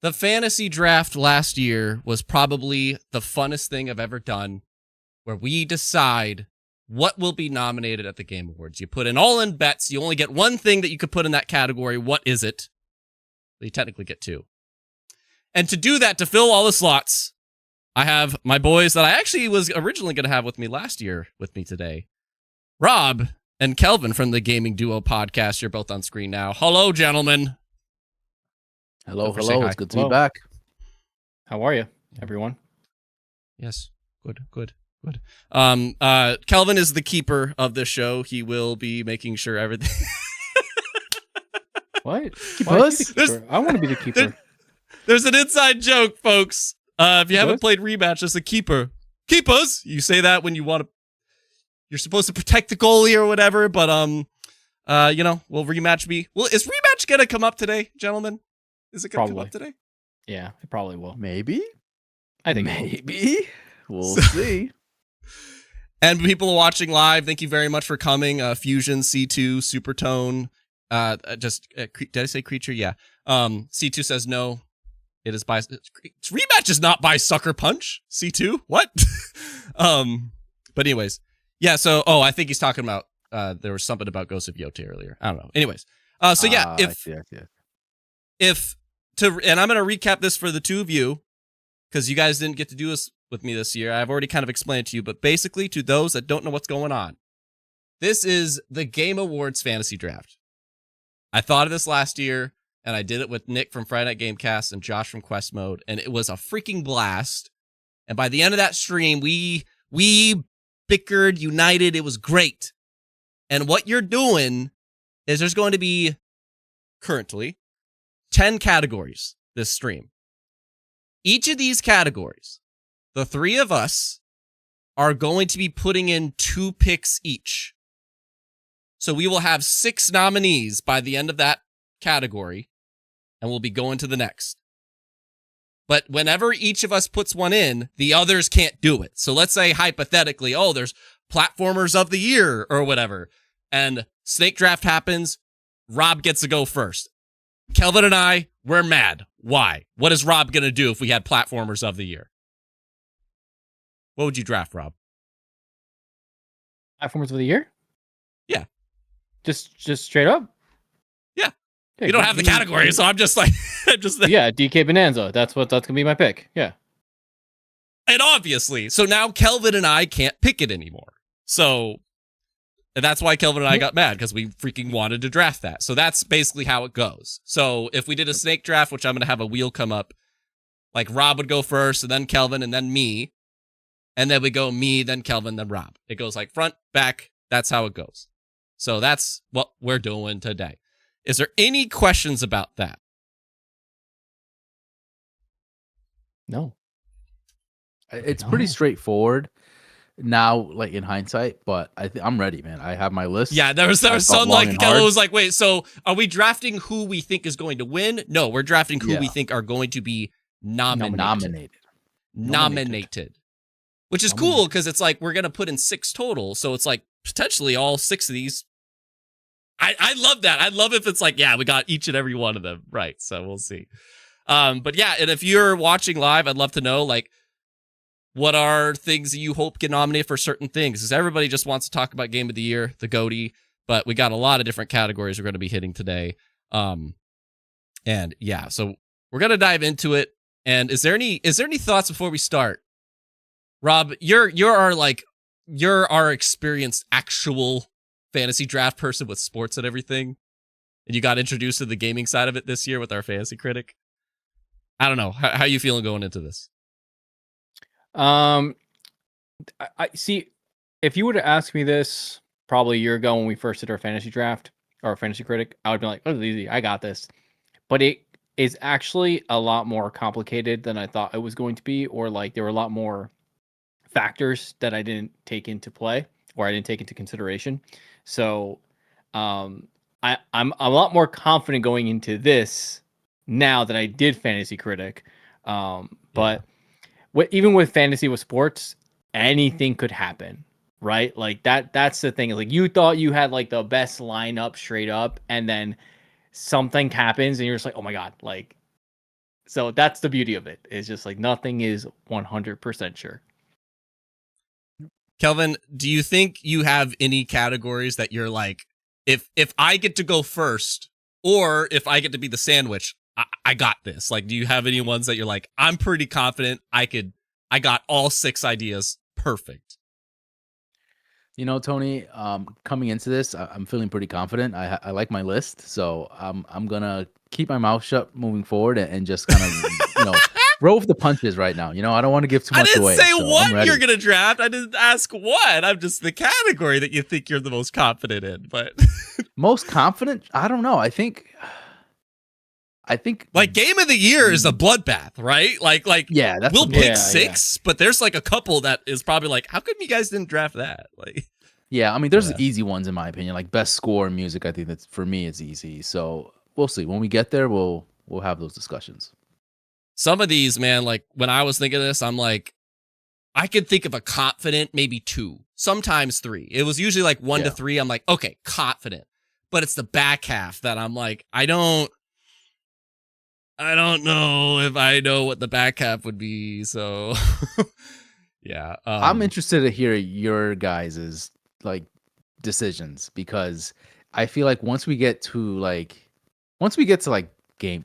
The fantasy draft last year was probably the funnest thing I've ever done, where we decide what will be nominated at the Game Awards. You put in all-in bets. You only get one thing that you could put in that category. What is it? You technically get two. And to do that, to fill all the slots, I have my boys that I actually was originally going to have with me last year with me today. Rob and Kelvin from the Gaming Duo podcast. You're both on screen now. Hello, gentlemen. Hello. It's good to be back. How are you, everyone? Yes. Good. Kelvin is the keeper of this show. He will be making sure everything. What? I want to be the keeper. There's an inside joke, folks. If you haven't played Rematch as a keeper, keepers, you say that when you want to. You're supposed to protect the goalie or whatever. But will Rematch be? Well, is Rematch gonna come up today, gentlemen? Is it gonna come up today? Yeah, it probably will. Maybe. I think maybe. We'll see. And people watching live, thank you very much for coming. Fusion, C2, Supertone. Did I say creature? Yeah. C2 says no. It is by Rematch is not by Sucker Punch. C2? What? But anyways. Yeah, so I think he's talking about there was something about Ghost of Yote earlier. I don't know. Anyways. And I'm gonna recap this for the two of you, because you guys didn't get to do this with me this year. I've already kind of explained it to you, but basically to those that don't know what's going on, this is the Game Awards fantasy draft. I thought of this last year, and I did it with Nick from Friday Night Gamecast and Josh from Quest Mode, and it was a freaking blast. And by the end of that stream, we bickered, united. It was great. And what you're doing is there's going to be currently 10 categories this stream. Each of these categories, the three of us are going to be putting in 2 picks each. So we will have 6 nominees by the end of that category, and we'll be going to the next. But whenever each of us puts one in, the others can't do it. So let's say hypothetically, there's Platformers of the Year or whatever, and Snake Draft happens, Rob gets to go first. Kelvin and I, we're mad. Why? What is Rob going to do if we had Platformers of the Year? What would you draft, Rob? Platformers of the Year? Yeah. Just straight up? Yeah. You don't have the category, so I'm just like... Yeah, DK Bonanza. That's going to be my pick. Yeah. And obviously, so now Kelvin and I can't pick it anymore. So... And that's why Kelvin and I got mad, because we freaking wanted to draft that. So that's basically how it goes. So if we did a snake draft, which I'm going to have a wheel come up, like Rob would go first, and then Kelvin, and then me. And then we go me, then Kelvin, then Rob. It goes like front, back. That's how it goes. So that's what we're doing today. Is there any questions about that? No. It's pretty straightforward now, like in hindsight, but I'm ready, man. I have my list. Yeah, there was some like Kelvin was like, wait, so are we drafting who we think is going to win? No, we're drafting who we think are going to be nominated. Which is cool, because it's like we're gonna put in 6 total, so it's like potentially all 6 of these. I love that. I love if it's like, yeah, we got each and every one of them right. So we'll see. But yeah, and if you're watching live, I'd love to know, like, what are things that you hope get nominated for certain things? Because everybody just wants to talk about Game of the Year, the GOTY, but we got a lot of different categories we're going to be hitting today. And yeah, so we're going to dive into it. And is there any thoughts before we start? Rob, you're our experienced actual fantasy draft person with sports and everything. And you got introduced to the gaming side of it this year with our fantasy critic. I don't know. How are you feeling going into this? I see. If you were to ask me this probably a year ago when we first did our fantasy draft or our fantasy critic, I would be like, "Oh, it's easy. I got this." But it is actually a lot more complicated than I thought it was going to be, or like there were a lot more factors that I didn't take into play or I didn't take into consideration. So, I'm a lot more confident going into this now that I did fantasy critic. But even with fantasy with sports, anything could happen, right? Like that's the thing. Like you thought you had like the best lineup straight up, and then something happens and you're just like, oh my God, like So that's the beauty of it. It's just like nothing is 100% sure. Kelvin, do you think you have any categories that you're like, if I get to go first, or if I get to be the sandwich, I got this? Like, do you have any ones that you're like, I'm pretty confident I got all 6 ideas perfect? You know, Tony, coming into this, I'm feeling pretty confident. I like my list, so I'm gonna keep my mouth shut moving forward and just kind of roll with the punches right now. I don't want to give too much away. I didn't say so what you're gonna draft. I didn't ask what. I'm just the category that you think you're the most confident in. But most confident? I don't know. I think like game of the year is a bloodbath, right? Like yeah, we'll pick 6, but there's like a couple that is probably like, how come you guys didn't draft that? Like, yeah, I mean, there's easy ones in my opinion. Like best score in music, I think that's for me it's easy. So we'll see when we get there. We'll have those discussions. Some of these, man, like when I was thinking of this, I'm like, I could think of a confident, maybe 2, sometimes 3. It was usually like 1 to 3. I'm like, okay, confident, but it's the back half that I'm like, I don't know if I know what the back half would be. So yeah, I'm interested to hear your guys's like decisions, because I feel like once we get to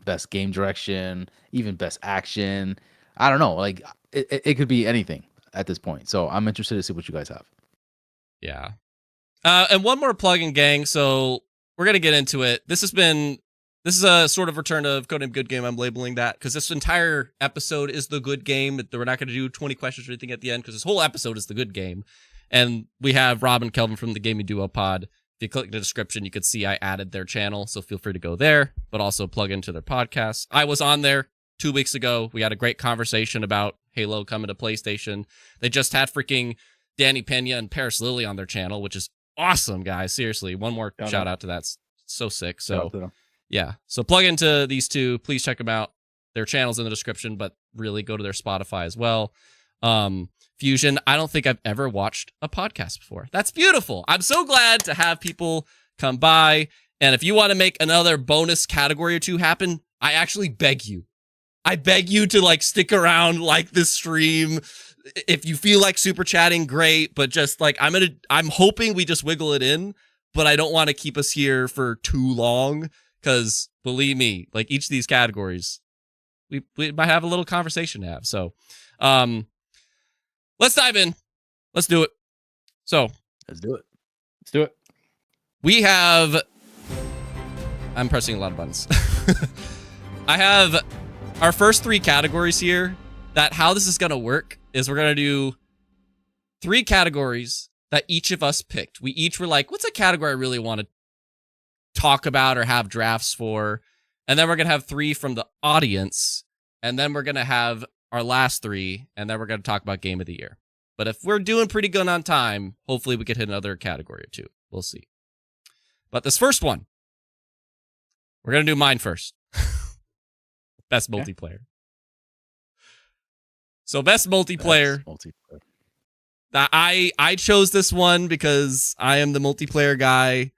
best game direction, even best action, I don't know, like it could be anything at this point. So I'm interested to see what you guys have. Yeah. And one more plug-in, gang. So we're gonna get into it. This is a sort of return of Codename Good Game. I'm labeling that because this entire episode is the good game. We're not going to do 20 questions or anything at the end because this whole episode is the good game. And we have Rob and Kelvin from the Gaming Duo Pod. If you click the description, you could see I added their channel, so feel free to go there, but also plug into their podcast. I was on there 2 weeks ago. We had a great conversation about Halo coming to PlayStation. They just had freaking Danny Pena and Paris Lily on their channel, which is awesome, guys. Seriously, one more shout out to that. It's so sick. So yeah, so plug into these 2. Please check them out. Their channel's in the description, but really go to their Spotify as well. Fusion, I don't think I've ever watched a podcast before. That's beautiful. I'm so glad to have people come by. And if you want to make another bonus category or 2 happen, I actually beg you. I beg you to like stick around, like this stream. If you feel like super chatting, great. But just like I'm hoping we just wiggle it in, but I don't want to keep us here for too long. Because believe me, like each of these categories, we might have a little conversation to have. So let's dive in. Let's do it. So let's do it. We have, I'm pressing a lot of buttons. I have our first 3 categories here. That how this is going to work is we're going to do 3 categories that each of us picked. We each were like, what's a category I really want to talk about or have drafts for? And then we're going to have 3 from the audience. And then we're going to have our last 3. And then we're going to talk about game of the year. But if we're doing pretty good on time, hopefully we could hit another category or 2. We'll see. But this first one, we're going to do mine first. Best multiplayer. So best multiplayer. I chose this one because I am the multiplayer guy.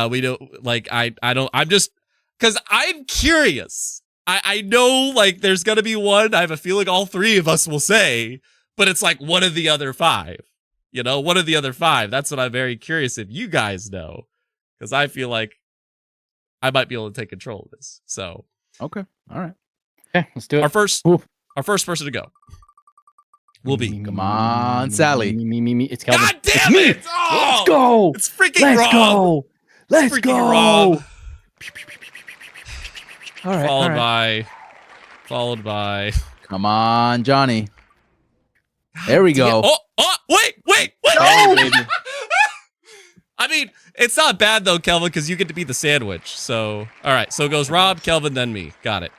We don't like, I'm just, because I'm curious. I know like there's going to be one, I have a feeling all 3 of us will say, but it's like, what are the other 5? What are the other 5? That's what I'm very curious if you guys know, because I feel like I might be able to take control of this. So, okay. All right. Okay, let's do it. Our first person to go will be. Come on, Sally. Me. It's Kelvin. God damn it! Oh, let's go. It's freaking Rob. Let's go. Rob. All right. Followed by. Come on, Johnny. There we go. Wait. Oh, baby. I mean, it's not bad though, Kelvin, because you get to be the sandwich. So, all right. So it goes Rob, Kelvin, then me. Got it.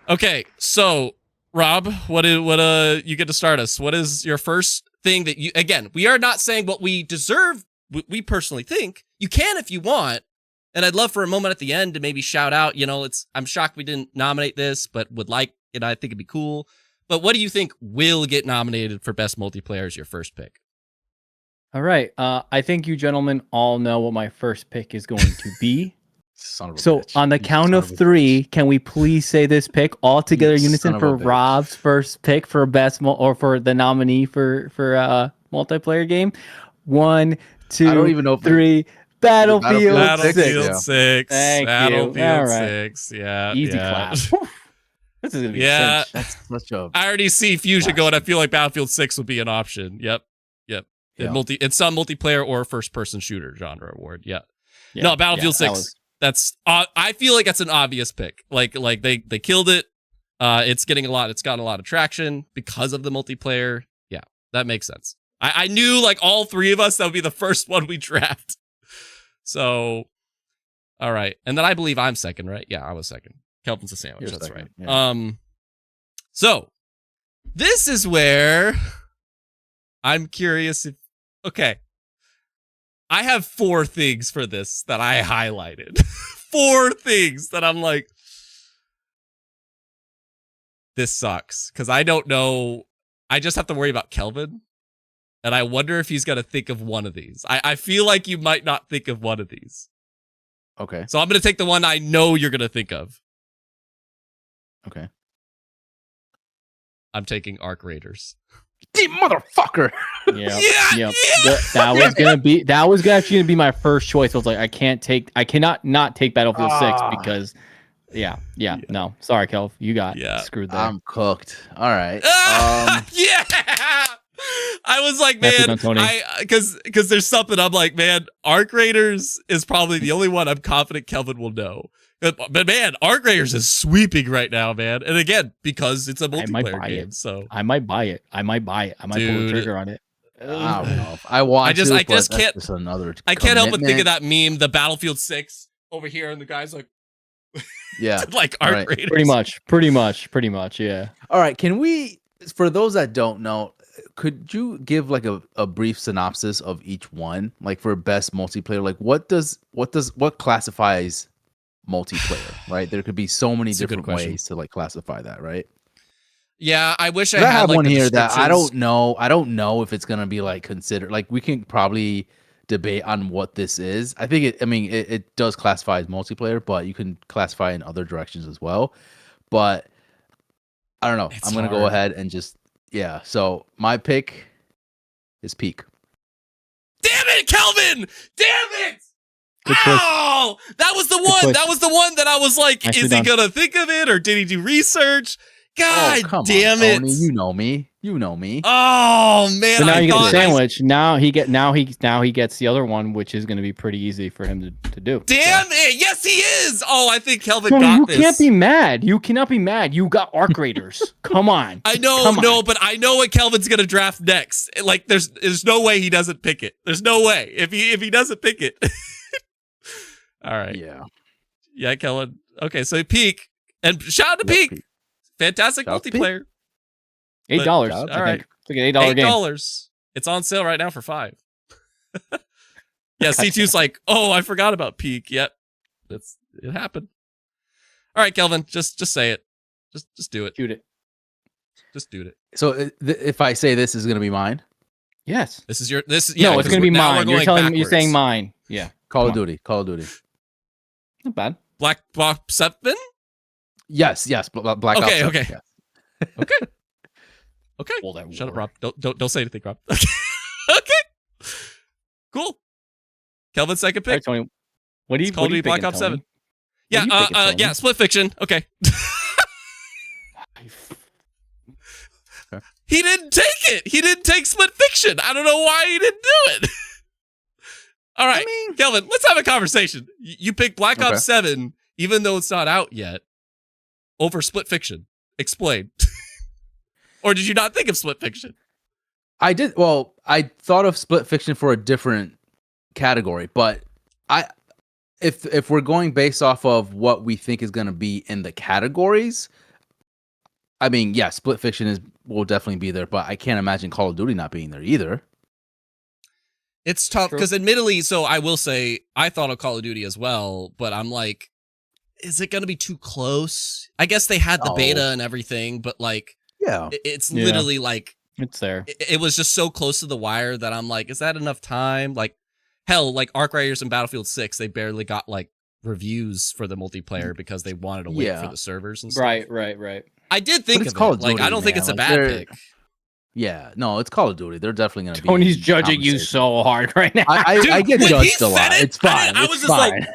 Okay. So, Rob, what you get to start us. What is your first thing that you? Again, we are not saying what we deserve. We personally think you can if you want. And I'd love for a moment at the end to maybe shout out, I'm shocked we didn't nominate this, but would like it. I think it'd be cool. But what do you think will get nominated for best multiplayer as your first pick? All right. I think you gentlemen all know what my first pick is going to be. Son of a So bitch. on the You count son of a three, bitch. can we please say this pick all together You unison son of a for bitch. Rob's first pick for best or for the nominee for multiplayer game? 1, 2, I don't even know if 3. Battlefield Battlefield 6. Battlefield Yeah. 6. Thank you. Battlefield All right. 6. Yeah. Easy yeah. clap. Whew. This is gonna be Yeah. a cinch. That's such a I already see Fusion Classic. going. I feel like Battlefield 6 would be an option. Yep. Yeah. It's some multiplayer or first person shooter genre award. Yeah. Yeah, No, Battlefield yeah, 6. That's I feel like that's an obvious pick. Like they killed it. It's gotten a lot of traction because of the multiplayer. Yeah, that makes sense. I knew like all three of us that would be the first one we draft. So, all right, and then I believe I'm second, right? Yeah, I was second. Kelvin's a sandwich. You're That's second, right. yeah. So this is where I'm curious if okay. I have 4 things for this that I highlighted. 4 things that I'm like, this sucks. Because I don't know. I just have to worry about Kelvin. And I wonder if he's going to think of one of these. I feel like you might not think of one of these. Okay. So I'm going to take the one I know you're going to think of. Okay. I'm taking Arc Raiders. You motherfucker. Yeah. Yeah, That was actually gonna be my first choice. I was like, I cannot not take Battlefield 6 because no. Sorry, Kelv. You got screwed there. I'm cooked. All right. Yeah. I was like, man, because there's something I'm like, man, Arc Raiders is probably the only one I'm confident Kelvin will know. But man, Arc Raiders is sweeping right now, man. And again, because it's a multiplayer game, so I might buy it. I might pull the trigger on it. I don't know. If I want I just can't. Just another I can't help but think of commitment. that meme, the Battlefield 6 over here, and the guy's like, Yeah. like Arc Right. Raiders. Pretty much. Yeah. All right. Can we, for those that don't know, could you give like a brief synopsis of each one? Like for best multiplayer, like what classifies multiplayer, right? There could be so many That's a good different question. ways to like classify that, right? Yeah, I wish I 'Cause I had have like, one the here that I descriptions. don't know if it's gonna be like considered. Like we can probably debate on what this is. I think it does classify as multiplayer, but you can classify in other directions as well. But I don't know. It's I'm gonna go hard. ahead and just So my pick is Peak. Damn it, Kelvin! Damn it! Good choice. Ow! That was the one. choice. That was the one that I was like, Nicely is he done. gonna think of it or did he do research? God damn on, it! Tony. You know me. Oh man! So now I you get the thought sandwich. Now he gets the other one, which is going to be pretty easy for him to do. Damn it! Yes, he is. Oh, I think Kelvin Tony, got you this. can't be mad. You cannot be mad. You got Arc Raiders. Come on. I know, Come no, on. but I know what Kelvin's gonna draft next. Like, there's no way he doesn't pick it. There's no way if he doesn't pick it. All right. Yeah, Kelvin. Okay, so Peak and shout out to Peak. Fantastic Shout out to Peak. multiplayer. $8. All I right. think. It's like an $8 game. $8. It's on sale right now for $5. Yeah, C2's like, oh, I forgot about Peak. Yep, it happened. All right, Kelvin, just say it. Just do it. Shoot it. Just do it. So if I say this is gonna be mine, Yes. This is No, yeah, it's 'cause going to be now we're mine. You're going you're saying backwards. mine. Yeah. Call of Come on. Duty. Not bad. Black Ops 7? Yes. Black Ops. Okay, 7, okay. yes. Okay. Well, that Shut up, war. Rob. Don't say anything, Rob. Okay. Cool. Kelvin's second All right, pick. Tony. What do you Call of what are you Duty Black picking, Ops Tony? 7. Yeah, What are you picking, Tony? yeah, split fiction. Okay. He didn't take it. He didn't take split fiction. I don't know why he didn't do it. All right, Kelvin, let's have a conversation. You picked Black Ops 7, even though it's not out yet, over split fiction. Explain. Or did you not think of split fiction? I did. Well, I thought of split fiction for a different category, but if we're going based off of what we think is going to be in the categories, I mean, yeah, split fiction will definitely be there, but I can't imagine Call of Duty not being there either. It's tough because admittedly, so I will say I thought of Call of Duty as well, but I'm like, is it going to be too close? I guess they had the beta and everything, but like, yeah, it's literally like, it's there. It was just so close to the wire that I'm like, is that enough time? Like, hell, like Arc Raiders and Battlefield 6, they barely got like reviews for the multiplayer because they wanted to wait for the servers and stuff. Right. I did think of Call it. of Duty, I don't think man. it's a bad pick. Yeah, no, it's Call of Duty. They're definitely going to be. Tony's judging you so hard right now. I get when he judged a said lot. it, It's fine. I was It's just like,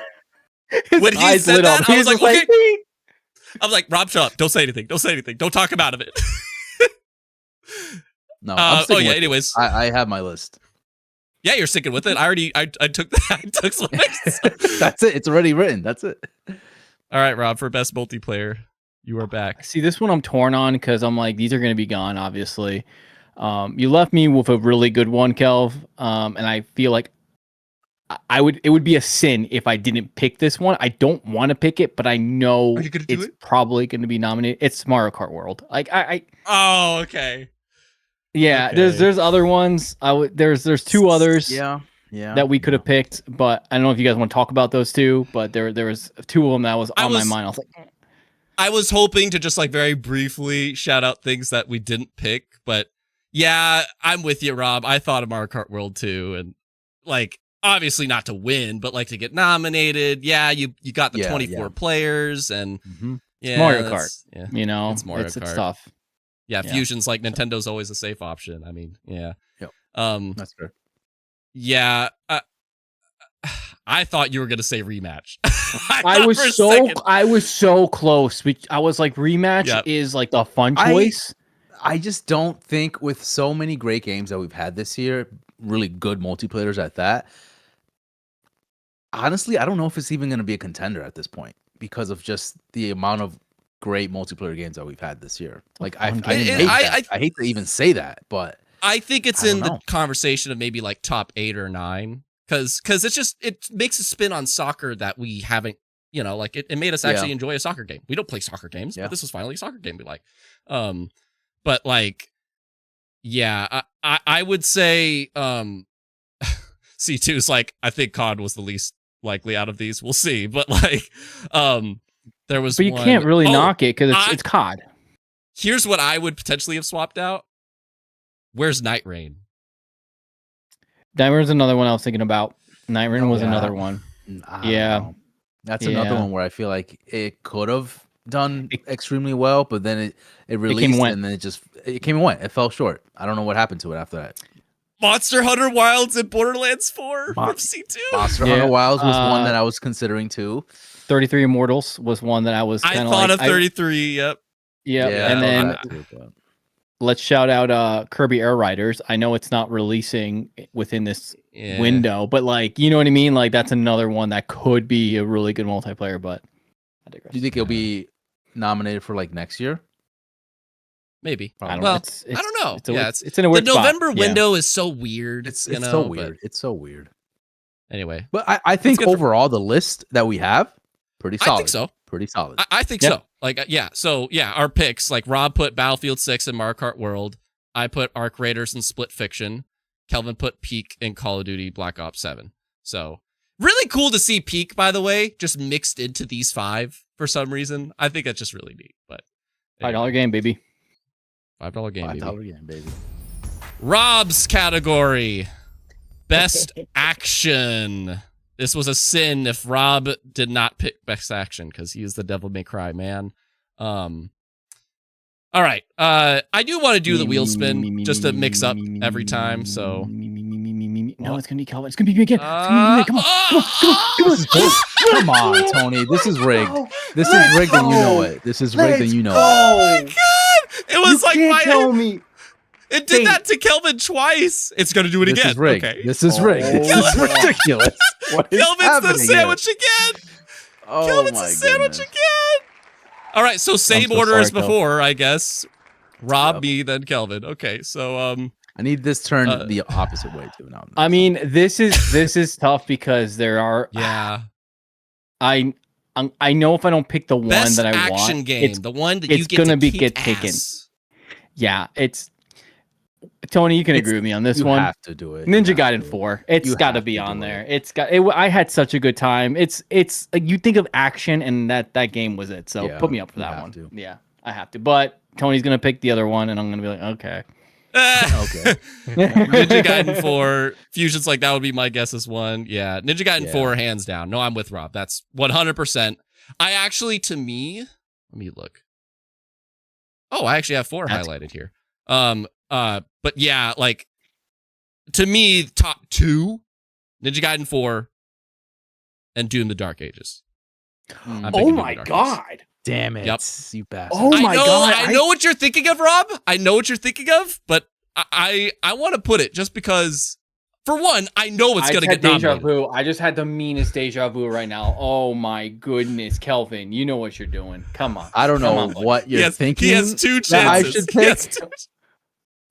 His when he eyes said lit that, up. I He was like, just okay. I was like, Rob, shut up. Don't say anything. Don't say anything. Don't talk him out of it. No, I'm sticking with it. anyways. I have my list. Yeah, you're sticking with it. I took that. I took some next. That's it. It's already written. That's it. All right, Rob, for best multiplayer, you are back. See, this one I'm torn on because I'm like, these are going to be gone, obviously. You left me with a really good one, Kelv, and I feel like it would be a sin if I didn't pick this one. I don't want to pick it, but I know it's probably going to be nominated. It's Mario Kart World. Like Oh, okay. Yeah, Okay. there's other ones. There's two others. Yeah. That we could have picked, but I don't know if you guys want to talk about those two. But there was two of them that was on my mind. I was like, I was hoping to just like very briefly shout out things that we didn't pick, but yeah, I'm with you, Rob. I thought of Mario Kart World too, and like obviously not to win, but like to get nominated. Yeah, you got the 24 players, and yeah, Mario Kart. Yeah, you know, it's Mario Kart. It's tough. Yeah, Fusion's like Nintendo's always a safe option. I mean, yeah. Yep. That's fair. Yeah, I thought you were gonna say rematch. I was so close. I was like, rematch is like the fun choice. I just don't think with so many great games that we've had this year, really good multiplayers at that. Honestly, I don't know if it's even going to be a contender at this point because of just the amount of great multiplayer games that we've had this year. Like I hate to even say that, but I think it's in the conversation of maybe like top 8 or 9 because it makes a spin on soccer that we haven't, like it made us actually enjoy a soccer game. We don't play soccer games, but this was finally a soccer game we like. But like, yeah, I would say C2 is like, I think COD was the least likely out of these. We'll see, but like, there was. But you can't really knock it because it's COD. Here's what I would potentially have swapped out. Where's Night Rain? Night Rain's another one I was thinking about. Night Rain was another one. That's another one where I feel like it could have done extremely well, but then it released and then it came and went. It fell short. I don't know what happened to it after that. Monster Hunter Wilds and Borderlands 4 from C2. Monster Hunter Wilds was one that I was considering too. 33 Immortals was one that I was I thought of 33, yep. Yeah, and then let's shout out Kirby Air Riders. I know it's not releasing within this window, but like, you know what I mean? Like that's another one that could be a really good multiplayer, but I digress. Do you think it'll be nominated for like next year? Maybe. I don't know. I don't know. It's in a weird spot. The November spot. window is so weird. It's so weird. It's so weird. Anyway. But I think overall the list that we have, pretty solid. I think so. Pretty solid. I think so. Like, So, our picks, like Rob put Battlefield 6 and Mario Kart World. I put Arc Raiders and Split Fiction. Kelvin put Peak and Call of Duty Black Ops 7. So, really cool to see Peak, by the way, just mixed into these 5 for some reason. I think that's just really neat. But $5 game, baby. $5 game, baby. $5 game, baby. Rob's category. Best Action. This was a sin if Rob did not pick Best Action because he is the Devil May Cry man. All right. I do want to do the wheel spin just to mix up every time. So no, it's gonna be Kelvin. It's gonna be me again. It's gonna be me. Come on. Come on, Tony. This is rigged. This is rigged, and you know it. This is rigged, and you know it. Oh my god! It was like my. Tell me. It did that to Kelvin twice. It's gonna do it again. This is rigged. Okay. This is rigged. This is ridiculous. What is Kelvin's the sandwich again. Oh Kelvin's the sandwich again. All right, so same order as before, I guess. Rob, me, then Kelvin. Okay, so I need this turned the opposite way too now. I mean, this is tough because there are I know if I don't pick the one Best that I action want, game, the one that you get gonna to get taken. Yeah, it's Tony. You can agree with me on this one. You have to do it. Ninja Gaiden 4. It's got to be on there. It's got. I had such a good time. It's like you think of action, and that game was it. So put me up for that one. Yeah, I have to. But Tony's gonna pick the other one, and I'm gonna be like, okay. Okay. Ninja Gaiden 4, Fusions like that would be my guess as one. Yeah, Ninja Gaiden 4, hands down. No, I'm with Rob. That's 100%. I actually, to me, let me look. Oh, I actually have 4 highlighted here. But yeah, like, to me, top 2, Ninja Gaiden 4 and Doom the Dark Ages. Oh my god. Damn it. Yep. You bastard. Oh my god. I know what you're thinking of, Rob. I know what you're thinking of, but I want to put it just because, for one, I know it's going to get deja nominated. vu. I just had the meanest deja vu right now. Oh my goodness, Kelvin, you know what you're doing. Come on. I don't know what you're thinking. He has 2 chances. I should pick.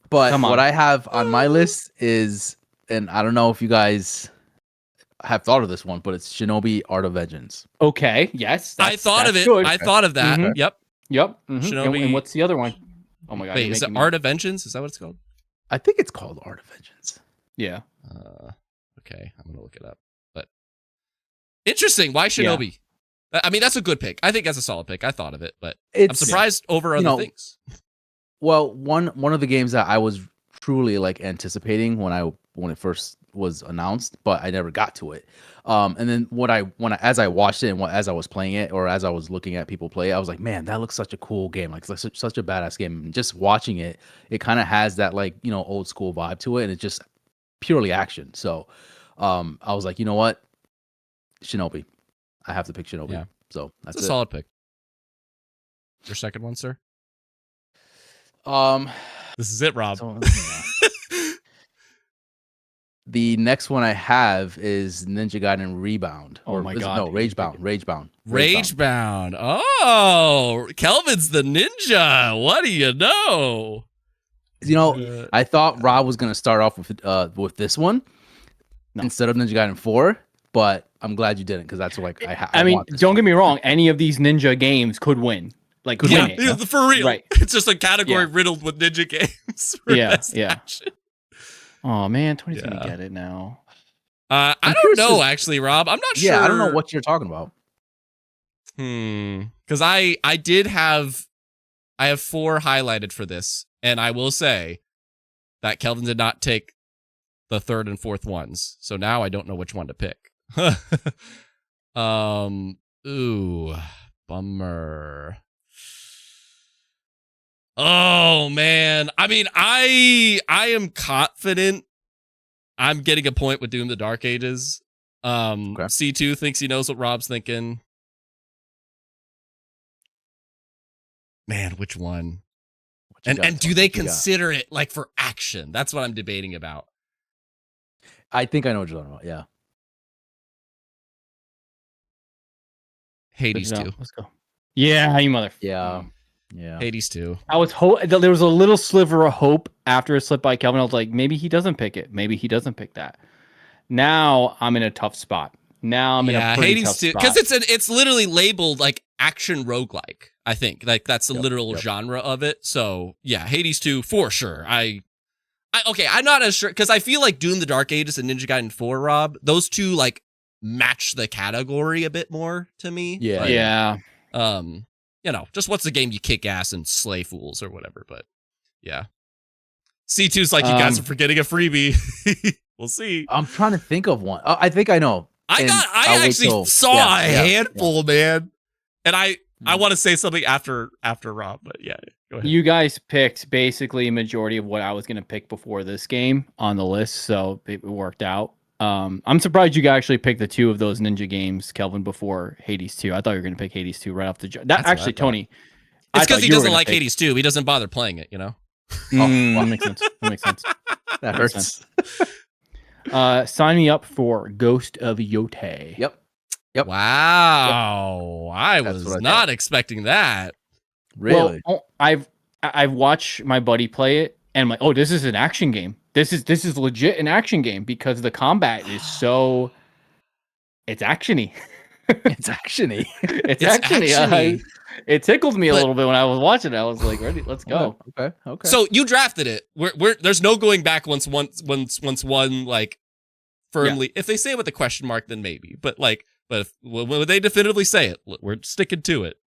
But what I have on my list is, and I don't know if you guys have thought of this one, but it's Shinobi Art of Vengeance. Okay, yes. I thought of it. Good. I thought of that. Mhm. Yep. Shinobi. And what's the other one? Oh my god. Wait, is it Art of Vengeance? Is that what it's called? I think it's called Art of Vengeance. Yeah. Okay, I'm gonna look it up. But interesting. Why Shinobi? Yeah. I mean, that's a good pick. I think that's a solid pick. I thought of it, but I'm surprised over other things. Well, one of the games that I was truly like anticipating when it first was announced, but I never got to it. And then as I watched it and as I was playing it, or as I was looking at people play it, I was like, man, that looks such a cool game. Like such a badass game. And just watching it, it kind of has that like, old school vibe to it, and it's just purely action. So I was like, you know what? Shinobi. I have to pick Shinobi. Yeah. So that's a solid pick. Your second one, sir? This is it, Rob. The next one I have is Ninja Gaiden Rebound. Oh my god. No, Ragebound. Ragebound. Oh, Kelvin's the ninja. What do you know? I thought Rob was going to start off with this one instead of Ninja Gaiden 4, but I'm glad you didn't, because that's like I mean, don't get me wrong. Any of these ninja games could win. Like, could win it. For real. Right. It's just a category riddled with ninja games. Action. Oh man, Tony's gonna get it now. I don't know, actually, Rob. I'm not sure. Yeah, I don't know what you're talking about. Because I have 4 highlighted for this, and I will say that Kelvin did not take the 3rd and 4th ones, so now I don't know which one to pick. Ooh, bummer. Oh man, I mean, I am confident I'm getting a point with Doom the Dark Ages. Okay. C2 thinks he knows what Rob's thinking. Man, which one? And do they consider it like for action? That's what I'm debating about. I think I know what you're talking about. Yeah. Hades 2. Let's go. Yeah, you mother. Yeah. Hades 2. I was there was a little sliver of hope after a slip by Kelvin. I was like, maybe he doesn't pick it. Maybe he doesn't pick that. Now I'm in a tough spot. Now I'm in a pretty Hades tough 2, spot. because it's literally labeled like action roguelike. I think like that's the literal genre of it. So yeah, Hades 2 for sure. Okay, I'm not as sure, because I feel like Doom the Dark Ages and Ninja Gaiden 4, Rob, those two like match the category a bit more to me. Yeah. But, yeah. Just what's the game you kick ass and slay fools or whatever. But yeah. C2's like, you guys are forgetting a freebie. We'll see. I'm trying to think of one. I think I know. I actually saw a handful, man. And I want to say something after Rob, but yeah, go ahead. You guys picked basically a majority of what I was going to pick before this game on the list, so it worked out. I'm surprised you guys actually picked the 2 of those ninja games, Kelvin, before Hades 2. I thought you were going to pick Hades 2 right off the jump. Actually, Tony. It's because he doesn't like Hades 2. He doesn't bother playing it, That makes sense. That makes sense. That hurts. Sign me up for Ghost of Yote. Yep. Wow. I was not expecting that. Really? Well, I've watched my buddy play it, and I'm like, oh, this is an action game. This is legit an action game, because the combat is so. It's actiony. It's actiony. It's actiony. It tickled me a little bit when I was watching it. I was like, ready, let's go. Okay. So you drafted it. There's no going back once one like firmly. If they say it with a question mark, then maybe. But when they definitively say it, we're sticking to it.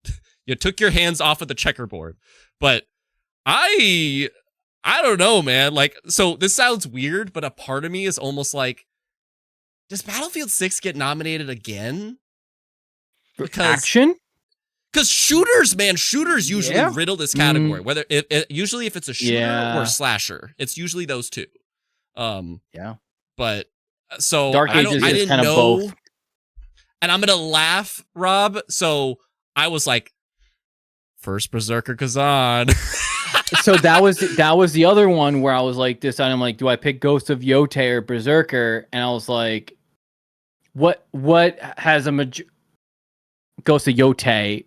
You took your hands off of the checkerboard. But I I don't know, man. Like, so this sounds weird, but a part of me is almost like, does Battlefield 6 get nominated again? Because shooters, man, shooters usually riddle this category. Whether usually if it's a shooter or a slasher, it's usually those two. But so Dark Ages I didn't kind know, of both. and I'm gonna laugh, Rob. So I was like, first Berserker Kazan. So that was the other one where I was like, I'm like, do I pick Ghost of Yotei or Berserker? And I was like, what has a Ghost of Yotei?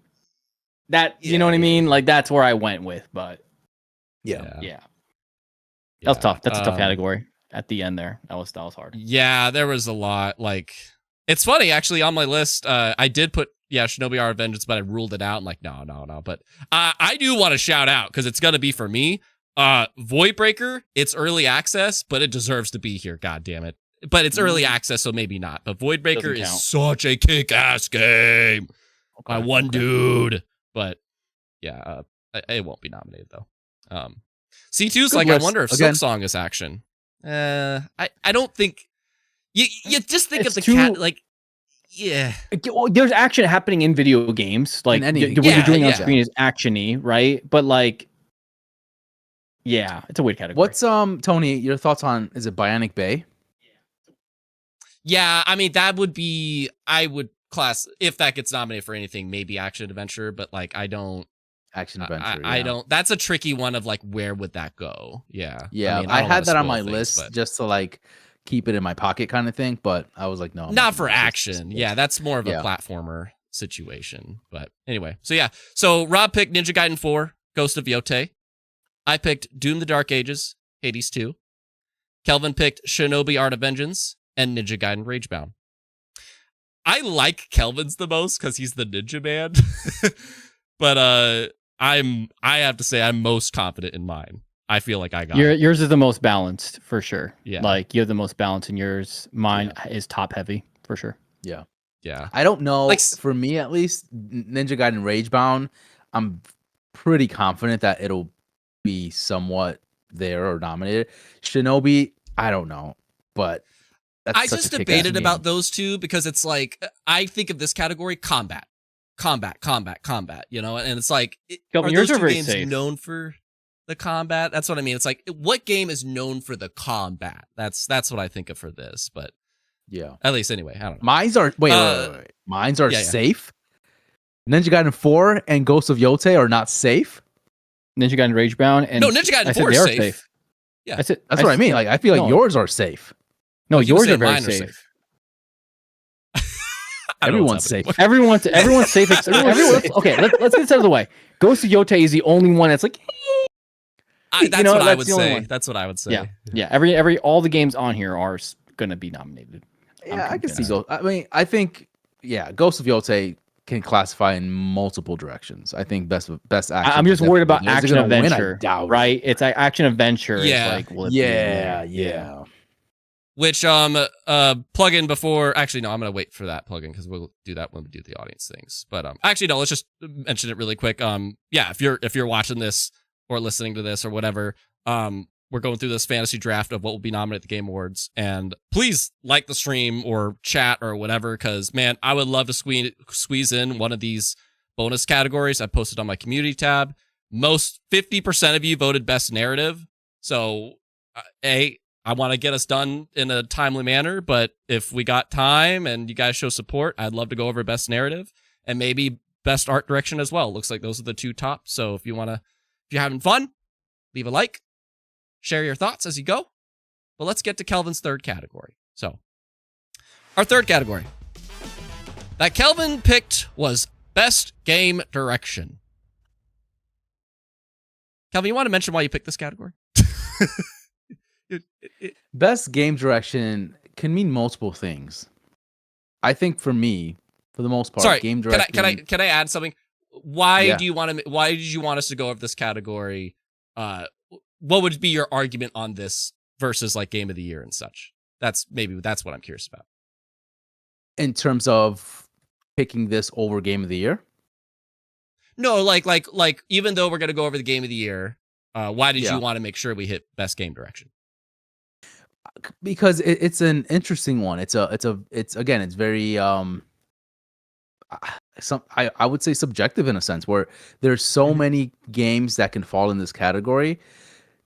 That you know what I mean? Like that's where I went with, but yeah. That was tough. That's a tough category at the end there. That was hard. Yeah, there was a lot. Like, it's funny actually. On my list, I did put Shinobi Art of Vengeance, but I ruled it out. I'm like, no. But I do want to shout out because it's gonna be for me. Voidbreaker, it's early access, but it deserves to be here. God damn it! But it's early access, so maybe not. But Voidbreaker is such a kick-ass game. By one dude. But yeah, it won't be nominated though. C2's like, I wonder if Silksong is action. I don't think you just think of the cat like, yeah. Well, there's action happening in video games, like what you're doing on screen is actiony, right? But like, yeah, it's a weird category. What's Tony? Your thoughts on is it Bionic Bay? Yeah, I mean that would be I would class if that gets nominated for anything, maybe action adventure, but like I don't. Action adventure. I don't. That's a tricky one of like where would that go? Yeah. Yeah, I had that on my list just to like keep it in my pocket kind of thing, but I was like, no. Not for action. Yeah, that's more of a platformer situation. But anyway, so Rob picked Ninja Gaiden 4, Ghost of Yotei. I picked Doom: The Dark Ages, Hades 2. Kelvin picked Shinobi Art of Vengeance and Ninja Gaiden Ragebound. I like Kelvin's the most because he's the ninja man. But I have to say I'm most confident in mine. I feel like I got yours is the most balanced for sure. Yeah. Like you have the most balance in yours. Mine is top heavy for sure. Yeah. Yeah. I don't know. Like, for me at least, Ninja Gaiden Ragebound, I'm pretty confident that it'll be somewhat there or nominated. Shinobi, I don't know. But I just debated about those two because it's like I think of this category combat, you know, and it's like are those two games safe. Known for the combat? That's what I mean. It's like what game is known for the combat? That's what I think of for this, but yeah, at least anyway, I don't know. Mine's are wait. Mine's are safe. Ninja Gaiden 4 and Ghost of Yotei are not safe. Ninja Gaiden Ragebound and Ninja Gaiden 4 is safe. Yeah, that's what I mean. Like I feel like yours are safe. No, yours are very safe. Everyone's safe. Everyone's safe. Okay, let's get this out of the way. Ghost of Yotei is the only one that's like. That's what I would say. That's what I would say. Yeah. Every all the games on here are going to be nominated. Yeah, I can see Ghost. I mean, I think Ghost of Yotei can classify in multiple directions. I think best action. I'm just worried about action adventure, right? It's like action adventure. Yeah. It's like, yeah. Which plug in before. Actually, no, I'm gonna wait for that plug in because we'll do that when we do the audience things. But actually, no, let's just mention it really quick. If you're watching this or listening to this or whatever, we're going through this fantasy draft of what will be nominated at the Game Awards, and please like the stream or chat or whatever, because man, I would love to squeeze in one of these bonus categories. I posted on my community tab. Most 50% of you voted best narrative, so I want to get us done in a timely manner, but if we got time and you guys show support, I'd love to go over best narrative and maybe best art direction as well. Looks like those are the two top. So if you're having fun, leave a like, share your thoughts as you go. But let's get to Kelvin's third category. So our third category that Kelvin picked was best game direction. Kelvin, you want to mention why you picked this category? Best game direction can mean multiple things. I think for me, for the most part, game direction. Can I add something? Why did you want us to go over this category? What would be your argument on this versus like game of the year and such? That's what I'm curious about. In terms of picking this over game of the year? No, like even though we're gonna go over the game of the year, Why did Yeah. you want to make sure we hit best game direction? Because it's an interesting one. It's again, it's very I would say subjective in a sense, where there's so many games that can fall in this category.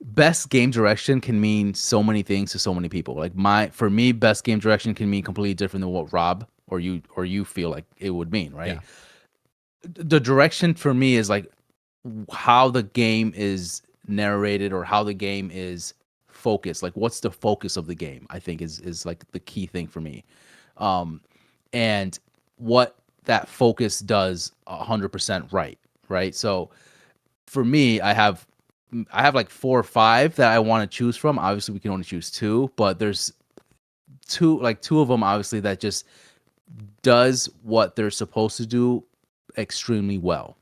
Best game direction can mean so many things to so many people. Like for me, best game direction can mean completely different than what Rob or you feel like it would mean, right? Yeah. The direction for me is like how the game is narrated or how the game is focused. Like what's the focus of the game, I think is like the key thing for me. And what that focus does 100% right? So for me, I have like 4 or 5 that I want to choose from. Obviously, we can only choose 2, but there's two of them obviously that just does what they're supposed to do extremely well.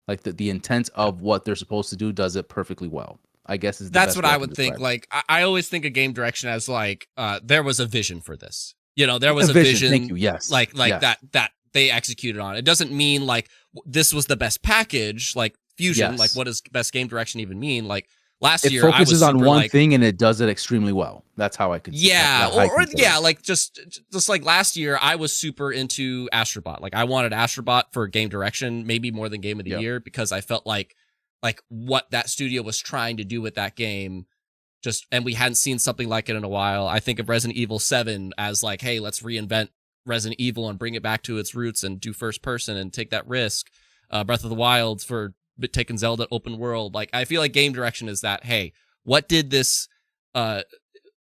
Like the intent of what they're supposed to do does it perfectly well. I guess That's what I would think. Like I always think of game direction as like there was a vision for this. You know, there was a vision. Thank you. Yes. Like yes. that they executed on. It doesn't mean like this was the best package. Like Fusion. Yes. Like what does best game direction even mean? Like last it year, focuses I was on one like, thing and it does it extremely well. That's how I could. Yeah, like just like last year, I was super into Astrobot. Like I wanted Astrobot for game direction, maybe more than game of the year, because I felt like what that studio was trying to do with that game, and we hadn't seen something like it in a while. I think of Resident Evil 7 as like, hey, let's reinvent Resident Evil and bring it back to its roots and do first person and take that risk. Breath of the Wild for taking Zelda open world. Like I feel like game direction is that, hey, what did this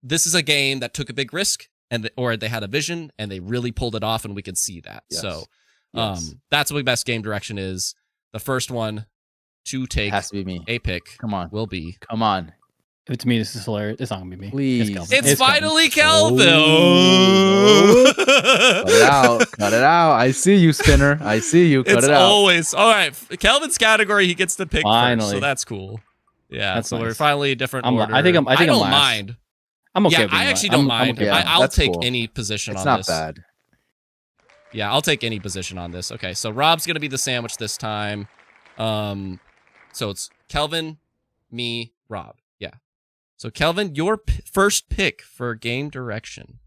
this is a game that took a big risk or they had a vision and they really pulled it off and we can see that. Yes. So that's what best game direction is. The first one to take has to be me. A pick. Come on. Will be. Come on. If it's me, this is hilarious. It's not gonna be me. Please. It's finally Kelvin. Oh. Cut it out. I see you, Spinner. I see you. Cut it out. Always. All right. Kelvin's category, he gets to pick finally. first, so that's cool. Yeah, that's so nice. We're finally a different order. I don't last. Mind. I'm okay. Yeah, I actually don't mind. Okay. I'll take cool. any position it's on this. this. It's not bad. Yeah, I'll take any position on this. Okay, so Rob's going to be the sandwich this time. So it's Kelvin, me, Rob. Yeah. So Kelvin, your first pick for game direction.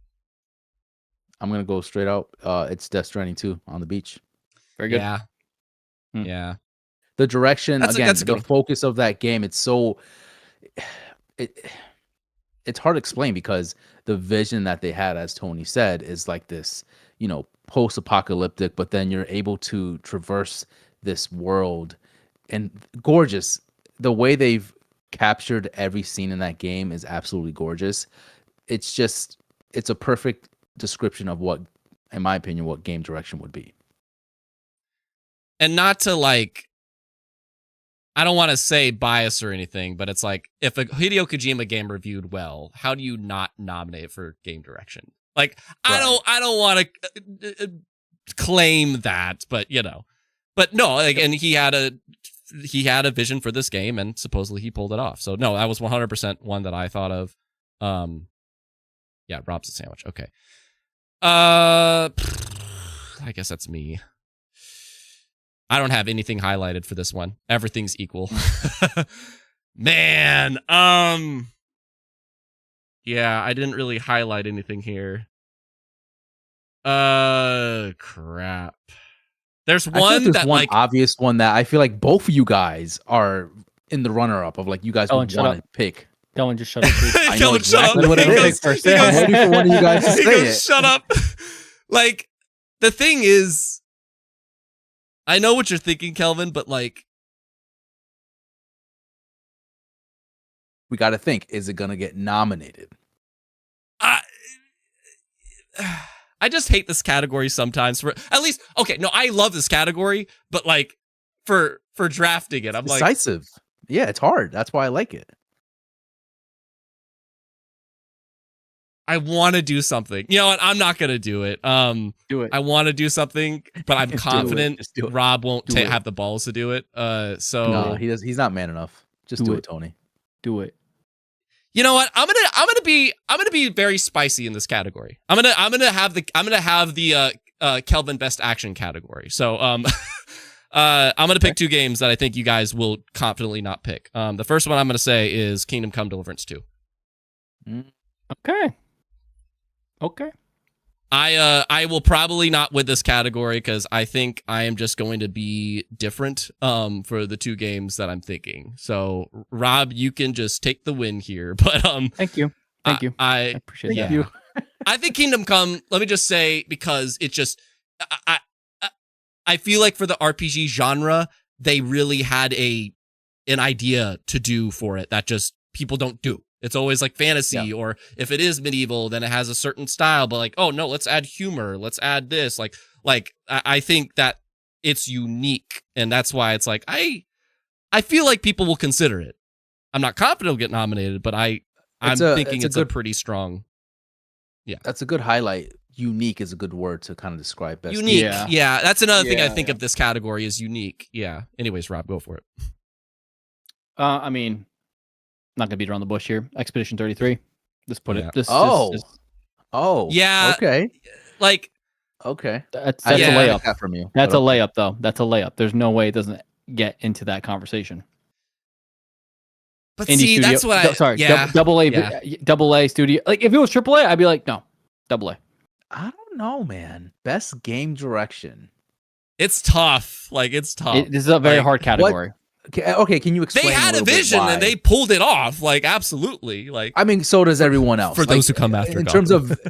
I'm going to go straight out. It's Death Stranding 2 on the beach. Very good. Yeah. Yeah. The direction, the focus of that game, it's so... It's hard to explain because the vision that they had, as Tony said, is like this, post-apocalyptic, but then you're able to traverse this world and gorgeous. The way they've captured every scene in that game is absolutely gorgeous. It's a perfect description of what, in my opinion, what game direction would be. And not to I don't want to say bias or anything, but it's like if a Hideo Kojima game reviewed well, how do you not nominate it for game direction? Like right. I don't want to claim that, but but no, and he had a vision for this game and supposedly he pulled it off. So no, that was 100% one that I thought of. Yeah, Rob's a sandwich. Okay. I guess that's me. I don't have anything highlighted for this one. Everything's equal. Man, yeah, I didn't really highlight anything here. Crap. There's one obvious one that I feel like both of you guys are in the runner-up of you guys would want to pick. Kelvin, just shut up. I know exactly what it is. I'm waiting for one of you guys to say it. Shut up. The thing is, I know what you're thinking, Kelvin, but we got to think, is it going to get nominated? I just hate this category sometimes I love this category, but for drafting it, I'm decisive. Yeah, it's hard. That's why I like it. I want to do something. You know what? I'm not going to do it. Do it. I want to do something, but I'm confident Rob won't have the balls to do it. No, he does. He's not man enough. Just do it, Tony. Do it. You know what? I'm gonna be very spicy in this category. I'm gonna have the Kelvin best action category. So I'm going to pick two games that I think you guys will confidently not pick. The first one I'm going to say is Kingdom Come Deliverance 2. Okay. I will probably not win this category because I think I am just going to be different for the two games that I'm thinking. So Rob, you can just take the win here. But Thank you. I appreciate that. you. I think Kingdom Come, let me just say, because it just I feel like for the RPG genre, they really had an idea to do for it that just people don't do. It's always like fantasy, or if it is medieval, then it has a certain style. But like, oh no, let's add humor. Let's add this. Like I think that it's unique, and that's why it's like I feel like people will consider it. I'm not confident it'll get nominated, but I'm thinking it's a pretty strong. Yeah, that's a good highlight. Unique is a good word to kind of describe best. Unique, yeah. That's another thing I think of this category is unique. Yeah. Anyways, Rob, go for it. I mean, not gonna beat around the bush here. Expedition 33. Just put it. Yeah. Okay. Like, okay. That's a layup. That from you. That's a layup, though. That's a layup. There's no way it doesn't get into that conversation. But Indie see, studio, that's what double A studio. Like if it was triple A, I'd be like, no, double A. I don't know, man. Best game direction. It's tough. Like it's tough. This is a very hard category. Okay, can you explain? They had a vision and they pulled it off. Like absolutely. Like I mean, so does everyone else. For those who come after. In terms of,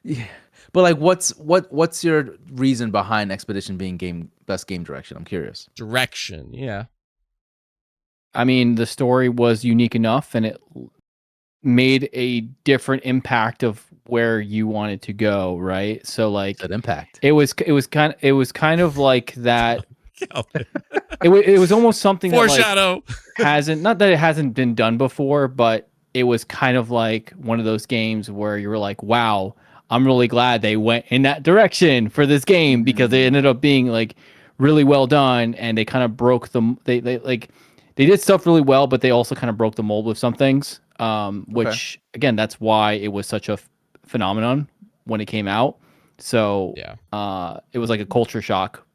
yeah. But like, what's your reason behind Expedition being best game direction? I'm curious. Direction, yeah. I mean, the story was unique enough, and it made a different impact of where you wanted to go, right? So like that impact. It was kind of like that. it was almost something foreshadow that like, not that it hasn't been done before, but it was kind of like one of those games where you were like, wow, I'm really glad they went in that direction for this game because it ended up being like really well done, and they kind of broke they did stuff really well, but they also kind of broke the mold with some things. Which again, that's why it was such a phenomenon when it came out. So it was like a culture shock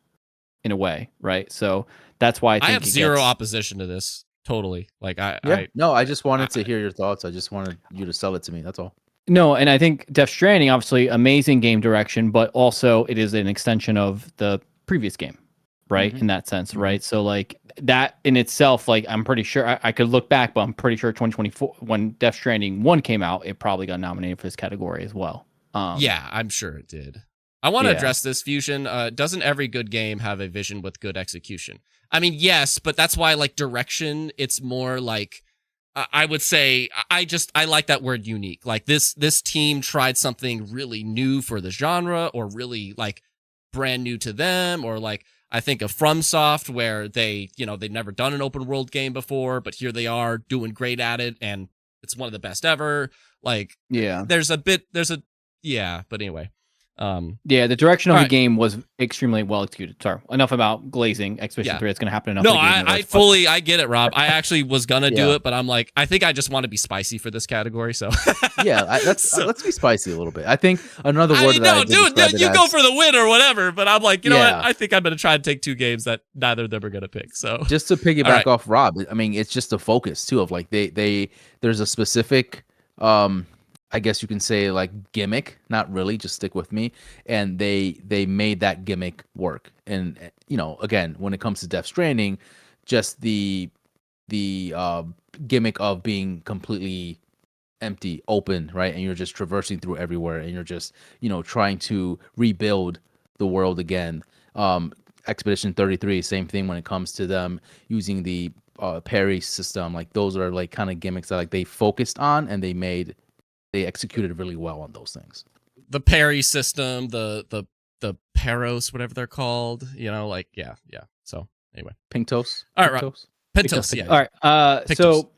in a way, right? So that's why I have zero opposition to this. Totally. Like I just wanted to hear your thoughts. I just wanted you to sell it to me. That's all. No, and I think Death Stranding, obviously amazing game direction, but also it is an extension of the previous game, right? In that sense, right? So like that in itself, like I'm pretty sure I could look back, but I'm pretty sure 2024 when Death Stranding 1 came out, it probably got nominated for this category as well. Yeah, I'm sure it did. I want to address this, Fusion. Doesn't every good game have a vision with good execution? I mean, yes, but that's why like direction, it's more like I would say I like that word unique. Like this team tried something really new for the genre, or really like brand new to them, or like I think of FromSoft where they've never done an open world game before, but here they are doing great at it, and it's one of the best ever. Like but anyway. The direction of the game was extremely well executed. Sorry, enough about glazing Expedition 3. It's going to happen enough. No, I get it, Rob. I actually was going to do it, but I'm like, I think I just want to be spicy for this category. So let's be spicy a little bit. I think another word you go for the win or whatever, but I'm like, you know what? I think I'm going to try and take two games that neither of them are going to pick. So just to piggyback off Rob, I mean, it's just the focus too of like there's a specific I guess you can say like gimmick, not really, just stick with me. And they made that gimmick work. And again, when it comes to Death Stranding, just the gimmick of being completely empty, open, right? And you're just traversing through everywhere, and you're just trying to rebuild the world again. Expedition 33, same thing when it comes to them using the parry system. Like those are like kind of gimmicks that like they focused on, and they executed really well on those things. The parry system, the paros, whatever they're called, So anyway, Pinktos. All right, Rob. Pintos. Yeah. All right. So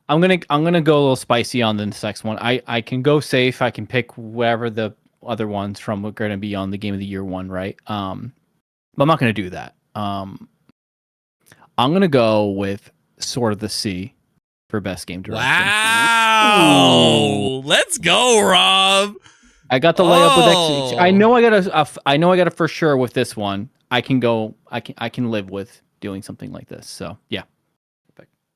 I'm gonna go a little spicy on the next one. I can go safe. I can pick wherever the other ones from are going to be on the Game of the Year one, right? But I'm not gonna do that. I'm gonna go with Sword of the Sea for best game direction. Wow! Let's go, Rob. I got the layup with execution. I know I got a for sure with this one. I can live with doing something like this. So yeah.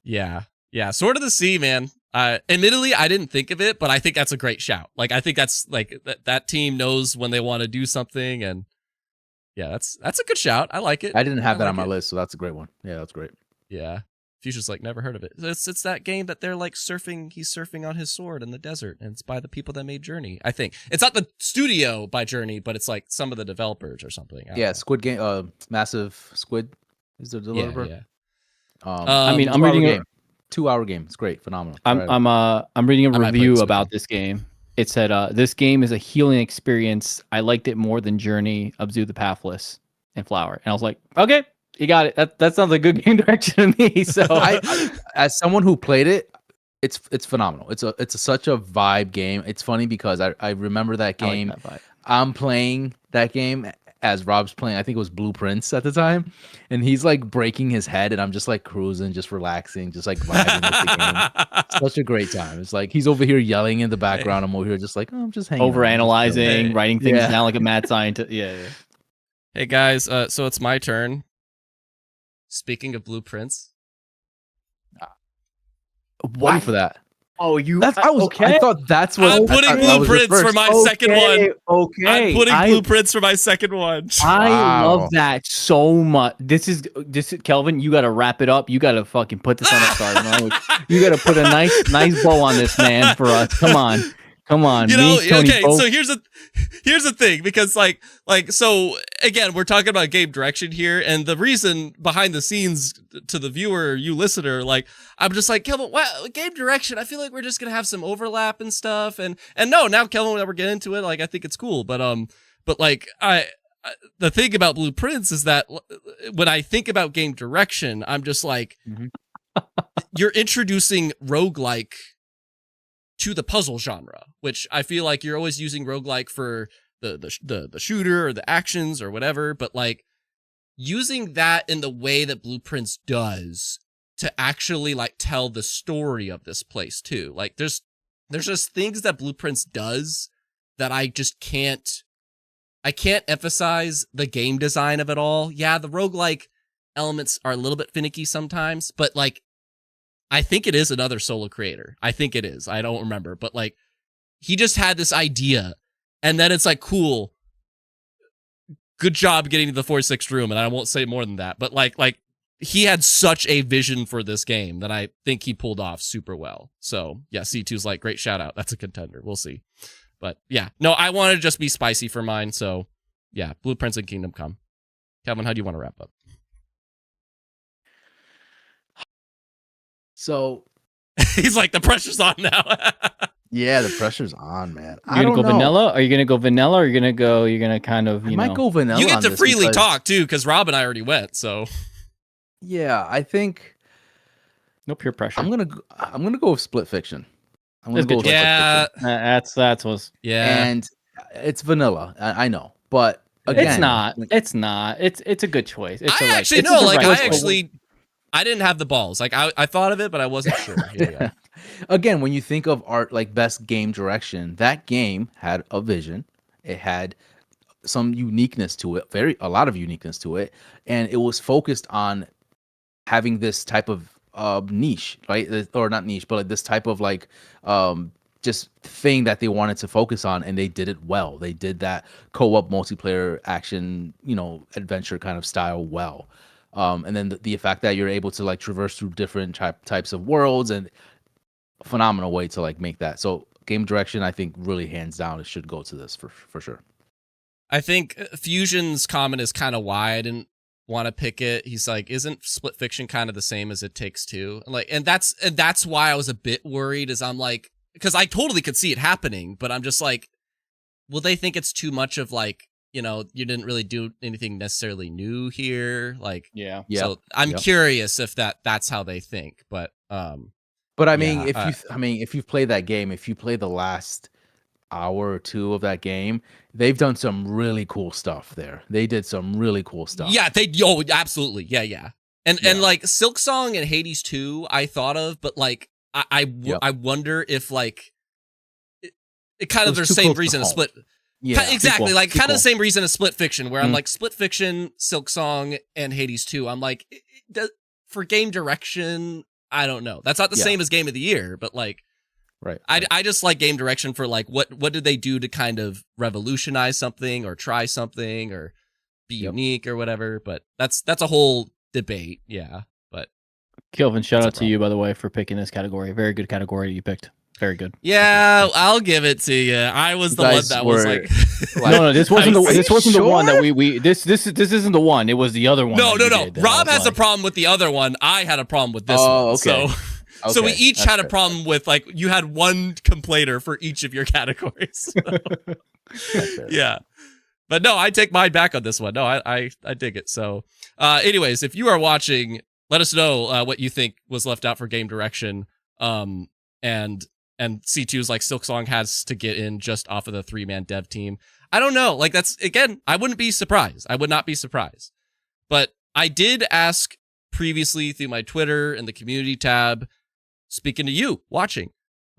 Yeah. Sword of the Sea, man. Admittedly, I didn't think of it, but I think that's a great shout. Like, I think that's like that team knows when they want to do something, and yeah, that's a good shout. I like it. I didn't have that like on my it. list, so that's a great one. Yeah, that's great. Yeah. Fuchsia's like, never heard of it. It's that game that they're like surfing. He's surfing on his sword in the desert, and it's by the people that made Journey. I think it's not the studio by Journey, but it's like some of the developers or something. Yeah, Squid Game. Massive Squid is the developer. Yeah. I mean, I'm reading a 2-hour game. It's great, phenomenal. I'm reading a I might play review this about this game. It said, "This game is a healing experience. I liked it more than Journey, Abzu the Pathless, and Flower." And I was like, "Okay, you got it. That sounds like good game direction to me." So, I, as someone who played it, it's phenomenal. It's such a vibe game. It's funny because I remember that game. I like that vibe. I'm playing that game as Rob's playing. I think it was Blueprints at the time, and he's like breaking his head, and I'm just like cruising, just relaxing, just like vibing with the game. Such a great time. It's like he's over here yelling in the background. I'm over here just like, oh, I'm just hanging out, Overanalyzing, just chilling. Hey. writing things Yeah. down like a mad scientist. Yeah. Hey guys, so it's my turn. Speaking of blueprints, Waiting for that. Oh, you? I thought that's what I'm I putting thought that was your blueprints for first. my second one. Okay. I'm putting blueprints for my second one. I Wow. love that so much. This is Kelvin. You got to wrap it up. You got to fucking put this on a start. You got to put a nice bow on this, man, for us. Come on. You know, Me, Tony, okay. both. So here's the thing, because like so again, we're talking about game direction here, and the reason behind the scenes to the viewer, you listener, like I'm just like, Kelvin, wow, game direction. I feel like we're just gonna have some overlap and stuff, and no, now Kelvin will never get into it. Like I think it's cool, but like the thing about blueprints is that when I think about game direction, I'm just like, you're introducing roguelike to the puzzle genre, which I feel like you're always using roguelike for the shooter or the actions or whatever, but like using that in the way that Blueprints does to actually like tell the story of this place too. Like there's just things that Blueprints does that I can't emphasize the game design of it all. Yeah, the roguelike elements are a little bit finicky sometimes, but like I think it is another solo creator. I think it is. I don't remember. But like, he just had this idea. And then it's like, cool. Good job getting to the 46th room. And I won't say more than that. But like he had such a vision for this game that I think he pulled off super well. So yeah, C2's like, great shout out. That's a contender. We'll see. But yeah, no, I want to just be spicy for mine. So yeah, Blueprints and Kingdom Come. Kelvin, how do you want to wrap up? So He's like, the pressure's on now. yeah, the pressure's on, man. You're gonna go vanilla? Are you gonna go vanilla, or you're gonna kind of I might go vanilla. You get on to this freely because- talk too, because Rob and I already went. So Yeah, I think no peer pressure. I'm gonna go with Split Fiction. I'm gonna That's go good with choice. Split Fiction. That's what's. yeah. And it's vanilla. I know, but again, It's not. It's not. It's a good choice. It's I actually it's know, the like right choice. I didn't have the balls. Like I thought of it, but I wasn't sure. Yeah. Again, when you think of art like best game direction, that game had a vision. It had some uniqueness to it, a lot of uniqueness to it, and it was focused on having this type of niche, right? Or not niche, but like this type of like just thing that they wanted to focus on, and they did it well. They did that co-op multiplayer action, adventure kind of style well. And then the fact that you're able to like traverse through different types of worlds, and a phenomenal way to like make that. So game direction, I think really hands down, it should go to this for sure. I think Fusion's comment is kind of why I didn't want to pick it. He's like, isn't Split Fiction kind of the same as It Takes Two? And that's why I was a bit worried, is I'm like, because I totally could see it happening, but I'm just like, will they think it's too much of like, you didn't really do anything necessarily new here? Like, Yeah. So I'm curious if that's how they think, but I mean, yeah, if you've played that game, if you play the last hour or two of that game, they've done some really cool stuff there. They did some really cool stuff. yeah, absolutely. Yeah. And like Silk Song and Hades 2, I thought of, but like, I wonder if like, it kind of It was the too same close to reason home. Yeah, exactly. Like kind of the sequel. same reason as Split Fiction, where I'm like Split Fiction, Silk Song, and Hades 2. I'm like, for game direction, I don't know. That's not the same as Game of the Year, but like, right. I just like game direction for like what did they do to kind of revolutionize something or try something or be unique or whatever. But that's a whole debate. Yeah, but Kelvin, shout out to you, by the way, for picking this category. Very good category you picked. Very good. Yeah, I'll give it to you. I was the one that was like, no, this wasn't the one that we this isn't the one. It was the other one. No. Rob has a problem with the other one. I had a problem with this one. Okay. So we each had a problem with, like, you had one complainer for each of your categories. Yeah. But no, I take mine back on this one. No, I dig it. So anyways, if you are watching, let us know what you think was left out for game direction. And C2's like Silk Song has to get in just off of the 3-man dev team. I don't know. Like, that's, again, I wouldn't be surprised. I would not be surprised. But I did ask previously through my Twitter and the community tab, speaking to you watching,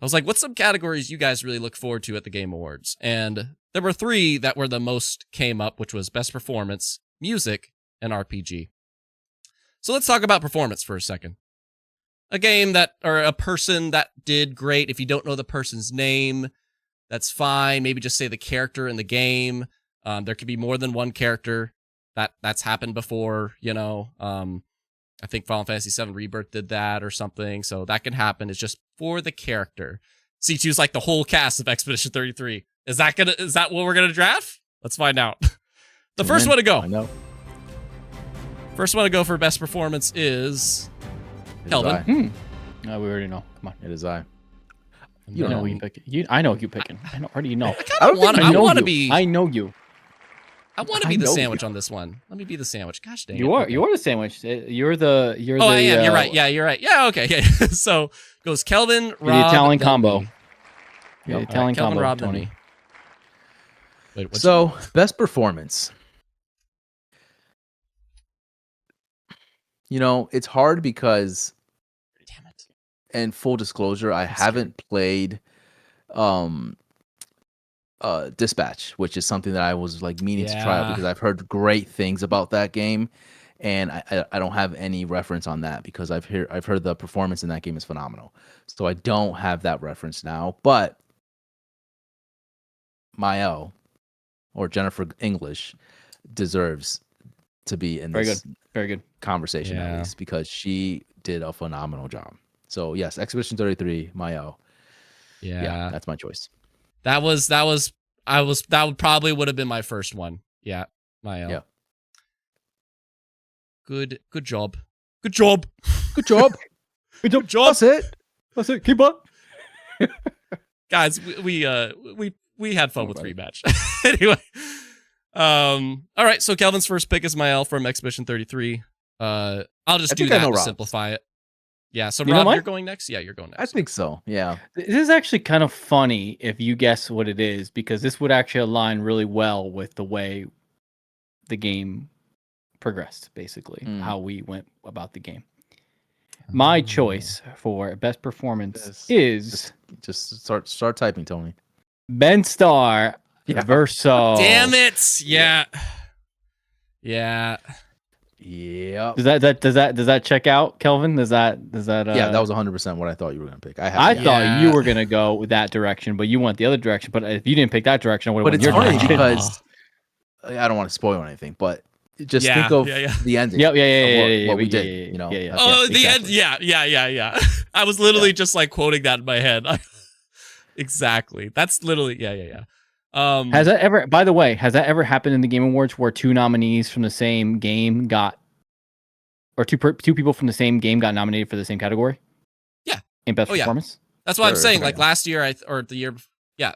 I was like, what's some categories you guys really look forward to at the Game Awards? And there were 3 that were the most came up, which was best performance, music, and RPG. So let's talk about performance for a second. A game that, or a person that did great. If you don't know the person's name, that's fine. Maybe just say the character in the game. There could be more than one character. That's happened before, you know. I think Final Fantasy VII Rebirth did that or something. So that can happen. It's just for the character. C2's like the whole cast of Expedition 33. Is that what we're gonna draft? Let's find out. The first one to go. I know. First one to go for best performance is Kelvin. We already know. Come on. It is I. You know who you picking. I know who you picking. I already know. I want to be. I know you. I want to be the sandwich on this one. Let me be the sandwich. Gosh dang. You are the sandwich. You're the. Oh, I am. You're right. Yeah, you're right. Yeah. Okay. Yeah. So goes Kelvin, Rob, the Italian combo. Yeah, Italian combo. Rob, Tony. Wait, So best performance. You know, it's hard because, damn it. and full disclosure, I haven't played Dispatch, which is something that I was like meaning to try out because I've heard great things about that game, and I don't have any reference on that because I've heard the performance in that game is phenomenal. So I don't have that reference now, but Mael or Jennifer English deserves to be in this very good conversation at least because she did a phenomenal job. So yes, Expedition 33, Mael. Yeah, that's my choice. That probably would have been my first one. Yeah, Mael. Yeah. Good job. Good job. Good job. That's it. Keep up. Guys, we had fun with rematch. Anyway. All right, so Kelvin's first pick is Mael from Expedition 33. I'll just do that to simplify it. Yeah, so Rob, you're going next? Yeah, you're going next. I think so, yeah. This is actually kind of funny if you guess what it is, because this would actually align really well with the way the game progressed, basically, how we went about the game. My choice for best performance is... Just start typing, Tony. Ben Starr Verso. Damn it! Yeah. Yeah. Yeah. Does that check out, Kelvin? Does that yeah, that was 100% what I thought you were gonna pick. I thought you were gonna go with that direction, but you went the other direction. But if you didn't pick that direction, I would have went your direction. Because I don't want to spoil anything, but just think of the ending. What we did. You know. The end. Yeah. I was literally just like quoting that in my head. Exactly. That's literally yeah. Has that ever, by the way, happened in the Game Awards where 2 nominees from the same game or two people from the same game got nominated for the same category? Yeah. In best performance? That's what I'm saying. Like last year or the year,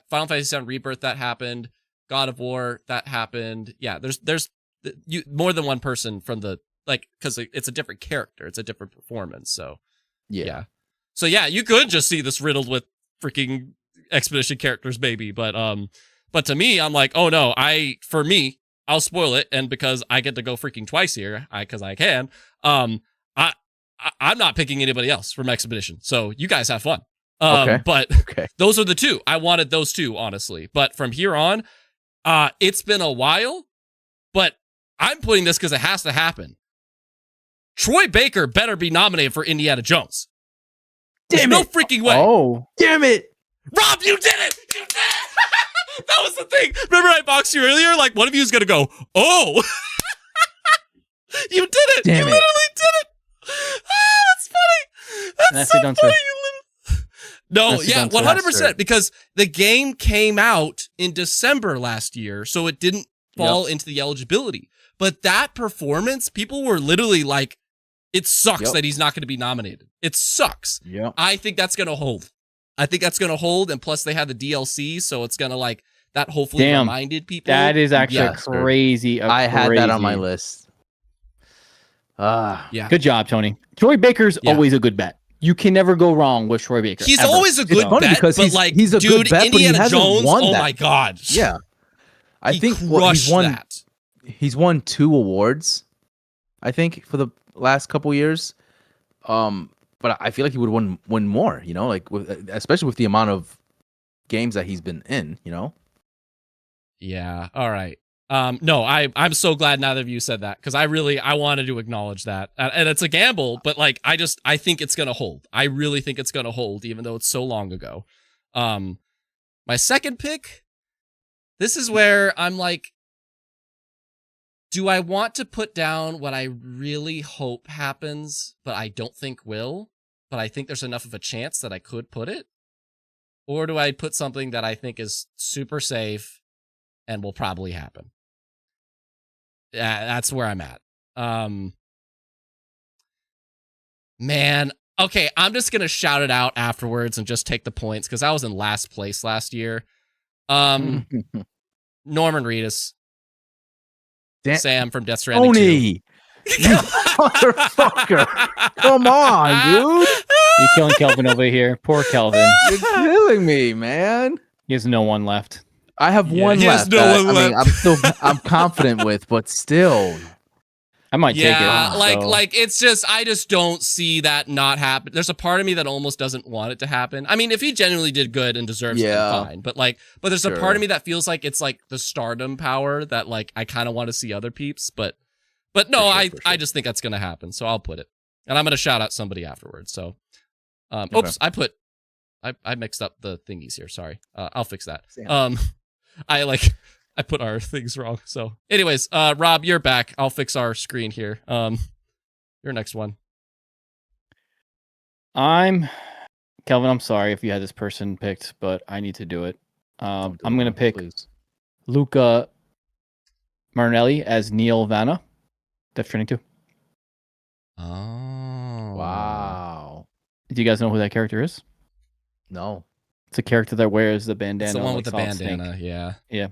Final Fantasy VII Rebirth, that happened. God of War, that happened. Yeah, there's more than one person from the, like, because it's a different character. It's a different performance. So, yeah. So, yeah, you could just see this riddled with freaking Expedition characters, maybe. But to me, I'm like, oh no, I'll spoil it, and because I get to go freaking twice here, because I can, I'm not picking anybody else from Expedition. So you guys have fun. But those are the 2. I wanted those 2, honestly. But from here on, It's been a while, but I'm putting this because it has to happen. Troy Baker better be nominated for Indiana Jones. There's no freaking way. Oh, damn it. Rob, you did it! You did it! That was the thing. Remember I boxed you earlier? Like, one of you is going to go, oh. You did it. Damn you it. literally did it. That's funny. That's so funny. No, yeah, 100%. Because the game came out in December last year, so it didn't fall into the eligibility. But that performance, people were literally like, it sucks that he's not going to be nominated. It sucks. Yep. I think that's going to hold. And plus they had the DLC, so it's going to like, that hopefully reminded people. That is actually crazy. I had that on my list. Yeah. Good job, Tony. Troy Baker's always a good bet. You can never go wrong with Troy Baker. He's always a good bet, because but like, he's a dude, good bet, Indiana Jones, oh my God. Yeah. I think he's won that. He's won 2 awards, I think, for the last couple years. But I feel like he would win more, you know, like especially with the amount of games that he's been in, you know? Yeah. All right. No, I'm so glad neither of you said that because I wanted to acknowledge that. And it's a gamble, but like, I think it's going to hold. I really think it's going to hold, even though it's so long ago. My second pick, this is where I'm like, do I want to put down what I really hope happens, but I don't think will, but I think there's enough of a chance that I could put it? Or do I put something that I think is super safe and will probably happen? Yeah, that's where I'm at. Man, okay, I'm just gonna shout it out afterwards and just take the points because I was in last place last year. Norman Reedus, Sam from Death Stranding 2. You motherfucker! Come on, dude! You're killing Kelvin over here. Poor Kelvin. You're killing me, man. He has no one left. I have one left. I'm confident with, but still, I might take it. Like it's just I just don't see that not happen. There's a part of me that almost doesn't want it to happen. I mean, if he genuinely did good and deserves it, then fine. But there's a part of me that feels like it's like the stardom power that like I kind of want to see other peeps. But no, I just think that's gonna happen. So I'll put it, and I'm gonna shout out somebody afterwards. So, oops, I mixed up the thingies here. Sorry, I'll fix that. I put our things wrong. So anyways, Rob, you're back. I'll fix our screen here. Your next one. Kelvin, I'm sorry if you had this person picked, but I need to do it. I'm going to pick Luca Marinelli as Neil Vanna, Death Stranding 2. Oh. Wow. Do you guys know who that character is? No. It's a character that wears the bandana. It's the one with the Solid bandana, Snake. yeah.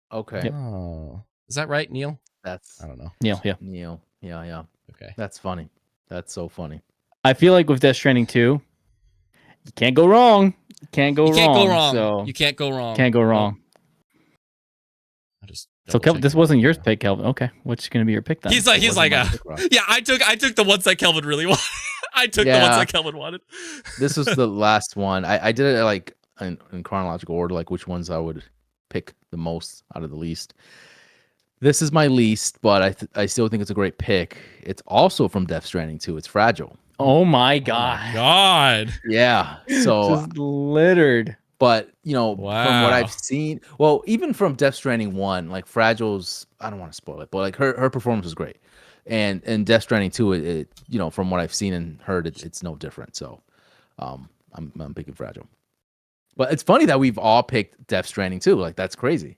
Okay. Yep. Oh. Is that right, Neil? I don't know. Neil, yeah. Neil. Yeah. Okay. That's funny. That's so funny. I feel like with Death Stranding 2, you can't go wrong. You can't go wrong. So you can't go wrong. Can't go wrong. So Kelvin, this wasn't your pick, Kelvin. Okay, what's going to be your pick then? He's like, yeah. I took the ones that Kelvin really wanted. I took the ones that Kelvin wanted. This was the last one. I did it like in chronological order, like which ones I would pick the most out of the least. This is my least, but I still think it's a great pick. It's also from Death Stranding 2. It's Fragile. Oh my god! Oh my god! Yeah. So just littered. But from what I've seen, well, even from Death Stranding 1, like Fragile's, I don't want to spoil it, but like her performance was great, and Death Stranding 2, it from what I've seen and heard, it's no different. So, I'm picking Fragile. But it's funny that we've all picked Death Stranding 2. Like that's crazy.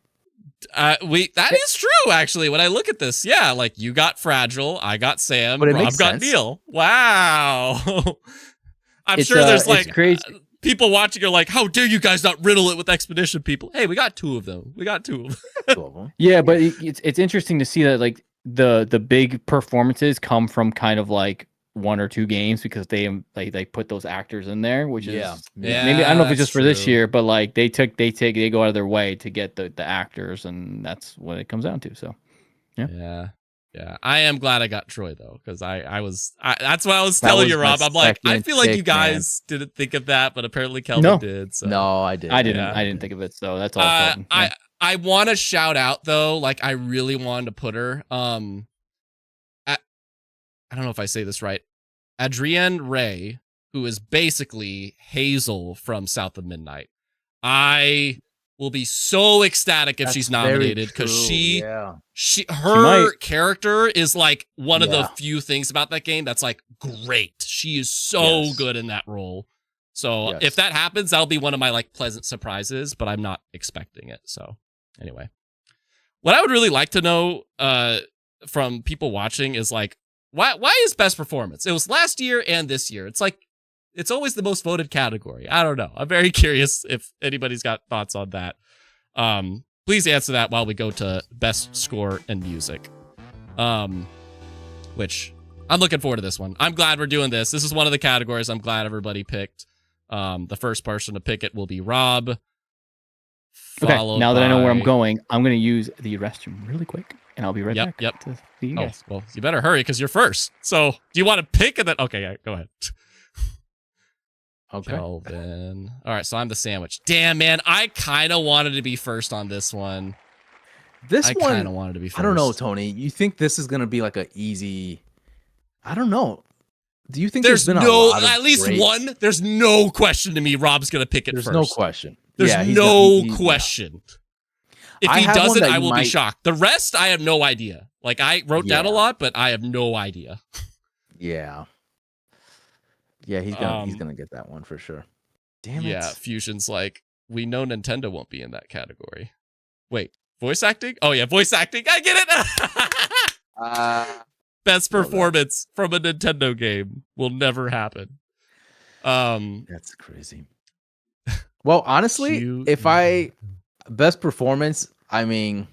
That is true, actually. When I look at this, yeah, like you got Fragile, I got Sam, Rob got Neil. Wow. I'm sure there's like crazy. People watching are like, how dare you guys not riddle it with Expedition people? Hey, we got 2 of them. Yeah, but it's interesting to see that like the big performances come from kind of like 1 or 2 games because they put those actors in there, which is maybe I don't know if it's just for this year, but like they go out of their way to get the actors, and that's what it comes down to. So yeah. I am glad I got Troy though, because that's what I was telling you, Rob. I'm like, I feel like you guys didn't think of that, but apparently Kelvin did. So. No, I did. I didn't think of it, so that's all. I want to shout out though, like I really wanted to put her. I don't know if I say this right. Adrienne Ray, who is basically Hazel from South of Midnight. I will be so ecstatic if she's nominated because her character is like one of the few things about that game that's like great. She is so good in that role. So if that happens, that'll be one of my like pleasant surprises, but I'm not expecting it. So anyway, what I would really like to know from people watching is like, why is best performance? It was last year and this year. It's like, it's always the most voted category. I don't know. I'm very curious if anybody's got thoughts on that. Please answer that while we go to best score and music. Which I'm looking forward to this one. I'm glad we're doing this. This is one of the categories I'm glad everybody picked. The first person to pick it will be Rob. Okay, now that I know where I'm going, I'm going to use the restroom really quick, and I'll be right back. Yep. To see you guys. Well, you better hurry because you're first. So, do you want to pick it? Okay, yeah, go ahead. Okay. Kelvin. All right, so I'm the sandwich. Damn, man, I kind of wanted to be first on this one. I kind of wanted to be first. I don't know, Tony. You think this is going to be like a easy? I don't know. Do you think there's been no a lot of at least great... one? There's no question to me. Rob's going to pick it there's first. No question. There's no question. If he doesn't, I will be shocked. The rest, I have no idea. Like I wrote down a lot, but I have no idea. Yeah. Yeah, he's gonna get that one for sure. Damn it. Yeah, Fusion's like, we know Nintendo won't be in that category. Wait, voice acting? Oh yeah, voice acting. I get it. Best performance from a Nintendo game will never happen. That's crazy. Well, honestly, best performance, I mean,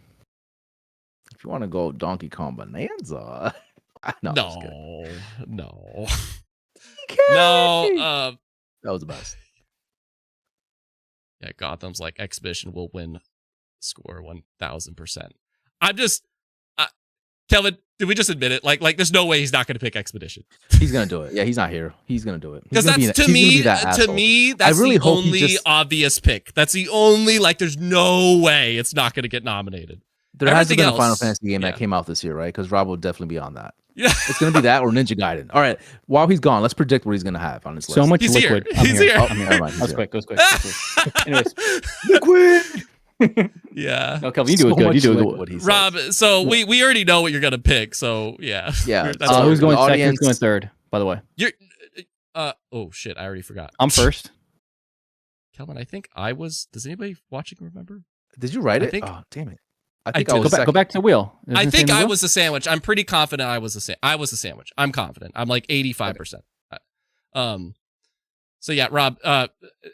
if you want to go Donkey Kong Bonanza, no. No, that was the best. Yeah, Gotham's like Exhibition will win score 1000%. I'm just Kelvin, did we just admit it? Like there's no way he's not going to pick Expedition. He's going to do it. Yeah, he's not here. He's going to do it. Because that's to me that's really the only obvious pick. That's the only there's no way it's not going to get nominated. There hasn't been a Final Fantasy game that came out this year, right? Because Rob will definitely be on that. Yeah, it's going to be that or Ninja Gaiden. All right, while he's gone, let's predict what he's going to have on his list. So much liquid. He's here. Oh, never mind. That was quick. Anyways, liquid. Yeah. No, Kelvin, you do it good. You do it good. Rob, so we already know what you're gonna pick. So yeah. Yeah. Who's going second? Who's going third? By the way. You're. Oh shit! I already forgot. I'm first. Kelvin, I think I was. Does anybody watching remember? Did you write it? Oh, damn it! I think I was go back to the wheel. I think I was the sandwich. I'm pretty confident I was the sandwich. I'm confident. I'm like 85%. So yeah, Rob,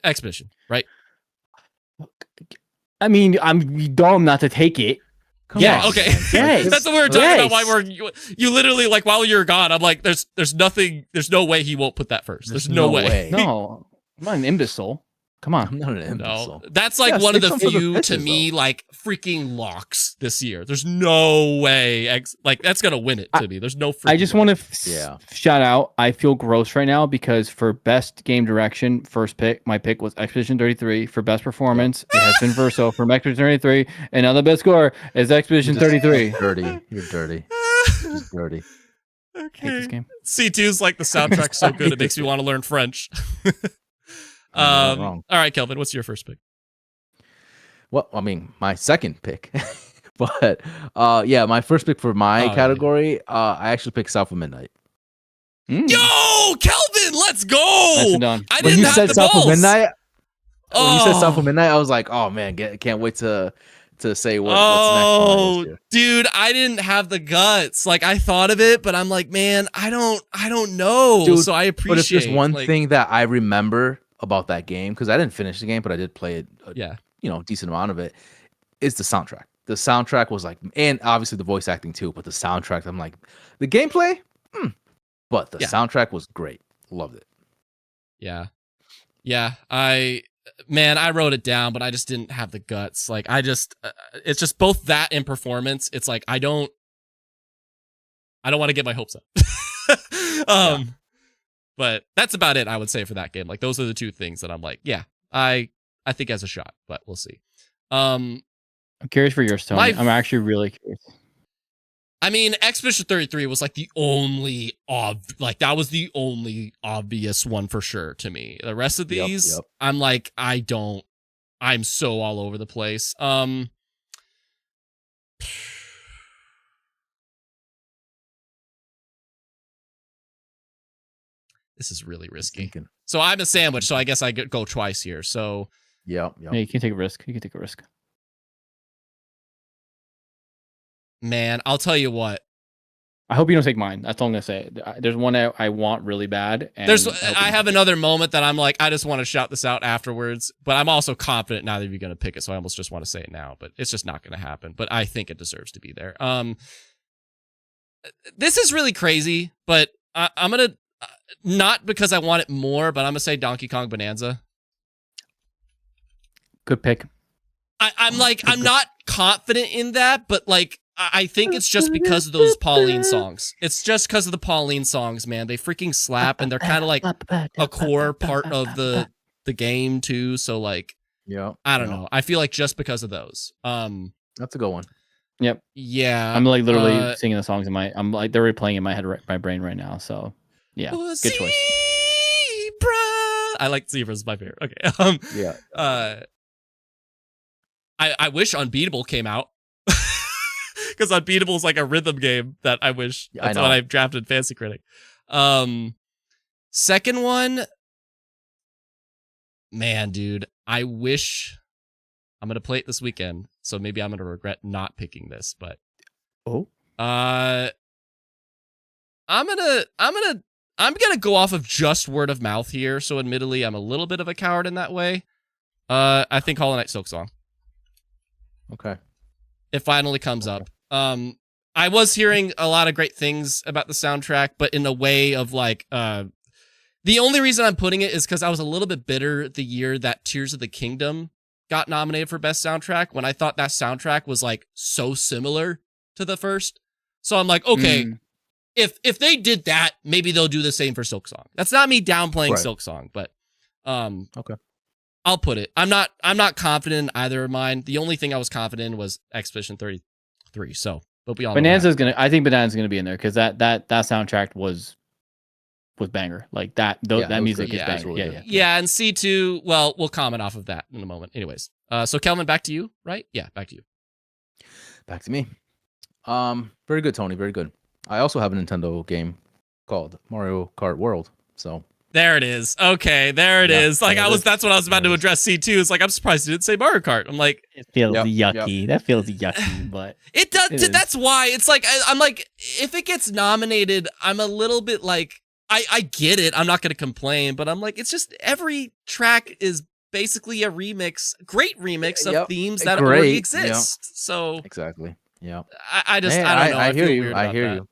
Expedition, right? I mean, I'm dumb not to take it. Yeah, okay. Yes. That's what we were talking about. Why you literally while you're gone, I'm like, there's nothing, there's no way he won't put that first. There's no way. No, I'm not an imbecile. Come on. I'm not an imbecile. No, that's one of the few to me freaking locks this year. There's no way that's gonna win it to me. There's no. I just want to shout out. I feel gross right now because for best game direction, my pick was Expedition 33. For best performance, it has been Verso from Expedition 33, and now the best score is Expedition 33. Dirty. You're dirty. Just dirty. Okay. Hate this game. C2's like the soundtrack's so good it makes me want to learn French. All right, Kelvin, what's your first pick? Well, I mean, my second pick, but my first pick for my category, I actually picked South of Midnight. Yo, Kelvin, let's go! Nice and done. When you said South of Midnight, I was like, oh man, can't wait to say what's next. Dude, I didn't have the guts. I thought of it, but I'm like, man, I don't know. Dude, so I appreciate. But if there's one thing that I remember about that game, because I didn't finish the game, but I did play it decent amount of it, is the soundtrack. The soundtrack was and obviously the voice acting too, but the soundtrack, I'm like, the gameplay, but the soundtrack was great. Loved it. Yeah. I wrote it down, but I just didn't have the guts. It's just both that and performance. It's I don't want to get my hopes up. But that's about it, I would say, for that game. Those are the two things that I'm like, yeah, I think has a shot, but we'll see. I'm curious for yours, Tony. I'm actually really curious. I mean, Expedition 33 was like the only that was the only obvious one for sure to me. The rest of these, I'm like, I'm so all over the place. This is really risky. So I'm a sandwich, so I guess I go twice here. So yeah, you can take a risk. You can take a risk. Man, I'll tell you what. I hope you don't take mine. That's all I'm gonna say. There's one I want really bad. And I have another moment that I'm like, I just want to shout this out afterwards, but I'm also confident neither of you are gonna pick it, so I almost just want to say it now. But it's just not gonna happen. But I think it deserves to be there. This is really crazy, but I'm gonna not because I want it more, but I'm gonna say Donkey Kong Bonanza. Good pick. I'm not confident in that, but like I think it's just because of those Pauline songs. It's just because of the Pauline songs, man. They freaking slap, and they're kind of like a core part of the game too. So like, I don't know. I feel like just because of those. That's a good one. Yep. Yeah. I'm like literally singing the songs I'm like they're replaying in my head, my brain right now. So yeah, good choice. I like Zebra's my favorite. Okay. Yeah. I wish Unbeatable came out. Because Unbeatable is like a rhythm game that I wish. That's what I've drafted Fancy Critic. Second one, man, dude, I wish I'm gonna play it this weekend, so maybe I'm gonna regret not picking this. But I'm gonna go off of just word of mouth here. So admittedly, I'm a little bit of a coward in that way. I think Hollow Knight Silksong. Okay. It finally comes up. I was hearing a lot of great things about the soundtrack, but in a way of like, the only reason I'm putting it is because I was a little bit bitter the year that Tears of the Kingdom got nominated for Best Soundtrack, when I thought that soundtrack was like so similar to the first. So I'm like, okay, if they did that, maybe they'll do the same for Silksong. That's not me downplaying Silksong, but okay. I'll put it. I'm not confident in either of mine. The only thing I was confident in was Expedition 33. So, but we all Bonanza's I think Bonanza's gonna be in there because that soundtrack was banger. Like that music is banger. Really yeah. And C2, well, we'll comment off of that in a moment. Anyways, so Kelvin, back to you, right? Yeah, back to you. Back to me. Very good, Tony. Very good. I also have a Nintendo game called Mario Kart World. So there it is. Okay, there it is. Like that's what I was about to address. C2 is like, I'm surprised you didn't say Mario Kart. I'm like, it feels yucky. That feels yucky, but it does. That's why it's like I'm like, if it gets nominated, I'm a little bit like, I get it. I'm not going to complain, but I'm like, it's just every track is basically a remix, great remix of themes that already exist. Yep. So exactly. Yeah. I don't know. I hear you. I hear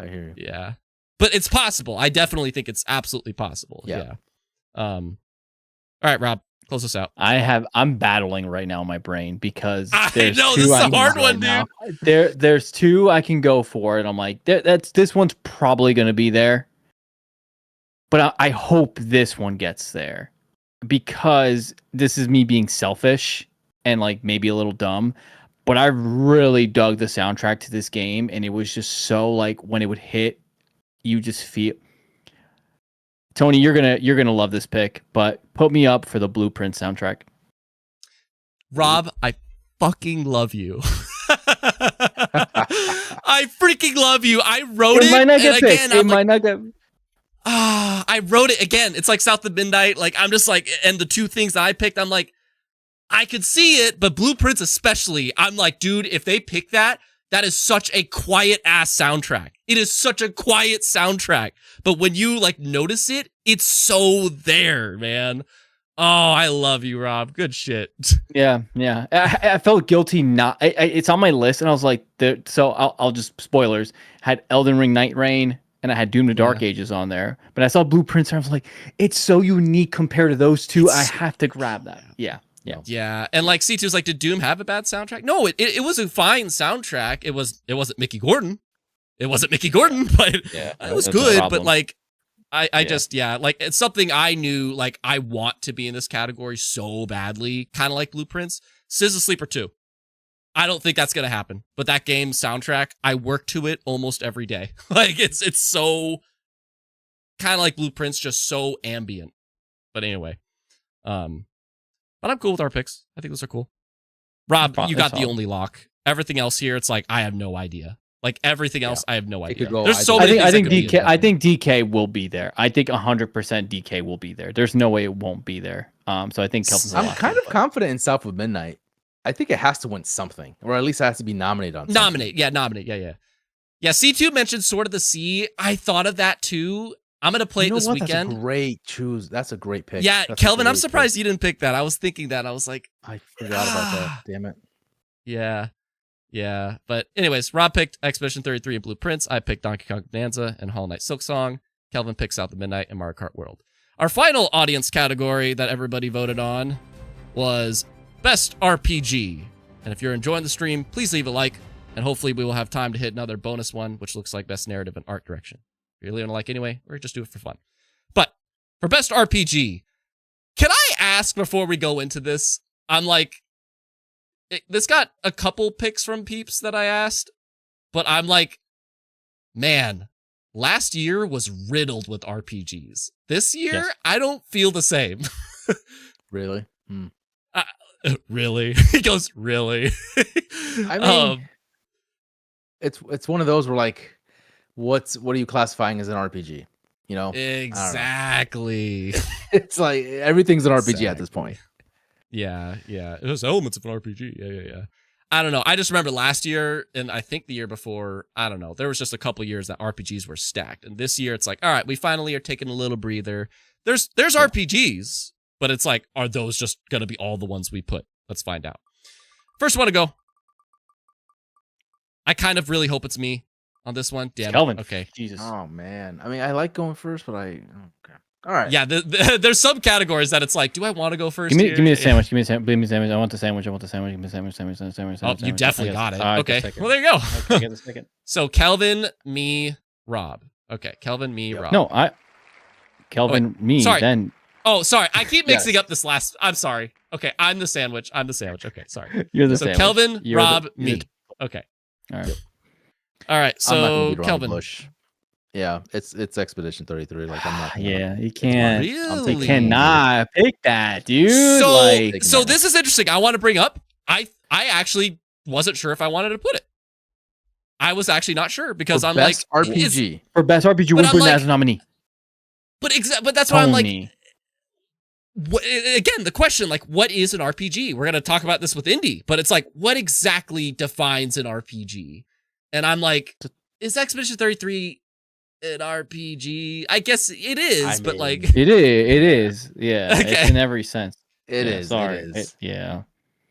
you. Yeah. But it's possible. I definitely think it's absolutely possible. Yeah. All right, Rob, close us out. I'm battling right now in my brain because I know this is a hard one, dude. There's two I can go for, and I'm like, this one's probably gonna be there. But I hope this one gets there because this is me being selfish and like maybe a little dumb. But I really dug the soundtrack to this game, and it was just so like when it would hit, you just feel. Tony, you're gonna love this pick, but put me up for the Blueprint soundtrack. Rob, I fucking love you. I freaking love you. I wrote it. Might not get picked. It might not get. I wrote it again. It's like South of Midnight. Like I'm just like, and the two things that I picked, I'm like, I could see it, but Blueprints especially. I'm like, dude, if they pick that is such a quiet ass soundtrack. It is such a quiet soundtrack. But when you like notice it, it's so there, man. Oh, I love you, Rob. Good shit. Yeah. I felt guilty not. It's on my list, and I was like, so I'll just spoilers. Had Elden Ring Night Rain, and I had Doom: The Dark Ages on there. But I saw Blueprints, and I was like, it's so unique compared to those two. I have to grab that. Yeah. And like C2's like, did Doom have a bad soundtrack? No, it was a fine soundtrack. It wasn't Mickey Gordon. It wasn't Mickey Gordon, but it was good. But like, I just, like it's something I knew, like I want to be in this category so badly, kind of like Blueprints. SZA Sleeper 2. I don't think that's gonna happen. But that game soundtrack, I work to it almost every day. Like it's so kind of like Blueprints, just so ambient. But anyway, but I'm cool with our picks. I think those are cool. Rob, you got the only lock. Everything else here, it's like I have no idea. Like everything else, I have no idea. There's so many. I think DK. I think DK will be there. I think 100% DK will be there. There's no way it won't be there. So I think Kelvin's I'm kind of confident in South of Midnight. I think it has to win something, or at least it has to be nominated on something. Nominate. Yeah. C2 mentioned Sword of the Sea. I thought of that too. I'm gonna play it this weekend. That's a great choose. That's a great pick. Yeah, Kelvin, I'm surprised you didn't pick that. I was thinking that. I was like, I forgot about that. Damn it. Yeah. But anyways, Rob picked Expedition 33 and Blueprints. I picked Donkey Kong Bonanza and Hollow Knight Silk Song. Kelvin picks Out the Midnight and Mario Kart World. Our final audience category that everybody voted on was Best RPG. And if you're enjoying the stream, please leave a like, and hopefully we will have time to hit another bonus one, which looks like Best Narrative and Art Direction. If you're leaving a like anyway, or just do it for fun. But for Best RPG, can I ask before we go into this? I'm like, this got a couple picks from peeps that I asked, but I'm like, man, last year was riddled with RPGs. This year, yes. I don't feel the same. Really? Really? He goes, really? I mean, it's one of those where like, what are you classifying as an RPG? You know? Exactly. It's like everything's an RPG at this point. Yeah. It has elements of an RPG. Yeah. I don't know. I just remember last year, and I think the year before, I don't know. There was just a couple years that RPGs were stacked. And this year, it's like, all right, we finally are taking a little breather. There's RPGs, but it's like, are those just going to be all the ones we put? Let's find out. First one to go. I kind of really hope it's me on this one. Damn Kelvin. it. Okay. Jesus. Oh, man. I mean, I like going first, but okay. All right. Yeah, there's some categories that it's like, do I want to go first? Give me a sandwich. Give me a sandwich. I want the sandwich. Give me a sandwich. Oh, you definitely got it. Okay. Well, there you go. Okay, get a second. So Kelvin, me, Rob. Okay, Kelvin, me, Rob. No, Kelvin, me. Sorry. Then. Oh, sorry. I keep mixing up this last. I'm sorry. Okay, I'm the sandwich. Okay, sorry. You're the sandwich. So Kelvin, Rob, me. Okay. All right. So Kelvin. Bush. Yeah, it's Expedition 33. Like I'm not. Yeah, you can't. Really? You cannot pick that, dude. So this is interesting. I want to bring up. I actually wasn't sure if I wanted to put it. I was actually not sure because I'm like RPG for best RPG. We'll bring that as a nominee. But that's why I'm like. Again, the question, like, what is an RPG? We're gonna talk about this with Indy, but it's like, what exactly defines an RPG? And I'm like, is Expedition 33 an RPG? I guess it is, but like, it is. Yeah, okay. It's in every sense. It is. Sorry. It is. Yeah.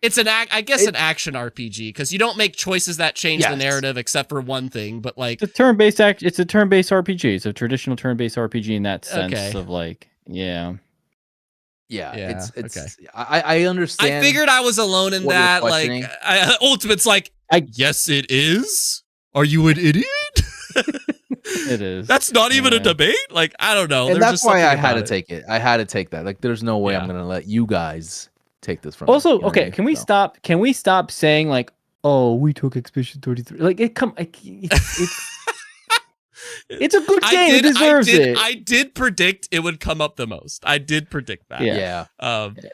It's an an action RPG because you don't make choices that change the narrative except for one thing. But like, it's a turn-based It's a turn-based RPG. It's a traditional turn-based RPG in that sense of like, yeah. It's okay. I understand. I figured I was alone in that. Like, Ultimate's like, yes, it is. Are you an idiot? It is. That's not even a debate. Like, I don't know. And that's why I had to take it. I had to take that. Like, there's no way I'm gonna let you guys take this from me. Also, okay, can we stop? Can we stop saying like, oh, we took Expedition 33? Like, it's a good game. It deserves it. I did predict it would come up the most. I did predict that. Yeah.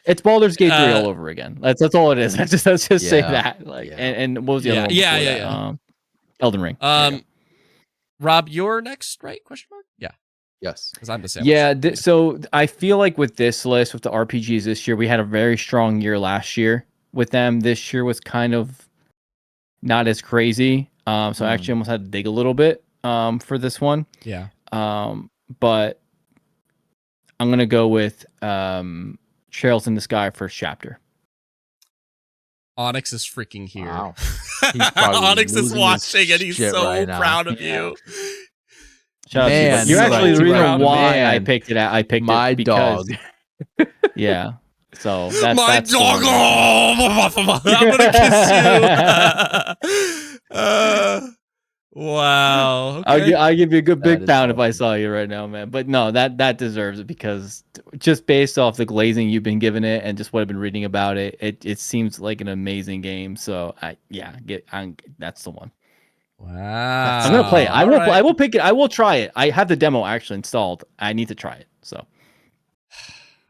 It's Baldur's Gate 3 all over again. That's all it is. Let's just say that. Like, and what was the other one? Yeah. Elden Ring. Rob, you're next, right? Question mark. Yeah. Yes. Because I'm the same. Yeah. So I feel like with this list, with the RPGs this year, we had a very strong year last year with them. This year was kind of not as crazy. So I actually almost had to dig a little bit. For this one. Yeah. But I'm gonna go with Trails in the Sky first chapter. Onyx is freaking here. Wow. Onyx is watching and he's so proud of you. Man, you're actually the reason why I picked it. I picked my it because, dog. Yeah. So that's dog. I'm gonna kiss you. Wow. Okay. I'll give you a good That big is pound if I awesome. saw you right now, man. But no, that deserves it because just based off the glazing you've been giving it and just what I've been reading about it, it seems like an amazing game. So that's the one. Wow. I'm gonna play it. I All will. right. I will pick it. I will try it. I have the demo actually installed. I need to try it. So,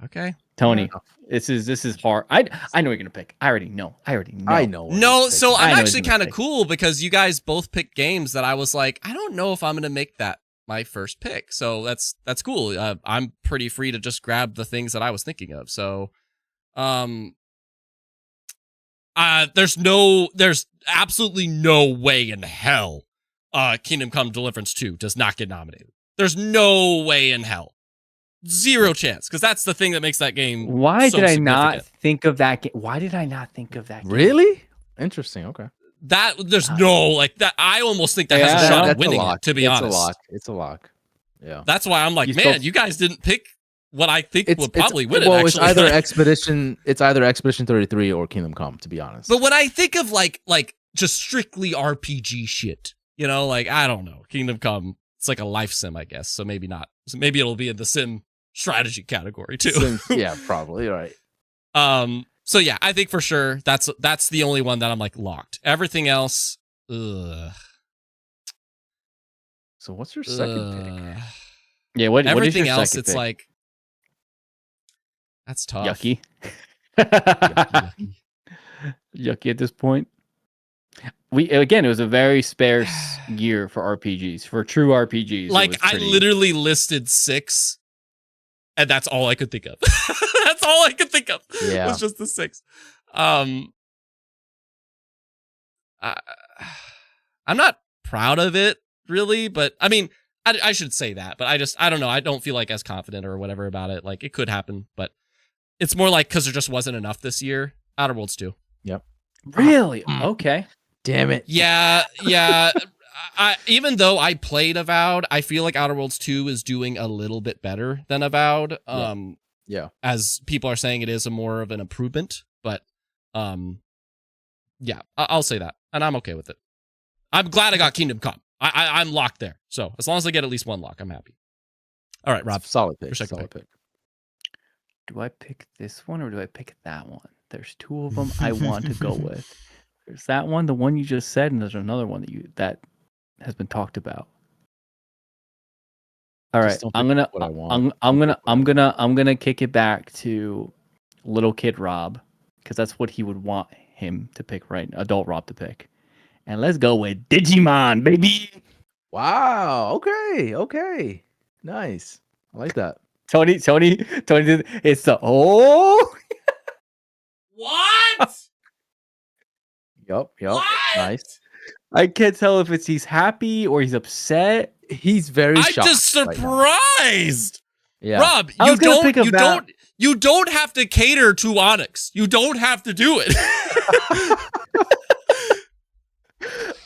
Okay. Tony, this is hard. I know you're gonna pick. I already know. I know. what No, he's so picking. I'm I know he's actually gonna kind of pick. cool because you guys both picked games that I was like, I don't know if I'm gonna make that my first pick. So that's cool. I'm pretty free to just grab the things that I was thinking of. So, there's absolutely no way in hell, Kingdom Come Deliverance 2 does not get nominated. There's no way in hell. Zero chance, because that's the thing that makes that game. Why so did I not significant. think of that game? Why did I not think of that game? Really? Interesting. Okay. That there's no like that. I almost think that has a Yeah, shot no. at winning it. To be honest, It's a lock. Yeah. that's why I'm like, You man, still- you guys didn't pick what I think would It's probably win it. well, Actually, it's either Expedition 33 or Kingdom Come, to be honest. but when I think of like just strictly RPG shit, you know, like I don't know, Kingdom Come, it's like a life sim, I guess. So maybe not. So maybe it'll be in the sim strategy category too. Yeah, probably. Right. So yeah, I think for sure that's the only one that I'm like locked. Everything else, ugh. So what's your second pick? Yeah, what is Everything your else, second it's pick? like that's tough. Yucky. Yucky. Yucky at this point. It was a very sparse year for RPGs, for true RPGs. Like I literally listed 6, and that's all I could think of. That's all I could think of. Yeah. Was just the 6. I'm not proud of it really, but I mean, I should say that, but I don't know. I don't feel like as confident or whatever about it. Like it could happen, but it's more like because there just wasn't enough this year. Outer Worlds 2. Yep. Really? Okay. Damn it. Yeah. Even though I played Avowed, I feel like Outer Worlds 2 is doing a little bit better than Avowed. Yeah. As people are saying, it is a more of an improvement, but yeah, I'll say that, and I'm okay with it. I'm glad I got Kingdom Come. I'm locked there. So as long as I get at least one lock, I'm happy. All right, Rob. Solid pick. Your second Solid pick. pick. Do I pick this one or do I pick that one? There's two of them I want to go with. There's that one, the one you just said, and there's another one that has been talked about. All right, Just don't I'm pick gonna what I want. I'm gonna kick it back to little kid Rob because that's what he would want him to pick, right? Adult Rob to pick, and let's go with Digimon, baby. Wow. Okay. Nice. I like that. Tony, it's the What? Yep. What? Nice. I can't tell if he's happy or he's upset. He's very I'm shocked. just right now. surprised. Yeah. Rob, I was gonna pick you don't have to cater to Onyx. You don't have to do it.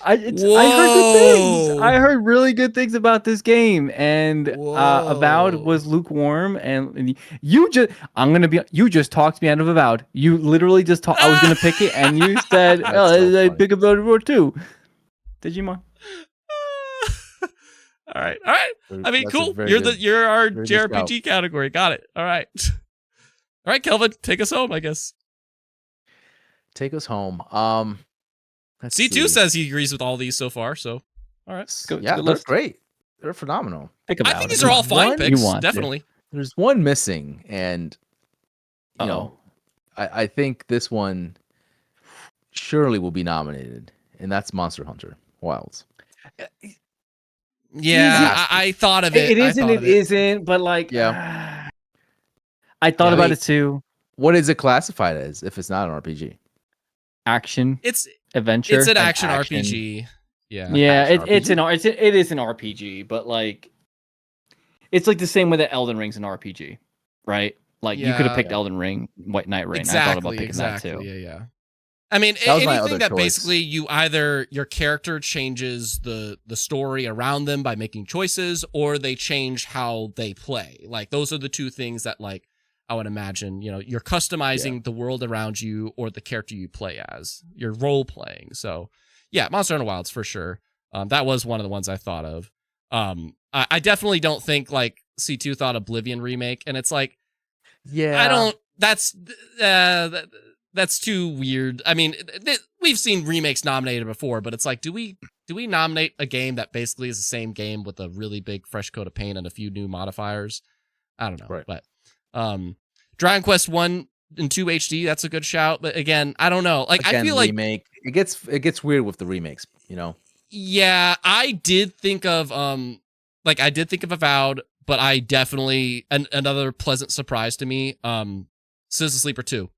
I heard good things. I heard really good things about this game, and Avowed was lukewarm. And you just talked me out of Avowed. You literally just talked. I was gonna pick it, and you said, That's "Oh, so I funny. pick Avowed too." Digimon. All right. I mean, That's a cool. very You're good- you're our very good JRPG category. Got it. All right. All right, Kelvin, take us home, I guess. Take us home. Let's C2 see. says he agrees with all these so far, so all right. Good- Yeah, good they're list. great. They're phenomenal. Pick I Avowed. think these are all fine One picks. you want to. Definitely. There's one missing, and you know, Uh-oh. I think this one surely will be nominated, and that's Monster Hunter Wilds. Yeah, I thought of it. It I isn't. thought It of it. isn't. But like, Yeah. I thought Yeah, about I- it too. What is it classified as if it's not an RPG? Action, It's adventure. it's an and action RPG. Yeah. Yeah, action it is an RPG, but like, it's like the same way that Elden Ring's an RPG, right? Like you could have Yeah. picked Elden Ring, White Knight Rain. Exactly. I thought about picking Exactly. that too. Yeah. I mean, That was my anything other that choice. basically you either your character changes the story around them by making choices, or they change how they play. Like those are the two things that like I would imagine. You know, you're customizing the world around you or the character you play as. You're role playing. So yeah, Monster Hunter Wilds for sure. That was one of the ones I thought of. I definitely don't think like C2 thought Oblivion remake, and it's like, Yeah, I don't. That's too weird. I mean, we've seen remakes nominated before, but it's like, do we nominate a game that basically is the same game with a really big fresh coat of paint and a few new modifiers? I don't know, Right. but Dragon Quest 1 and 2 HD, that's a good shout. But again, I don't know. Like, Again, I feel like remake. It gets weird with the remakes, you know. yeah, I did think of Avowed, but I definitely another pleasant surprise to me. Citizen Sleeper 2.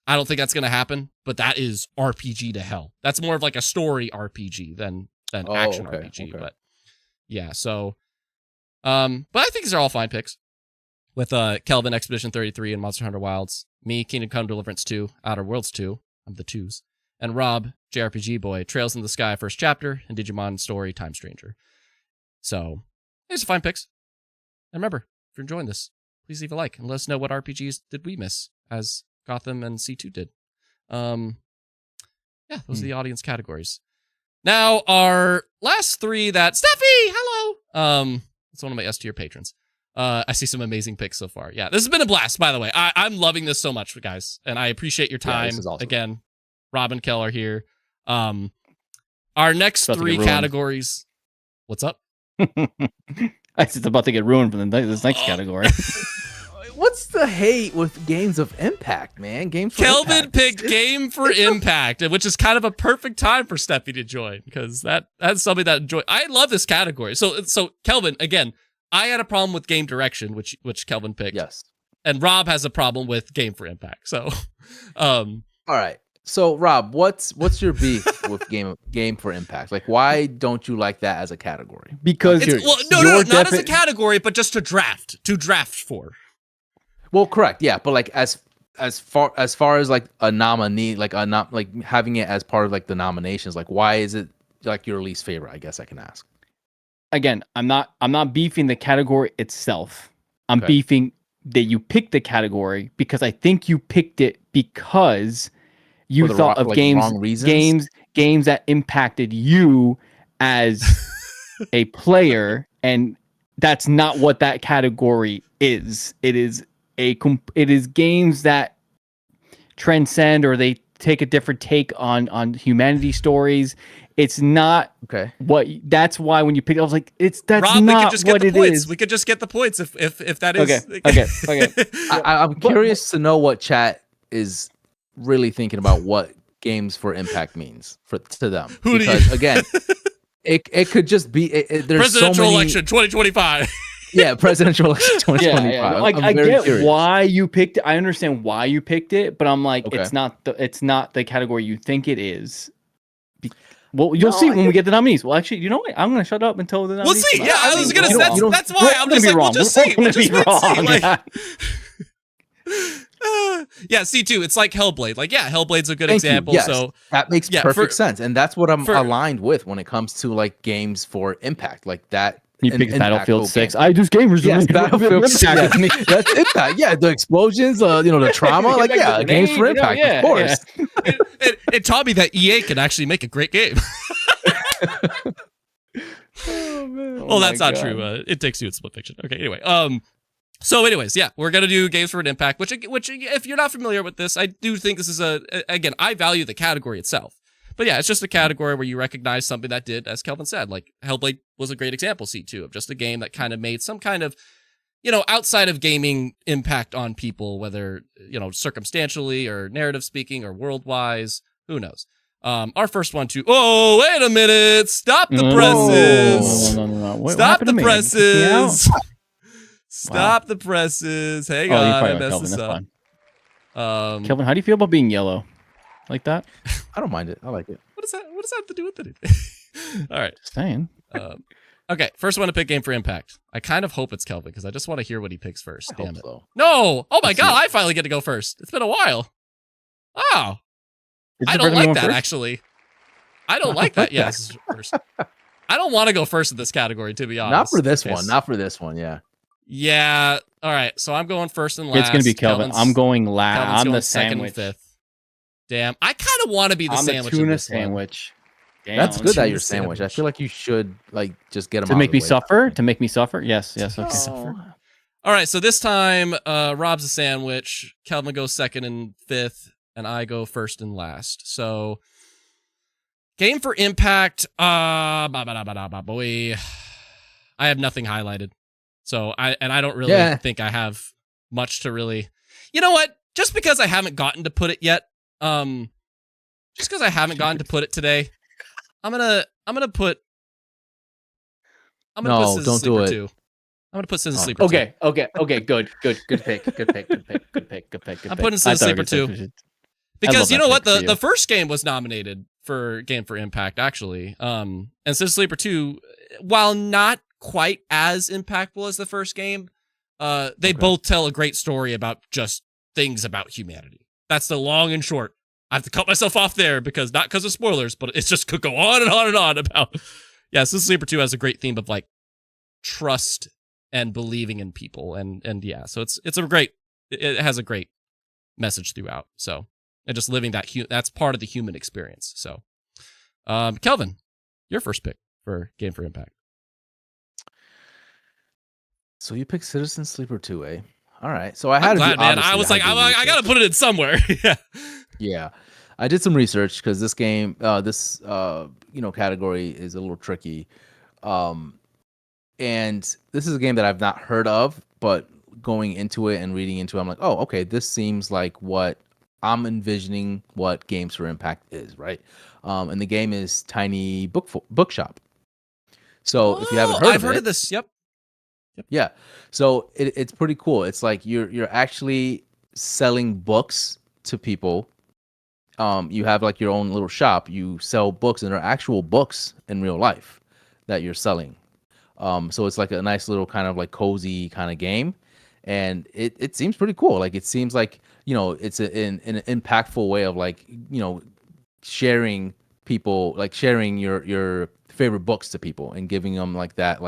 I don't think that's gonna happen, but that is RPG to hell. That's more of like a story RPG than action RPG. Okay. But yeah, so but I think these are all fine picks. With Kelvin Expedition 33 and Monster Hunter Wilds, me Kingdom Come Deliverance 2, Outer Worlds 2, I'm the twos, and Rob JRPG Boy, Trails in the Sky First Chapter, and Digimon Story Time Stranger. So these are fine picks. And remember, if you're enjoying this, please leave a like and let us know what RPGs did we miss as Gotham and C2 did. Yeah, those are the audience categories. Now, our last three that Steffi, hello. It's one of my S tier patrons. I see some amazing picks so far. Yeah, this has been a blast, by the way. I'm loving this so much, guys, and I appreciate your time. This is awesome. Again, Rob and Kel are here. Our next three categories. What's up? It's about to get ruined for this next category. What's the hate with games of impact, man? Games for Kelvin impact. picked Game for Impact, which is kind of a perfect time for Steffi to join, because that's something that enjoy. I love this category. So Kelvin, again, I had a problem with Game Direction, which Kelvin picked. Yes. And Rob has a problem with Game for Impact. So, all right. So Rob, what's your beef with game for impact? Like, why don't you like that as a category? Because not as a category, but just to draft for. Well, correct, yeah, but like as far as like a nominee, like having it as part of like the nominations, like why is it like your least favorite? I guess I can ask. Again, I'm not beefing the category itself. I'm beefing that you picked the category because I think you picked it because you thought of games that impacted you as a player, and that's not what that category is. It is games that transcend, or they take a different take on humanity stories. It's not what. That's why when you pick it, I was like, that's Rob, not what it is. We could just get the points if that is okay. I'm curious to know what chat is really thinking about what games for impact means to them. Again, it could just be there's presidential so many, election 2025. Yeah, presidential election 2025. Yeah. Like, I get curious why you picked it. I understand why you picked it, but I'm like, it's not the category you think it is. Well, you'll see when we get the nominees. Well, actually, you know what? I'm going to shut up until the nominees. We'll see. Yeah, I was going to say that's why I'm just like, we'll just see. We'll just see. Yeah, C2, it's like Hellblade. Like, yeah, Hellblade's a good example. Yes, so that makes perfect sense, and that's what I'm aligned with when it comes to like games for impact, like that. You picked Battlefield 6. I just gamers. Yes, Battlefield 6. That's impact. Yeah, the explosions, the trauma. Like, yeah, games for impact, of course. Yeah. It taught me that EA can actually make a great game. Oh, man. Well, that's not true. It Takes Two, it's Split Fiction. Okay, anyway. So anyways, yeah, we're going to do games for an impact, which if you're not familiar with this, I do think this is again, I value the category itself. But yeah, it's just a category where you recognize something that did, as Kelvin said, like Hellblade was a great example, C2, of just a game that kind of made some kind of, outside of gaming impact on people, whether, circumstantially or narrative speaking or world-wise, who knows. Our first one too. Oh, wait a minute. Stop the presses. No. Stop the presses. Stop the presses. Hang on. I messed this up. Kelvin, how do you feel about being yellow? Like that? I don't mind it. I like it. What does that have to do with anything? All right. Just saying. Okay, first one to pick game for impact. I kind of hope it's Kelvin because I just want to hear what he picks first. Damn it. So. No! Oh my god, I finally get to go first. It's been a while. Oh. I don't like that, actually. I don't like that. Yeah, this is first. I don't want to go first in this category, to be honest. Not for this one. Not for this one, yeah. Yeah. All right, so I'm going first and last. It's going to be Kelvin. I'm going last. I'm the second and fifth. Damn, I kind of want to be the sandwich. The tuna sandwich. That's good that Tuna you're sandwich. I sandwich. feel like you should like just get them To out make of the me way. suffer? To make me suffer? Yes, yes, okay. Suffer. All right, so this time, Rob's a sandwich. Kelvin goes second and fifth, and I go first and last. So, game for impact. Boy, I have nothing highlighted. So I don't really think I have much to really. You know what? Just because I haven't gotten to put it yet, just because I haven't gotten to put it today, I'm gonna put. No, Citizen don't do Sleeper it. 2. I'm gonna put Citizen Sleeper 2. Okay, good pick. I'm putting Citizen Sleeper 2. Because you know what? The first game was nominated for Game for Impact, actually. And Citizen Sleeper 2, while not quite as impactful as the first game, they both tell a great story about just things about humanity. That's the long and short. I have to cut myself off there because not because of spoilers, but it's just could go on and on and on about. Yeah, Citizen Sleeper 2 has a great theme of like trust and believing in people, and yeah, so it has a great message throughout. So, and just living that's part of the human experience. So, Kelvin, your first pick for Game for Impact. So you picked Citizen Sleeper 2, eh? All right. So I had I'm glad, man. I was like, I gotta put it in somewhere. Yeah. Yeah. I did some research because this game, category is a little tricky. And this is a game that I've not heard of, but going into it and reading into it, I'm like, oh, okay, this seems like what I'm envisioning what Games for Impact is, right? And the game is Tiny Bookshop. So if you haven't heard I've heard of this. Yep. Yeah. So it's pretty cool. It's like you're actually selling books to people. You have like your own little shop. You sell books, and they're actual books in real life that you're selling. So it's like a nice little kind of like cozy kind of game, and it seems pretty cool. Like it seems like it's an impactful way of like sharing people, like sharing your favorite books to people and giving them like that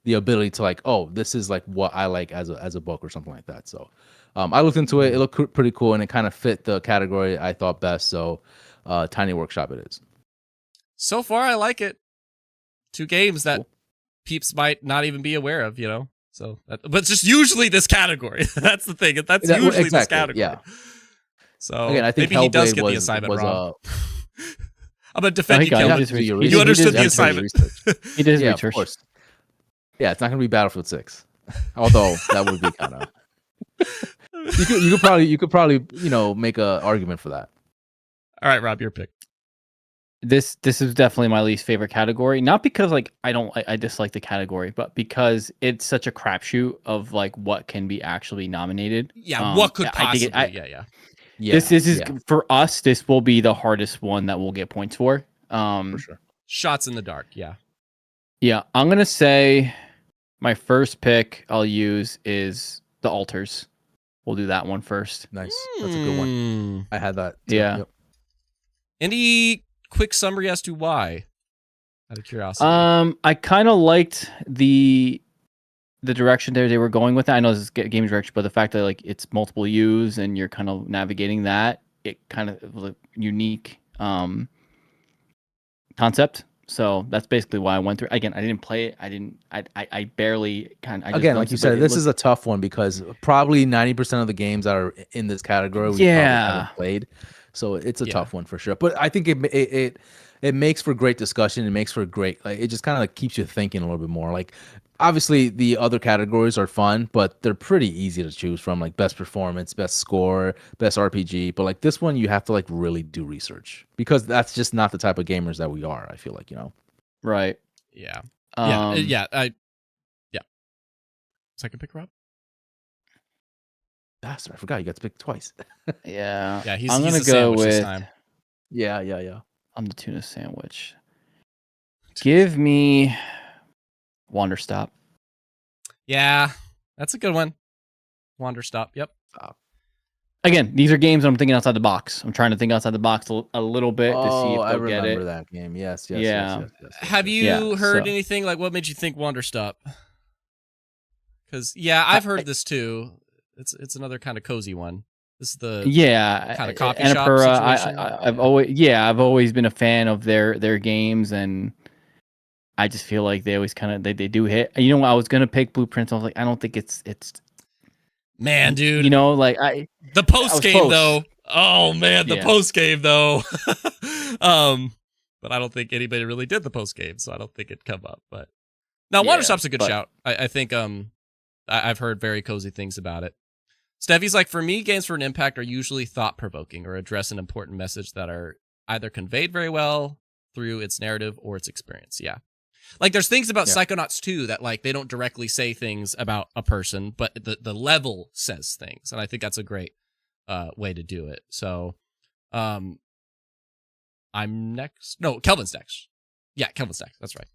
the ability to like, oh, this is like what I like as a book or something like that. So I looked into it. It looked pretty cool, and it kind of fit the category I thought best. So Tiny Workshop it is. So far, I like it. 2 games that peeps might not even be aware of, So, but it's just usually this category. That's the thing. That's usually this category. Yeah. So again, I think maybe he does Hellblade get the assignment wrong. I'm gonna No, defend he you, got it. Kelvin. He You understood did the his assignment. He did his Yeah, research. of course. Yeah, it's not gonna be Battlefield 6. Although that would be kind of. You could probably make a argument for that. All right, Rob, your pick. This is definitely my least favorite category. Not because like I dislike the category, but because it's such a crapshoot of like what can be actually nominated. Yeah, what could possibly? Yeah. Yeah, This is for us. This will be the hardest one that we'll get points for. For sure. Shots in the dark. Yeah. Yeah, I'm gonna say my first pick I'll use is the Altars. We'll do that one first. Nice. That's a good one. I had that too. Yeah. Yep. Any quick summary as to why? Out of curiosity. I kind of liked the direction they were going with it. I know this is game direction, but the fact that like it's multiple U's and you're kind of navigating that, it kind of was a unique concept. So that's basically why I went through. Again, I didn't play it. I barely kind of. Again, like you said, this is a tough one because probably 90% of the games that are in this category we probably haven't played. So it's a tough one for sure. But I think it makes for great discussion. It makes for great, like, it just kind of like keeps you thinking a little bit more. Like, obviously the other categories are fun, but they're pretty easy to choose from, like best performance, best score, best RPG. But like this one, you have to like really do research because that's just not the type of gamers that we are. I feel like, Right. Yeah. Yeah. Second pick, Rob? Bastard, I forgot you got to pick twice. Yeah. Yeah, I'm he's gonna a go sandwich with. this time. Yeah. I'm the tuna sandwich. Give me Wander Stop. Yeah, that's a good one. Wander Stop. Yep. Again, these are games I'm thinking outside the box. I'm trying to think outside the box a little bit to see if I they'll get it. remember that game. Yes. Have you heard anything like what made you think Wander Stop? Because I've heard this too. It's another kind of cozy one. This is the yeah kind of coffee shop Annapurna, situation. I've always been a fan of their games, and I just feel like they always kind of they do hit. You know, I was gonna pick Blueprints. I was like, I don't think it's Man, dude. You know, like the post game close. though. Oh man, the Yeah. post game though. But I don't think anybody really did the post game, so I don't think it'd come up. But now, Water Shop's a good shout. I think I've heard very cozy things about it. Steffi's like, for me, games for an impact are usually thought provoking or address an important message that are either conveyed very well through its narrative or its experience. Yeah. Like there's things about Psychonauts 2 that like they don't directly say things about a person, but the level says things, and I think that's a great way to do it. So, I'm next. No, Kelvin's next. Yeah, Kelvin's next. That's right.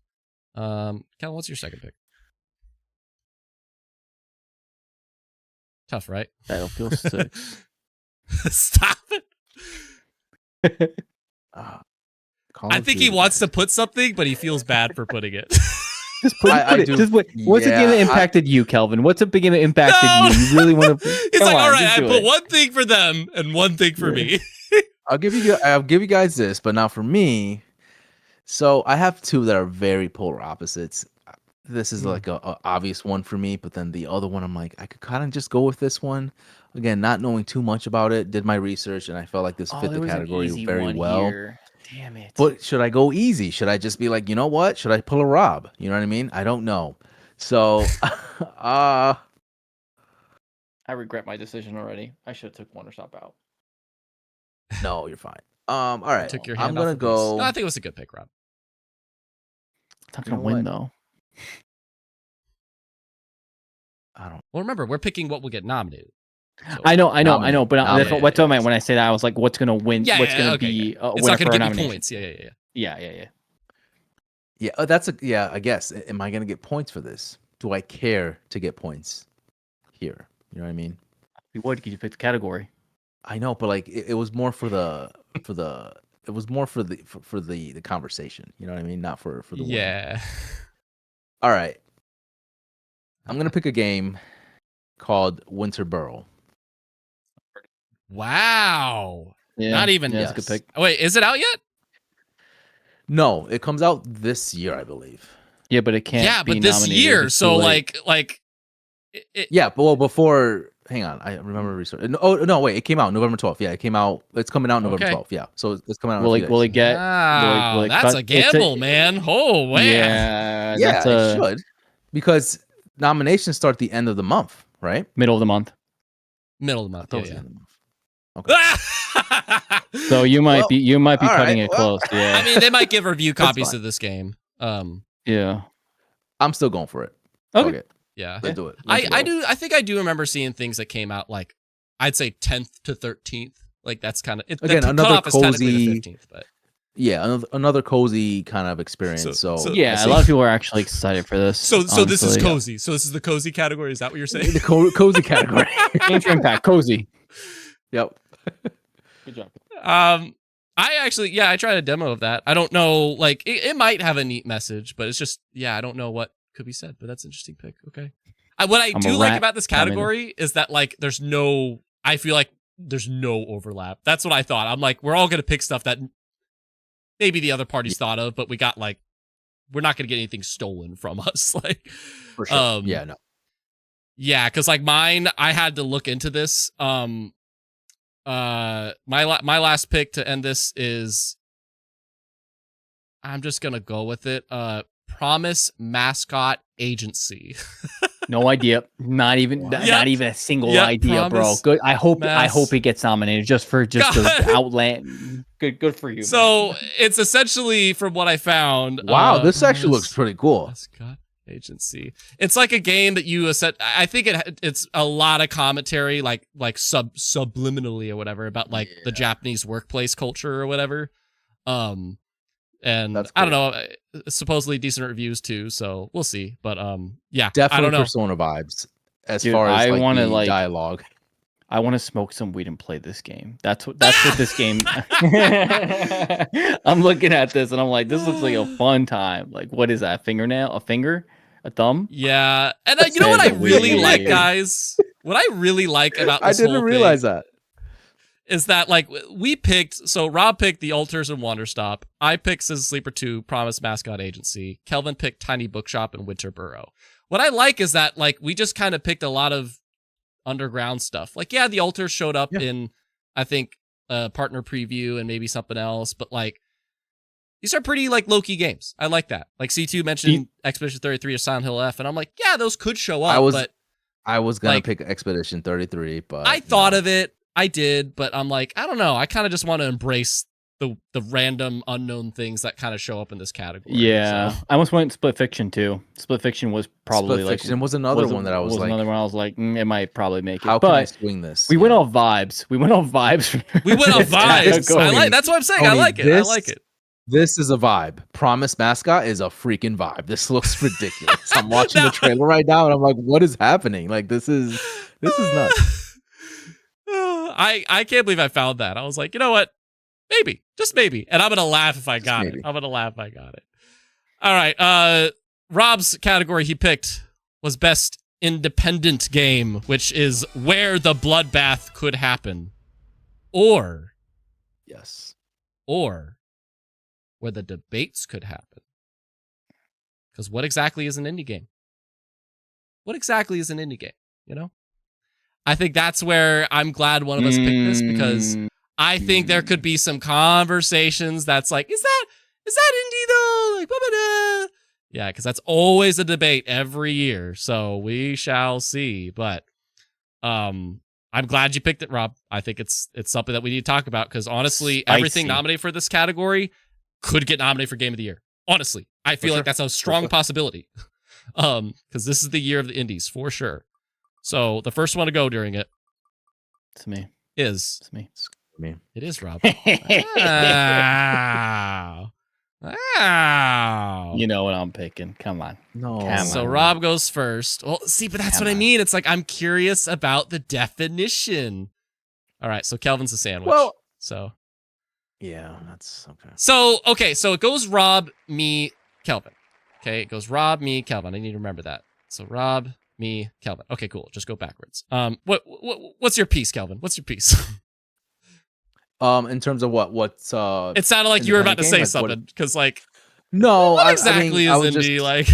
Kelvin, what's your second pick? Tough, right? Battlefield 6. Stop it. I think he wants to put something, but he feels bad for putting it. Just put it. Just wait. What's a game that impacted you, Kelvin? What's a big game that impacted you? You really want to? It's like, all right, I put one thing for them and one thing for me. I'll give you guys this, but not for me. So I have two that are very polar opposites. This is like a obvious one for me, but then the other one, I'm like, I could kind of just go with this one. Again, not knowing too much about it, did my research, and I felt like this fit the category very well. Here. Damn it. But should I go easy? Should I just be like, you know what? Should I pull a Rob? You know what I mean? I don't know. So, I regret my decision already. I should have took Wonder Shop out. No, you're fine. All right. Took your hand I'm gonna off go. No, I think it was a good pick, Rob. It's not gonna win though. I don't. Well, remember, we're picking what will get nominated. So, I know, but that's what I meant when I say that. I was like, what's gonna win? Yeah, what's gonna okay, be? It's not gonna get you points. Yeah. Yeah, I guess. Am I gonna get points for this? Do I care to get points here? You know what I mean? You would, because you picked the category. I know, but like it was more for the it was more for the conversation. You know what I mean? Not for the yeah. All right. I'm gonna pick a game called Winter Burrow. Wow. Yeah, Not even. Yeah, that's a good pick. Wait, is it out yet? No, it comes out this year, I believe. Yeah, but it can't. Yeah, be but this nominated. year, It's so too late. like. Yeah, but before. Hang on, I remember research. Oh no, wait, it came out November 12th. Yeah, it came out. It's coming out November 12th. Yeah, so it's coming out. Will it get? Wow, that's a gamble, man. Oh man. Yeah, it should, because nominations start the end of the month, right? Middle of the month. Middle of the month. Yeah. Okay. So you might be cutting it close. Yeah. I mean, they might give review copies of this game. Yeah. I'm still going for it. Okay. Yeah. Let's do it. I think I do remember seeing things that came out like I'd say 10th to 13th. Like that's kind of again another cozy. 15th, but yeah, another cozy kind of experience. So yeah, a lot of people are actually excited for this. So this is cozy. So this is the cozy category. Is that what you're saying? The cozy category. Game for impact, cozy. Yep. Good job. I tried a demo of that. I don't know, like it might have a neat message, but it's just I don't know what could be said. But that's an interesting pick. Okay. What I do like about this category is that like I feel like there's no overlap. That's what I thought. I'm like, we're all gonna pick stuff that maybe the other parties thought of, but we're not gonna get anything stolen from us. Like, for sure. Because like mine, I had to look into this. My last pick to end this is, I'm just gonna go with it. Promise Mascot Agency. No idea. Not even a single idea, bro. Good. I hope it gets nominated just the outland. Good for you. So it's essentially, from what I found. Wow, this actually looks pretty cool. Mascot Agency. It's like a game that you set. I think it's a lot of commentary, like subliminally or whatever, about like the Japanese workplace culture or whatever. And I don't know, supposedly decent reviews too, so we'll see. But definitely I don't know. Persona vibes as far as dialogue. I want to smoke some weed and play this game. That's what this game. I'm looking at this and I'm like, this looks like a fun time. Like, what is that? Fingernail? A finger? A thumb? Yeah. And you know what I really like, guys? What I really like about this I didn't realize that. is that like we picked, so Rob picked The Altars and Wanderstop. I picked Citizen Sleeper 2, Promise Mascot Agency. Kelvin picked Tiny Bookshop and Winter Burrow. What I like is that like we just kind of picked a lot of underground stuff. Like, yeah, The Altars showed up in, I think, a partner preview and maybe something else, but like these are pretty like low-key games. I like that. Like C2 mentioned Expedition 33 or Silent Hill F, and I'm like, yeah, those could show up. I was gonna like, pick Expedition 33, but I thought of it. I did, but I'm like, I don't know. I kind of just want to embrace the random unknown things that kind of show up in this category. Yeah, so. I almost went Split Fiction too. Split Fiction was probably Split Fiction was another one that I was like, another one I was like, it might probably make it. How but can I swing this? We went off vibes. We went off vibes. We went off vibes. I like. That's what I'm saying. Tony, I like it. I like it. This is a vibe. Promise Mascot is a freaking vibe. This looks ridiculous. I'm watching the trailer right now, and I'm like, what is happening? Like, this is nuts. I can't believe I found that. I was like, you know what? Maybe, just maybe. And I'm going to laugh if I got it. I'm going to laugh if I got it. All right. Rob's category he picked was Best Independent Game, which is where the bloodbath could happen. Or where the debates could happen. Because what exactly is an indie game? What exactly is an indie game? You know? I think that's where I'm glad one of us picked this, because I think there could be some conversations that's like, is that indie though? Like, blah, blah, blah. Yeah, because that's always a debate every year. So we shall see. But I'm glad you picked it, Rob. I think it's something that we need to talk about, because honestly, everything nominated for this category could get nominated for Game of the Year. Honestly, I feel like that's a strong possibility. Because this is the year of the indies for sure. So the first one to go during it, it's me. It's me. It is Rob. Wow. Wow. You know what I'm picking. Come on. No. So Rob goes first. Well, see, but that's what I mean. It's like I'm curious about the definition. All right, so Kelvin's a sandwich. Well, so yeah, that's okay. So it goes Rob, me, Kelvin. Okay, it goes Rob, me, Kelvin. I need to remember that. So Rob, me, Kelvin. Okay, cool. Just go backwards. What's your piece, Kelvin? What's your piece? In terms of what's it sounded like you were about to say something, because like no, what exactly is indie like?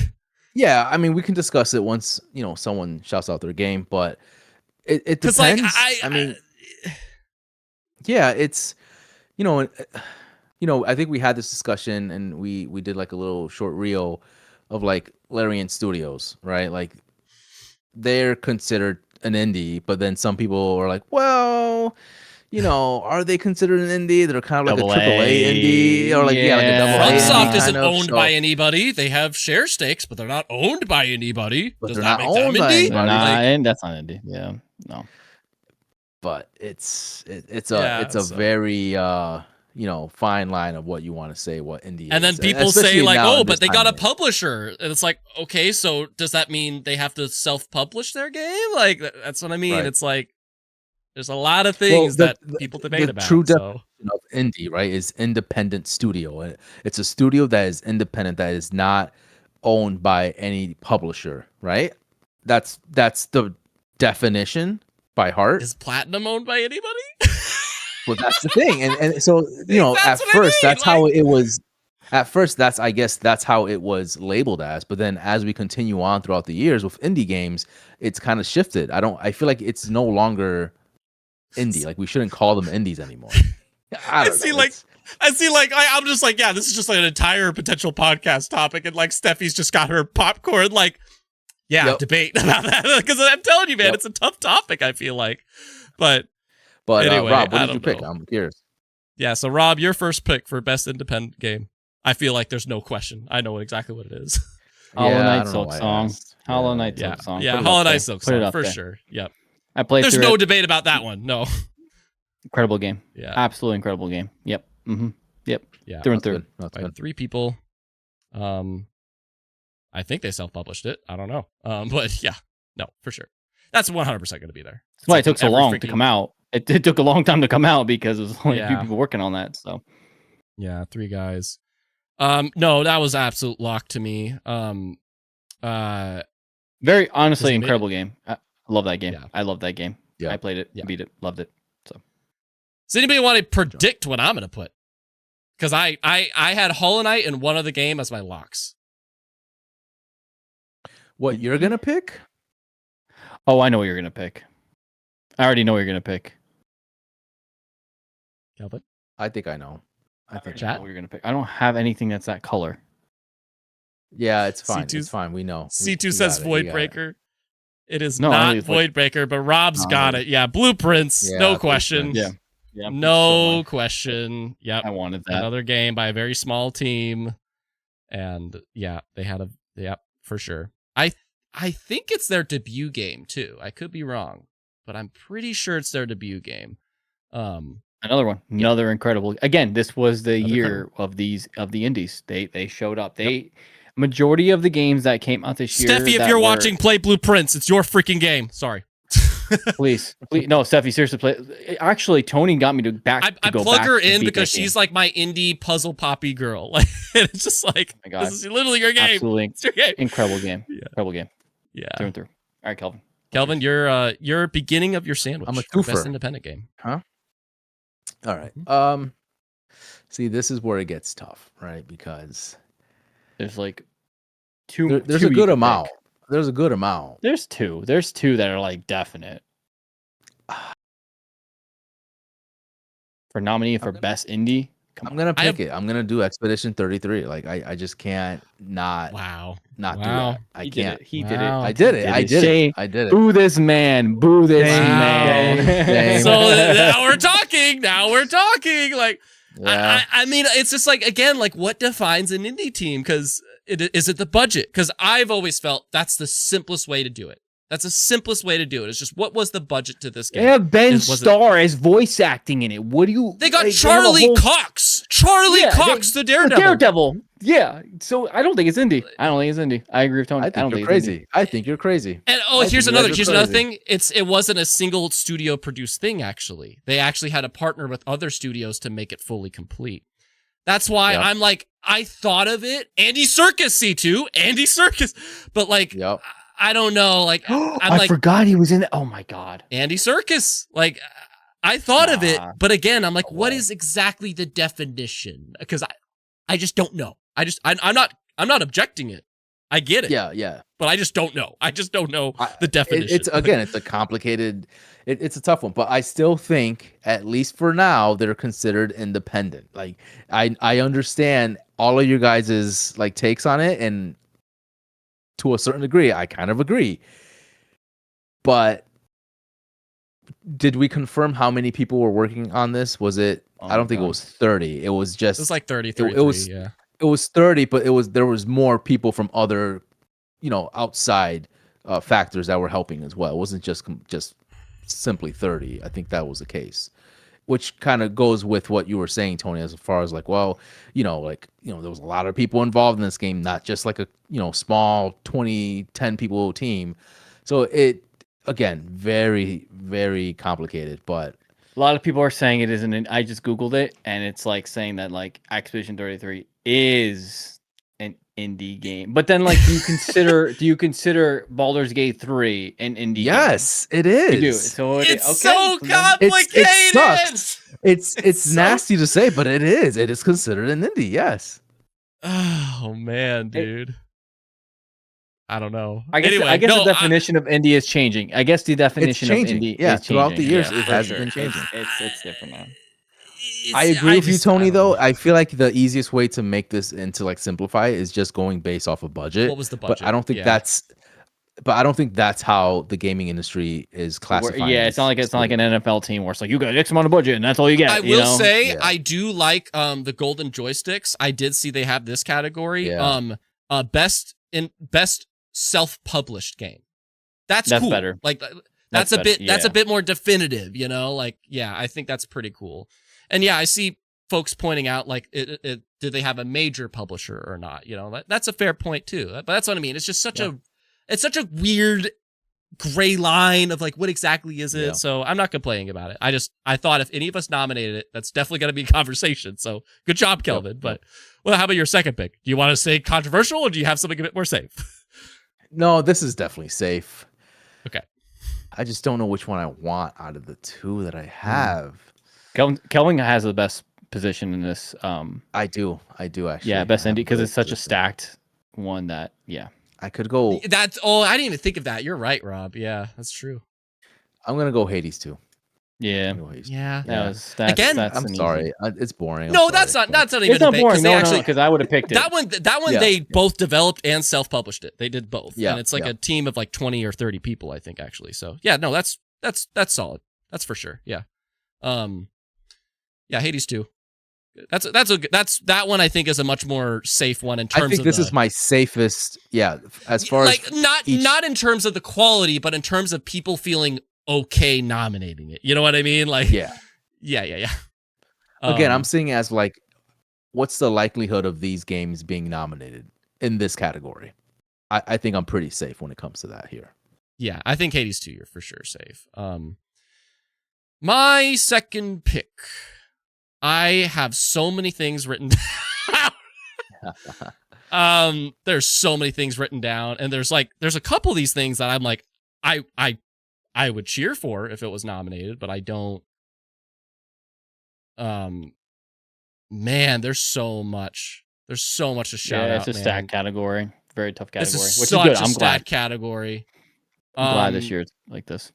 Yeah, I mean, we can discuss it once someone shouts out their game, but it depends. Like, I mean, yeah, it's I think we had this discussion, and we did like a little short reel of like Larian Studios, right? Like they're considered an indie, but then some people are like, well, are they considered an indie? They're kind of like a AAA indie, or like like a double A. FromSoft isn't owned by anybody. They have share stakes, but they're not owned by anybody. But Does they're that not make them owned by indie? anybody. And that's not indie. Yeah, no. But it's a very fine line of what you want to say, what indie and is. then people especially say like, now oh, in but this they got a time. publisher, and it's like, okay, so does that mean they have to self-publish their game? Like that's what I mean. Right. It's like there's a lot of things that people debate about. True definition of indie, right, is independent studio. It's a studio that is independent, that is not owned by any publisher, right? That's the definition by heart. Is Platinum owned by anybody? Well, that's the thing, and so at first, I mean. that's how it was. At first, I guess that's how it was labeled as. But then, as we continue on throughout the years with indie games, it's kind of shifted. I feel like it's no longer indie. Like we shouldn't call them indies anymore. I'm just like, yeah, this is just like an entire potential podcast topic, and like Steffi's just got her popcorn, like, yeah, debate about that, because I'm telling you, man, it's a tough topic. I feel like, but anyway, Rob, what did you pick? I'm curious. Yeah, so Rob, your first pick for best independent game. I feel like there's no question. I know exactly what it is. Hollow Knight Silk Song. Hollow Knight Silk Song. Yeah, Hollow Knight Silk Song for sure. Yep. I played. There's no debate about that one. No. Incredible game. Yeah. Absolutely incredible game. Yep. Mm-hmm. Yep. Yeah. Through and through. By 3 people. I think they self-published it. I don't know. But yeah, no, for sure. That's 100% going to be there. That's why it took so long to come out. It took a long time to come out because there was only a few people working on that. So. Yeah, 3 guys. No, that was absolute lock to me. Very honestly incredible game. I love that game. Yeah. I love that game. Yeah. I played it, beat it, loved it. Does anybody want to predict what I'm going to put? Because I had Hollow Knight and one other game as my locks. What you're gonna pick? Oh, I know what you're gonna pick. I already know what you're gonna pick. Kelvin? I think I know. I think I know what you're gonna pick. I don't have anything that's that color. Yeah, it's fine. C2's It's fine. We know. C2 We says got it. We got it. Voidbreaker. It is No, I not know it's Voidbreaker, but Rob's No, got it. Yeah, Blueprints. Yeah, No question. Blueprints. Yeah. No question. Yep. I wanted that. Another game by a very small team. And yeah, they had for sure. I think it's their debut game too. I could be wrong, but I'm pretty sure it's their debut game. Another one. Another incredible. Again, this was the Another year of the indies. They showed up. Majority of the games that came out this year. Steffi, if you're watching, play Blueprints. It's your freaking game. Sorry. please, no, Steffi, seriously, play. Actually, Tony got me to I go plug back her to in beat because that game. she's like my indie puzzle poppy girl. Like it's just like Oh my God. this is literally your game. Absolutely It's your game. incredible game. Yeah. Incredible game. Yeah. Through and through. All right, Kelvin. Kelvin, your beginning of your sandwich. I'm a Your best twofer. independent game. All right. See, this is where it gets tough, right? Because There's like there's two a you good can amount. pick. There's a good amount. There's two. There's two that are like definite. For nominee for best indie. Come I'm on. gonna pick it. I'm gonna do Expedition 33. Like I just can't not Wow. do Wow. that. I He did can't. it. He did it. Wow. I did it. I did Shame. it. I did it. Boo this man. Boo this Shame. man. Shame. So now we're talking. Now we're talking. Like Yeah. I mean, it's just like again, like what defines an indie team? Because is it the budget? Because I've always felt that's the simplest way to do it. That's the simplest way to do it. It's just what was the budget to this game? They have Ben Was it- Starr as voice acting in it. What do you? They got like, Charlie they have a whole- Cox. Charlie Yeah, Cox, the The Daredevil. Daredevil. Yeah. So I don't think it's indie. I don't think it's indie. I agree with Tony. I don't think you're it's indie. crazy. I think you're crazy. And I here's think you guys are another crazy. thing. It wasn't a single studio produced thing. Actually, they actually had to partner with other studios to make it fully complete. That's why Yep. I'm like, I thought of it. Andy Serkis, C2, Andy Serkis, but like, Yep. I don't know. Like, I'm I like forgot he was in it. Oh my God. Andy Serkis. Like, I thought of it, Nah. but again, I'm like, No what way. is exactly the definition? Because I just don't know. I'm not objecting it. I get it. Yeah. But I just don't know. I just don't know I- the definition. It's again, it's a complicated. It's a tough one, but I still think, at least for now, they're considered independent. Like I understand all of your guys' like takes on it, and to a certain degree, I kind of agree. But did we confirm how many people were working on this? Was it? Oh I don't my think it God. was 30. It was just. It was like 30, it 33, was- yeah. It was 30, but there was more people from other, outside factors that were helping as well. It wasn't just simply 30. I think that was the case, which kind of goes with what you were saying, Tony, as far as like, well, there was a lot of people involved in this game, not just like a small 10 people team. So it, again, very, very complicated, but A lot of people are saying it isn't. I just Googled it, and it's like saying that like Expedition 33 is an indie game. But then, like, do you consider Baldur's Gate 3 an indie game? yes, it is. You do. So It's okay. so then- complicated. It sucks. It's so- nasty to say, but it is. It is considered an indie. Yes. Oh man, dude. I don't know. I guess, anyway, the definition of indie is changing. I guess the definition changing. of indie Yeah, is throughout the changing. years, Yeah, it for has sure. been changing. It's different now. I agree with you, Tony, don't though. know. I feel like the easiest way to make this and to like simplify it is just going based off of budget. What was the budget? But I don't think that's how the gaming industry is classified. Yeah, it's not like an NFL team where it's like you got X amount of budget and that's all you get. I you will know? say Yeah. I do like the golden joysticks. I did see they have this category. Yeah. Best self-published game. That's cool. better. Like That's that's a better, bit that's yeah. a bit more definitive, like yeah, I think that's pretty cool. And yeah, I see folks pointing out like did they have a major publisher or not? That's a fair point too. But that's what I mean. It's just such a weird gray line of like what exactly is it? Yeah. So I'm not complaining about it. I thought if any of us nominated it, that's definitely going to be a conversation. So good job, Kelvin. But well, how about your second pick? Do you want to say controversial or do you have something a bit more safe? No, this is definitely safe. Okay. I just don't know which one I want out of the two that I have. Kelvin has the best position in this. I do actually. Yeah, best I have indie because good it's such a position. stacked one that I could go. That's I didn't even think of that. You're right, Rob. Yeah, that's true. I'm gonna go Hades too. yeah. I'm gonna go Hades. Yeah. That's Again, that's I'm an sorry. easy. It's boring. I'm No, sorry, that's not but- that's not even It's not debate, boring. they No, actually, because I would have picked it. that one Yeah. they both developed and self-published it. They did both. Yeah, And it's like yeah. a team of like 20 or 30 people, I think, actually. So yeah, no, that's solid. That's for sure. Yeah. Yeah, Hades 2. That one I think is a much more safe one in terms I think of this is my safest. Yeah, as far like as not in terms of the quality, but in terms of people feeling okay nominating it. You know what I mean? Like yeah. yeah. Again, I'm seeing it as like, what's the likelihood of these games being nominated in this category? I think I'm pretty safe when it comes to that here. Yeah, I think Hades 2, you're for sure safe. My second pick. I have so many things written down. There's so many things written down, and there's a couple of these things that I'm like, I would cheer for if it was nominated, but I don't. Man, there's so much. There's so much to shout Yeah, out. it's a stacked category. Very tough category. This is Which such is good. a I'm stat glad. category. I'm glad this year it's like this.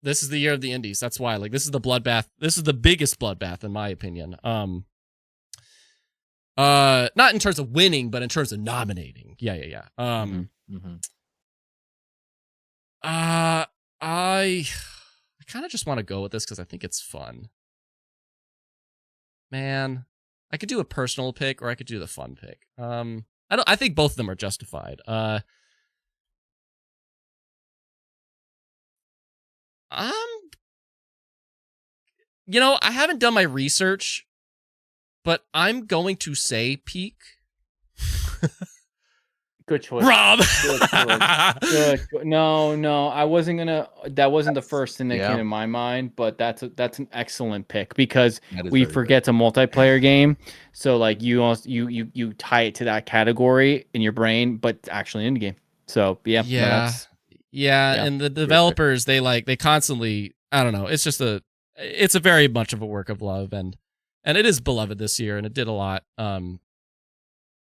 This is the year of the indies. That's why. Like, this is the bloodbath. This is the biggest bloodbath in my opinion. Not in terms of winning, but in terms of nominating. Yeah. I kind of just want to go with this because I think it's fun. Man, I could do a personal pick or I could do the fun pick. I think both of them are justified. I haven't done my research, but I'm going to say Peak. Good choice. Rob. Good. No, I wasn't gonna. That wasn't the first thing that Yeah. came in my mind, but that's an excellent pick because That is we very forget it's a multiplayer game. So like you also you tie it to that category in your brain, but it's actually in the game. So yeah, no, that's- Yeah, Yeah. and the developers they constantly, I don't know, it's a very much of a work of love, and it is beloved this year, and it did a lot.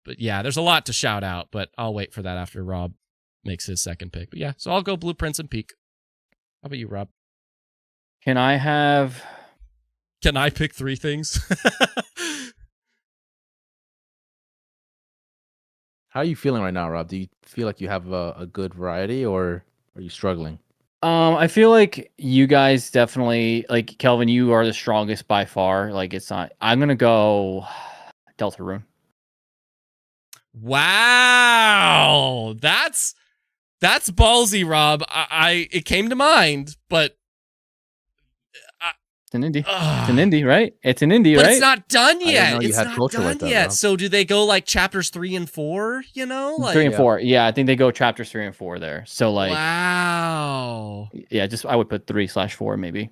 But yeah, there's a lot to shout out, but I'll wait for that after Rob makes his second pick. But yeah, so I'll go Blueprints and Peak. How about you, Rob? Can Can I pick 3 things? How are you feeling right now, Rob? Do you feel like you have a good variety, or are you struggling? I feel like you guys definitely like Kelvin. You are the strongest by far. Like it's not. I'm gonna go Deltarune. Wow, that's ballsy, Rob. It came to mind, but It's an indie. It's an indie, right? It's an indie, but right? it's not done didn't yet. know you It's had not culture done like that, yet. Rob. So do they go like chapters 3 and 4? You know, like 3 and Yeah. 4. Yeah, I think they go chapters 3 and 4 there. So like, wow. yeah, just I would put 3/4 maybe.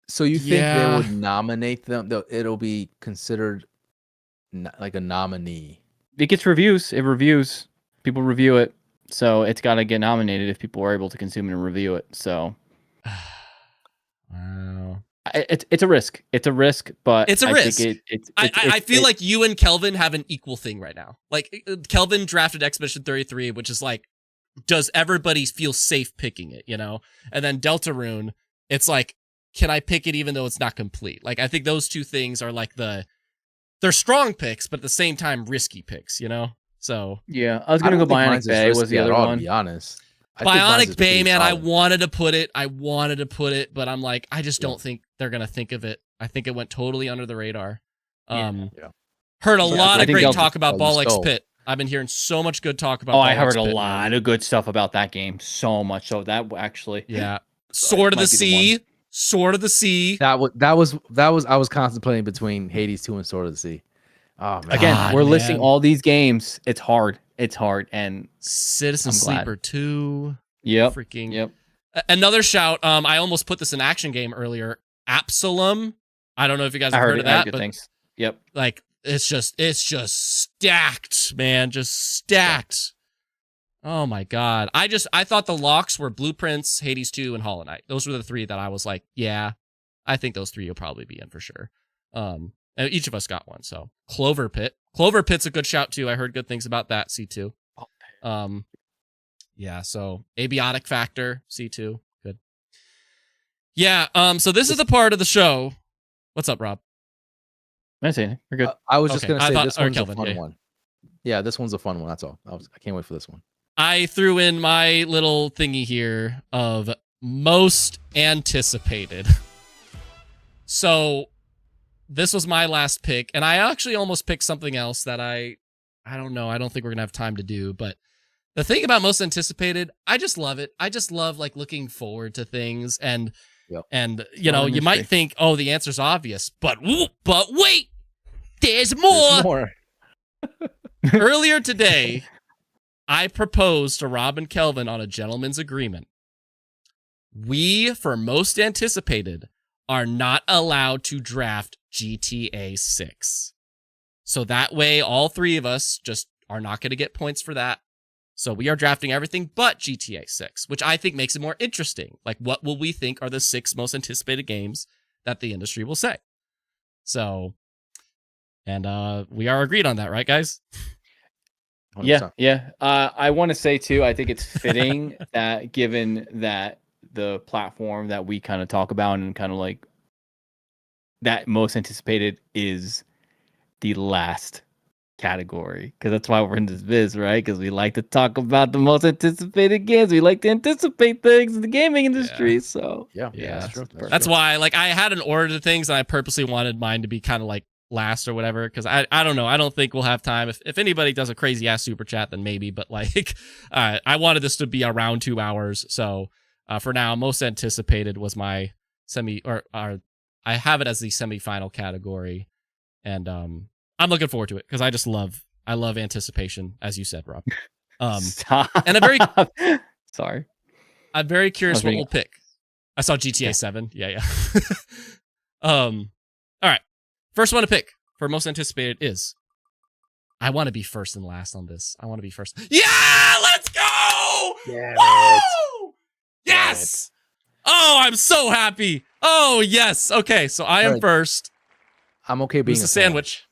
So you think they Yeah. would nominate them? It'll be considered like a nominee. It gets reviews. It reviews. People review it, so it's got to get nominated if people are able to consume it and review it. So Wow. it's a risk. It's a risk, but It's a I risk. Think I feel like you and Kelvin have an equal thing right now. Like Kelvin drafted Expedition 33, which is like, does everybody feel safe picking it, you know? And then Deltarune, it's like, can I pick it even though it's not complete? Like, I think those two things are like they're strong picks, but at the same time, risky picks, you know? So yeah, I was I gonna don't go think Bionic mine's as Bay was risky the at other all, one. To be honest, I think mine's Bionic is Bay, pretty man, I solid. wanted to put it, but I'm like, I just don't think they're gonna think of it. I think it went totally under the radar. Yeah. Heard a So lot I of think great they'll- talk about you Ball X stole. Pit. I've been hearing so much good talk about. Oh, Ball I X heard a Pit, man. lot of good stuff about that game. So much so that actually, Yeah, Sword of the might be the Sea, one. Sword of the Sea. That was I was contemplating between Hades 2 and Sword of the Sea. Oh man. Again, God, we're listing man. all these games. It's hard, and Citizen I'm glad. Sleeper 2. yep, Freaking. yep. Another shout. I almost put this in action game earlier. Absalom. I don't know if you guys I have heard heard of it. I heard that, good but things. Yep. like it's just stacked, man. Just stacked. Oh my god. I thought the locks were Blueprints, Hades 2, and Hollow Knight. Those were the 3 that I was like, yeah, I think those 3 will probably be in for sure. And each of us got one. So Clover Pit. Clover Pit's a good shout too. I heard good things about that. C2. Yeah. So Abiotic Factor. C2. Good. Yeah. So this is the part of the show. What's up, Rob? I didn't say anything. We're good. I was just Okay. gonna say this one's Kelvin, a fun one. Yeah, this one's a fun one. That's all. I can't wait for this one. I threw in my little thingy here of most anticipated. So this was my last pick, and I actually almost picked something else that I don't know. I don't think we're gonna have time to do, but the thing about most anticipated, I just love it. I just love like looking forward to things, and you know, you might think, oh, the answer's obvious, but wait, there's more. Earlier today, I proposed to Rob and Kelvin on a gentleman's agreement. We, for most anticipated, are not allowed to draft GTA 6. So that way, all 3 of us just are not going to get points for that. So we are drafting everything but GTA 6, which I think makes it more interesting. Like, what will we think are the 6 most anticipated games that the industry will say? So, and we are agreed on that, right, guys? 100%. Yeah. I want to say too, I think it's fitting that given that the platform that we kind of talk about and kind of like that most anticipated is the last category, because that's why we're in this biz, right? Because we like to talk about the most anticipated games. We like to anticipate things in the gaming industry. So yeah, that's true. That's why, like, I had an order to things, and I purposely wanted mine to be kind of like last or whatever, because I don't know. I don't think we'll have time. If anybody does a crazy ass super chat, then maybe. But like, I wanted this to be around 2 hours. So for now, most anticipated was my I have it as the semifinal category, and I'm looking forward to it because I love anticipation, as you said, Rob. Stop. And sorry. I'm very curious what we'll pick. I saw GTA 7. Yeah. All right. First one to pick for most anticipated is, I want to be first and last on this. I want to be first. Yeah, let's go! Yes. Woo! Yes! Oh, I'm so happy. Oh, yes. Okay, so I am first. I'm okay being a sandwich.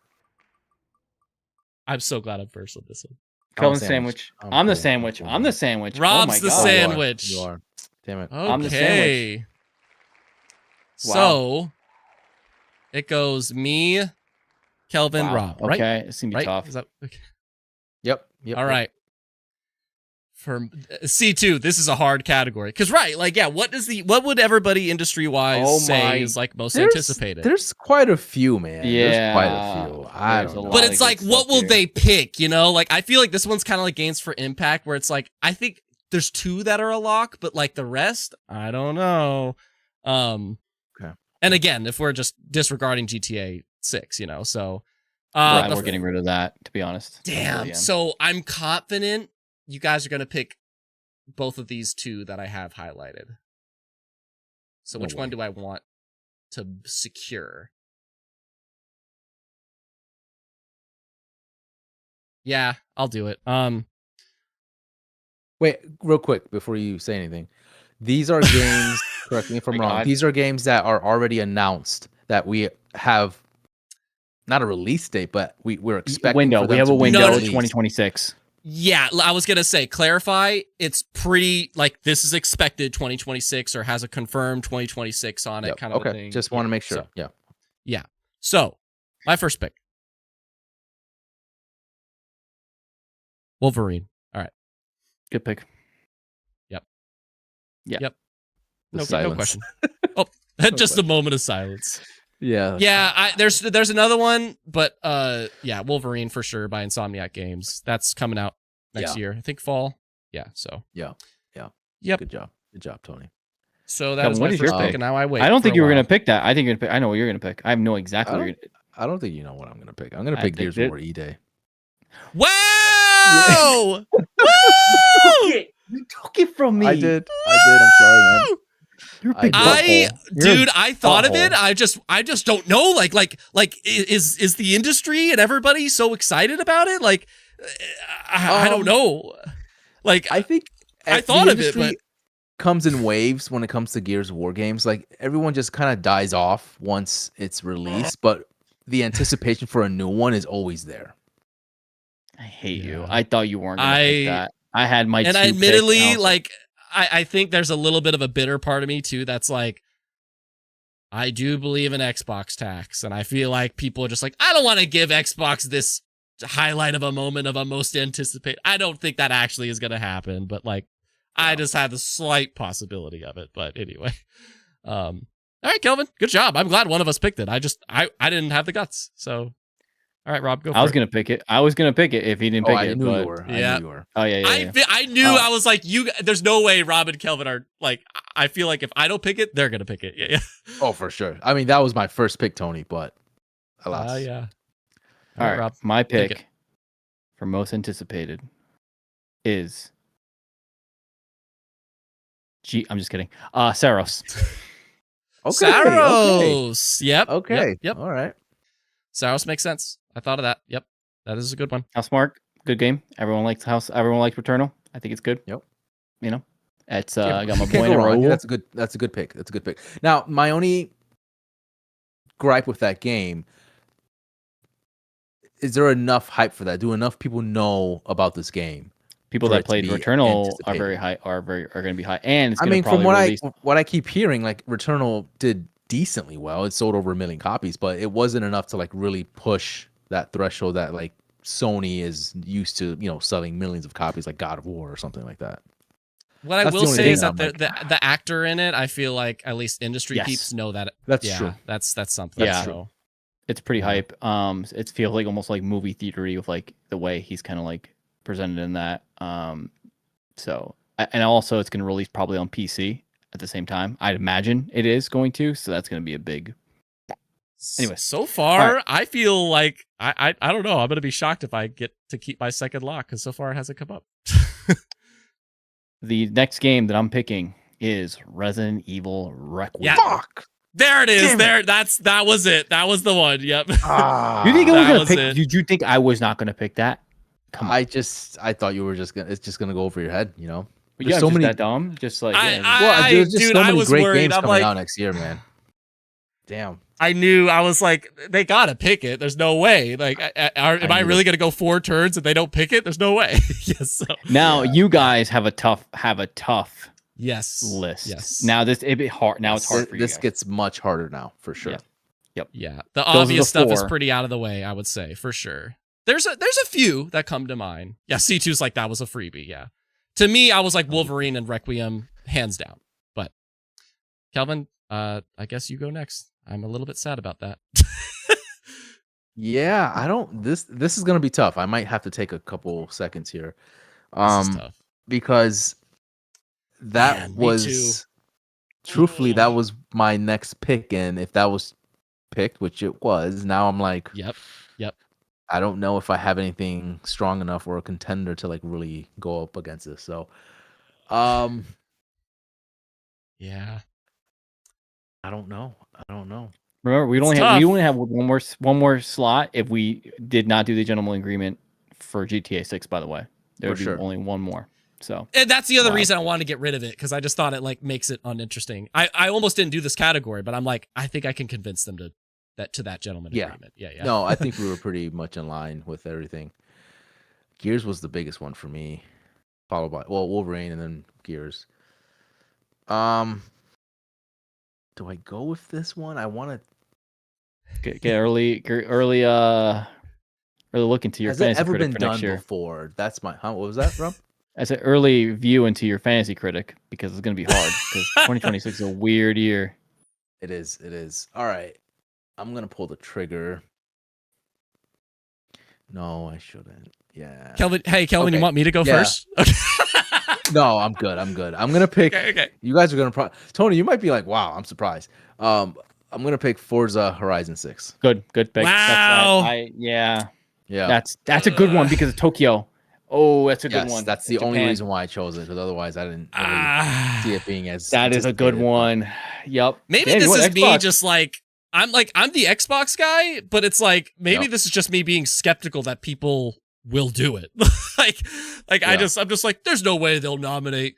I'm so glad I'm first on this one. Kelvin sandwich. I'm the sandwich. I'm the sandwich. Rob's oh my the God. sandwich. You are. Damn it. Okay. I'm the sandwich. Wow. So it goes me, Kelvin, Rob. Right? Okay, it's gonna be tough. Is that okay? Yep. All right. For C2, this is a hard category because what would everybody industry wise say is like most anticipated? There's quite a few, man. Yeah, there's quite a few. I don't know. But it's like, what will they pick? You know, like I feel like this one's kind of like Games for Impact, where it's like I think there's 2 that are a lock, but like the rest, I don't know. Okay. And again, if we're just disregarding GTA 6, you know, so we're getting rid of that, to be honest. Damn. So I'm confident you guys are going to pick both of these 2 that I have highlighted. So which one do I want to secure? Yeah, I'll do it. Wait, real quick before you say anything. These are games, correct me if I'm wrong. God. These are games that are already announced that we have not a release date, but we're expecting window. We have a window 2026. Yeah, I was going to say, clarify, it's pretty, like, this is expected 2026 or has a confirmed 2026 on it kind of a thing. Just want to make sure. So, yeah. So, my first pick. Wolverine. All right. Good pick. Yep. No question. Oh, just a moment of silence. Yeah. There's another one, but Wolverine for sure by Insomniac Games. That's coming out next year. I think fall. Yeah. So. Yeah. Yep. Good job, Tony. So that was my first pick, and now I wait. I don't think you were gonna pick that. I think you're gonna pick. I know what you're gonna pick. I know exactly what you're gonna. I don't think you know what I'm gonna pick. I'm gonna pick Gears of War E-Day. Wow! You took it from me. I did. I'm sorry, man. I thought of it. I just don't know. Like, is the industry and everybody so excited about it? Like, I don't know. Like, I think I thought of it, but comes in waves when it comes to Gears of War games. Like everyone just kind of dies off once it's released, but the anticipation for a new one is always there. I hate you. Yeah. I thought you weren't gonna pick that. I had my and two admittedly, picks, and I was like I think there's a little bit of a bitter part of me too. That's like, I do believe in Xbox tax, and I feel like people are just like, I don't want to give Xbox this highlight of a moment of a most anticipated. I don't think that actually is going to happen, but like, I just had the slight possibility of it. But anyway, all right, Kelvin, good job. I'm glad one of us picked it. I didn't have the guts, so. All right, Rob, go for it. I was gonna pick it. I was gonna pick it if he didn't pick it. I knew but... you were. Yeah. I knew you were. Oh yeah. I knew. I was like, there's no way Rob and Kelvin are like. I feel like if I don't pick it, they're gonna pick it. Yeah. Oh, for sure. I mean, that was my first pick, Tony, but alas. Yeah. All right, Rob. my pick pick for most anticipated is I'm just kidding. Saros. Okay. Saros. Yep. Okay. Yep. All right. Saros makes sense. I thought of that. Yep. That is a good one. Housemark, good game. Everyone likes Returnal. I think it's good. Yep. You know, it's I got my Can't boy go in a wrong. row. That's a good pick. That's a good pick. Now, my only gripe with that game is there enough hype for that? Do enough people know about this game? People for that it to played be Returnal are anticipated? very high. Are going to be high. And it's I gonna mean, from probably what I keep hearing, like Returnal did decently well. It sold over 1 million copies, but it wasn't enough to like really push that threshold that like Sony is used to, selling millions of copies like God of War or something like that. What I That's will the only say thing is that I'm the actor in it, I feel like at least industry Yes. peeps know that. That's true. That's something. Yeah. So. It's pretty Yeah. hype. It feels like almost like movie theatery with like the way he's kind of like presented in that. So and also it's going to release probably on PC at the same time. I'd imagine it is going to. So that's going to be a big. Anyway, so far, right. I feel like I don't know. I'm gonna be shocked if I get to keep my second lock because so far it hasn't come up. The next game that I'm picking is Resident Evil Requiem. Yeah. Fuck. There it is. Damn That was it. That was the one. Yep. You think I was That gonna was pick? it. Did you think I was not gonna pick that? Come on. I thought you were it's just gonna go over your head, But There's yeah, so just many. that dumb. Just like There's just dude, so I many was great worried. games I'm coming like, out next year, man. Damn. I knew. I was like, they gotta pick it. There's no way. Like, am I really gonna go 4 turns if they don't pick it? There's no way. Yes. So. now you guys have a tough Yes. list. Yes. Now this it be hard. Now it's hard for you. This guys. gets much harder now, for sure. Yeah. Yeah. The Those are obvious the stuff is 4. pretty out of the way, I would say, for sure. There's a few that come to mind. Yeah, C2's like that was a freebie. Yeah. To me, I was like Wolverine and Requiem, hands down. But Kelvin, I guess you go next. I'm a little bit sad about that. Yeah, I don't. This is gonna be tough. I might have to take a couple seconds here, This is tough. because that Man, me was truthfully that was my next pick, and if that was picked, which it was, now I'm like, Yep. I don't know if I have anything strong enough or a contender to like really go up against this. So, Yeah. I don't know. Remember, we It's only tough. have one more slot if we did not do the gentleman agreement for GTA 6. By the way, there For would be sure. only one more. So And that's the other Wow. reason I wanted to get rid of it, because I just thought it like makes it uninteresting. I almost didn't do this category, but I'm like, I think I can convince them to that gentleman Yeah. agreement. Yeah. No, I think we were pretty much in line with everything. Gears was the biggest one for me, followed by Wolverine and then Gears. Do I go with this one? I want to. get early look into your Has it fantasy ever critic been for done next year. before? That's my. What was that, Rob? As an early view into your fantasy critic, because it's going to be hard. Because 2026 is a weird year. It is. All right. I'm gonna pull the trigger. No, I shouldn't. Yeah. Kelvin, you Okay. want me to go Yeah. first? Okay. No, I'm good. I'm gonna pick. Okay. You guys are gonna. Tony, you might be like, "Wow, I'm surprised." I'm gonna pick Forza Horizon 6. Good pick. Wow. Yeah. Yeah. That's a good one because of Tokyo. Oh, that's a good Yes, one. that's the only Japan. reason why I chose it, because otherwise I didn't really see it being as. That is a good anticipated, but- one. Yep. Maybe Damn, you this went is me Xbox. just like I'm the Xbox guy, but it's like maybe Yep. this is just me being skeptical that people will do it. like Yeah. I'm just like, there's no way they'll nominate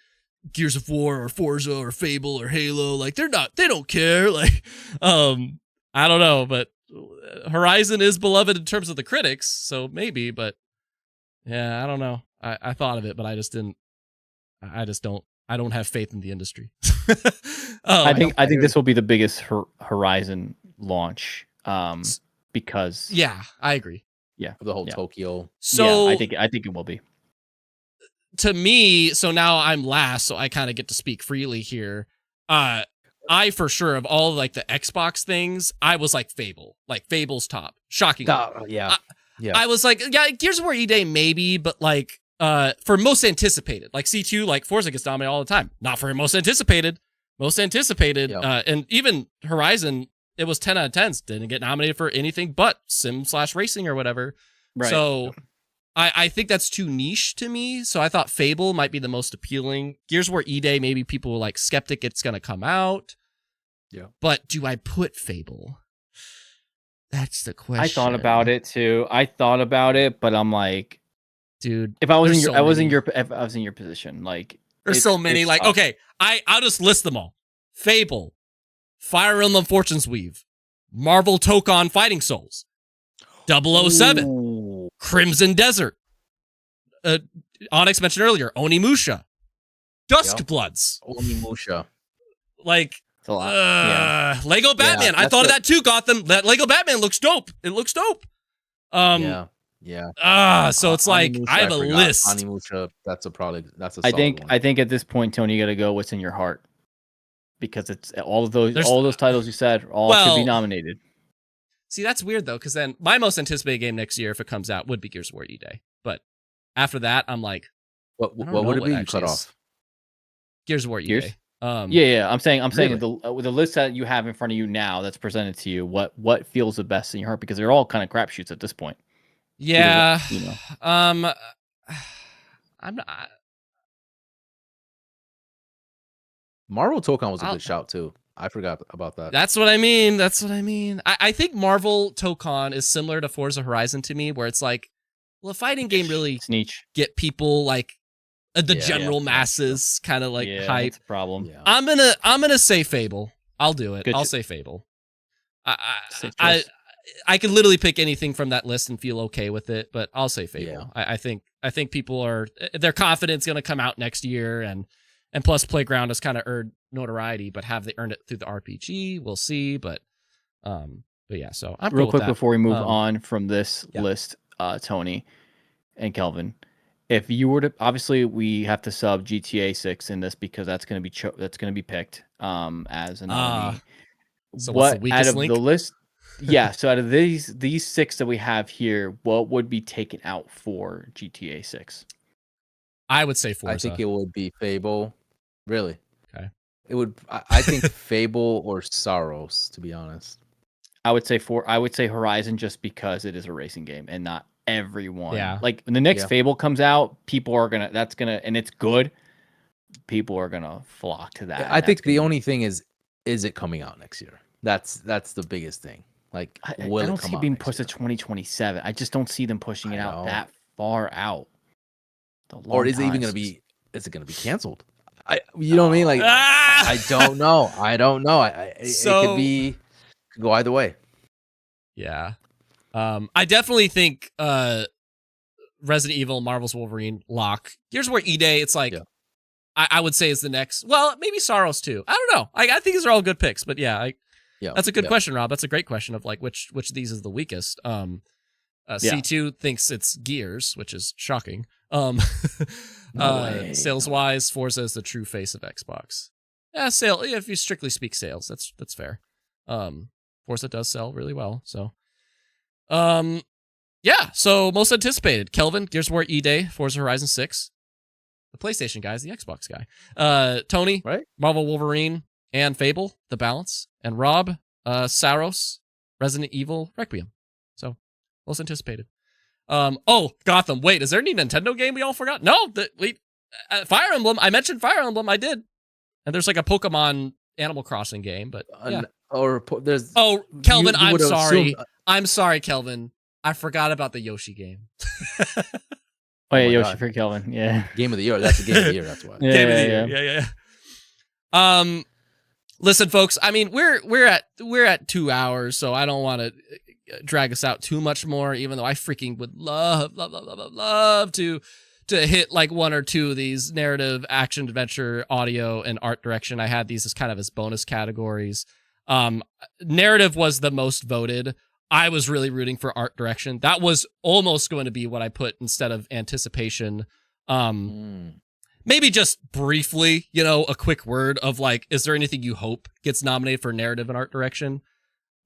Gears of War or Forza or Fable or Halo. Like they don't care. Like, I don't know, but Horizon is beloved in terms of the critics, so maybe, but yeah, I don't know. I thought of it, but I just don't have faith in the industry. I think this will be the biggest Horizon launch, because yeah, I agree. Yeah, The whole Tokyo. So yeah, I think it will be. To me, so now I'm last, so I kind of get to speak freely here. I for sure of all like the Xbox things, I was like Fable. Like Fable's top. Shocking. Yeah. I was like, yeah, Gears of War E-Day maybe, but like for most anticipated. Like C2, like Forza gets nominated all the time. Not for most anticipated. Most anticipated. Yep. And even Horizon, it was 10 out of 10s. Didn't get nominated for anything but sim/racing or whatever. Right. So I think that's too niche to me. So I thought Fable might be the most appealing. Gears of War E-Day, maybe people were like skeptic it's going to come out. Yeah. But do I put Fable? That's the question. I thought about it too. But I'm like, dude, if I was in your position, like there's so many. Like, okay, I'll just list them all: Fable, Fire Emblem Fortune's Weave, Marvel Tokon Fighting Souls, 007, Ooh. Crimson Desert, Onyx mentioned earlier, Onimusha, Dusk Bloods, Onimusha. Like, it's a lot. Lego Batman. I thought of that too, Gotham. That Lego Batman looks dope. It looks dope. Yeah. So it's like Onimusha, I have a list. Onimusha, that's a I think at this point, Tony, you got to go what's in your heart, because it's all those titles you said could be nominated. See, that's weird though, because then my most anticipated game next year, if it comes out, would be Gears of War E-Day. But after that, I'm like, what would it be? You cut off Gears of War E-Day. Yeah. I'm saying Really? the list that you have in front of you now that's presented to you, what feels the best in your heart, because they're all kind of crapshoots at this point. Yeah. I'm not. Marvel Tokon was a good shout too. I forgot about that. That's what I mean. I think Marvel Tokon is similar to Forza Horizon to me, where it's like, well, a fighting game really get people like the general masses kind of like hype. That's a problem. Yeah. I'm gonna say Fable. I'll do it. I'll say Fable. I could literally pick anything from that list and feel okay with it, but I'll say Fable. Yeah. I think people are, their confidence going to come out next year, and plus Playground has kind of earned notoriety, but have they earned it through the RPG? We'll see. But yeah. So I'm real quick before we move on from this list, Tony and Kelvin, if you were to, obviously we have to sub GTA 6 in this because that's going to be picked as a nominee. So what's the weakest out of link? the list? Yeah, so out of these 6 that we have here, what would be taken out for GTA 6? I would say Forza. I think it would be Fable. Really? Okay. It would. I think Fable or Saros, to be honest. I would say Horizon, just because it is a racing game and not everyone. Yeah. Like when the next Fable comes out, people are gonna. And it's good. People are gonna flock to that. I think the only thing is it coming out next year? That's the biggest thing. Like, I don't see it being pushed to 2027. I just don't see them pushing it out that far out. Or is it even going to be? Is it going to be canceled? You know what I mean? Like, I don't know. It could go either way. Yeah. I definitely think Resident Evil, Marvel's Wolverine, lock. Gears of War E-Day, it's like, I would say is the next. Well, maybe Saros too. I don't know. I think these are all good picks, but that's a good question, Rob. That's a great question of like which of these is the weakest. C2 thinks it's Gears, which is shocking. Sales wise, Forza is the true face of Xbox. Yeah, if you strictly speak sales, that's fair. Forza does sell really well, so so most anticipated, Kelvin, Gears of War E-Day, Forza Horizon 6. The PlayStation guy's the Xbox guy. Tony, right? Marvel Wolverine and Fable, the balance. And Rob, Saros, Resident Evil, Requiem. So, most anticipated. Gotham. Wait, is there any Nintendo game we all forgot? No, Fire Emblem. I mentioned Fire Emblem. I did. And there's like a Pokemon Animal Crossing game, but yeah. Kelvin, I'm sorry. I'm sorry, Kelvin. I forgot about the Yoshi game. Oh yeah, my Yoshi God. for Kelvin. Yeah. Game of the year. That's the game of the year. That's why. Yeah, Game of the yeah, year. Yeah. Listen, folks. I mean, we're at 2 hours, so I don't want to drag us out too much more. Even though I freaking would love to hit like one or two of these narrative, action, adventure, audio, and art direction. I had these as kind of as bonus categories. Narrative was the most voted. I was really rooting for art direction. That was almost going to be what I put instead of anticipation. Maybe just briefly, a quick word of like, is there anything you hope gets nominated for narrative and art direction?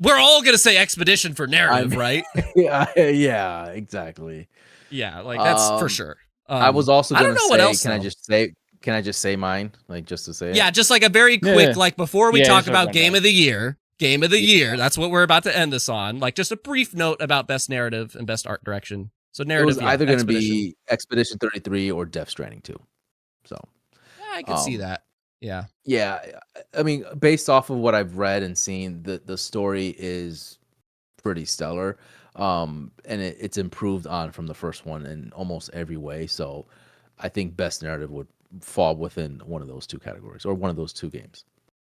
We're all going to say Expedition for narrative, right? Yeah, exactly. Yeah, like that's for sure. I was also I going don't to know what say, else, can I just say mine? Like, just to say it? Yeah, just like a very quick, Yeah. like before we Yeah, talk just about run game down. of the year, that's what we're about to end this on. Like just a brief note about best narrative and best art direction. So It narrative, was either going to Expedition. be Expedition 33 or Death Stranding 2. So, Yeah, I could see that. Yeah. Yeah, I mean, based off of what I've read and seen, the story is pretty stellar, and it's improved on from the first one in almost every way. So, I think best narrative would fall within one of those two categories or one of those two games.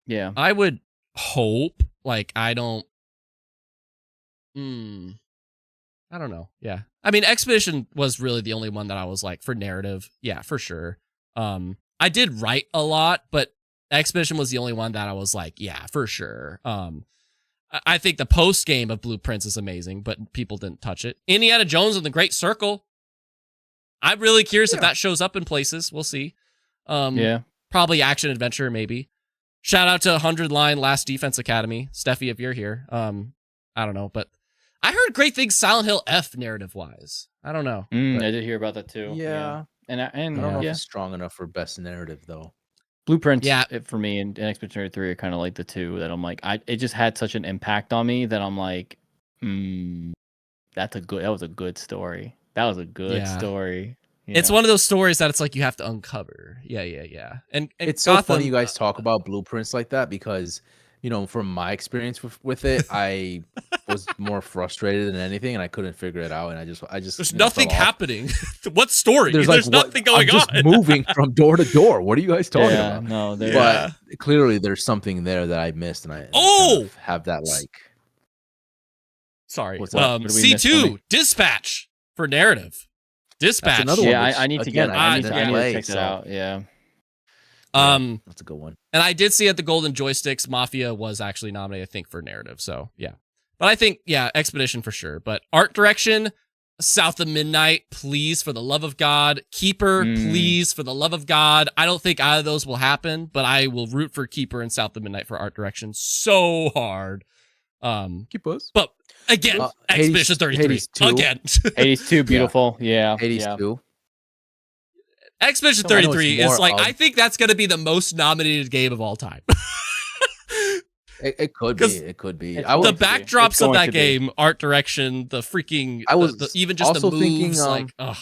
Yeah. I would hope, like, I don't know. Yeah. I mean, Expedition was really the only one that I was like, for narrative, yeah, for sure. I did write a lot, but Expedition was the only one that I was like, yeah, for sure. I think the post game of Blueprints is amazing, but people didn't touch it. Indiana Jones and the Great Circle. I'm really curious if that shows up in places. We'll see. Yeah. Probably action adventure, maybe. Shout out to 100 Line Last Defense Academy. Steffi, if you're here. I don't know, but I heard great things Silent Hill F narrative wise. I don't know. I did hear about that too. Yeah. And I don't know if yeah. it's strong enough for best narrative though. Blueprints, Yeah. for me and Expedition 33 are kind of like the two that I'm like, it just had such an impact on me that I'm like, that was a good story. That was a good story. It's one of those stories that it's like you have to uncover. Yeah. And It's Gotham, so funny you guys talk about Blueprints like that because, from my experience with it, I was more frustrated than anything, and I couldn't figure it out. And I just there's nothing happening. What story? There's like, nothing going I'm just on. moving from door to door. What are you guys talking about? No, But clearly there's something there that I missed, and I kind of have that like. Sorry. What's up? What did we miss, C2 Tony? Dispatch for narrative. Dispatch. That's another one. Yeah, which, I need to again, get. I need to LA, check that out. Yeah. That's a good one. And I did see at the Golden Joysticks, Mafia was actually nominated, I think, for narrative. So yeah, but I think Expedition for sure. But art direction, South of Midnight, please, for the love of God. Keeper, please, for the love of God. I don't think either of those will happen, but I will root for Keeper and South of Midnight for art direction so hard. Keepers. But again, Expedition 33 Hades 2. again. Hades 2, beautiful. Yeah. Hades yeah. 2. Expedition No, I know 33 it's more is like, of- I think that's going to be the most nominated game of all time. It could be. It could be. It's I The going was to be. backdrops It's of going that to be. game, art direction, the freaking, I was even just the also moves, thinking, like, ugh.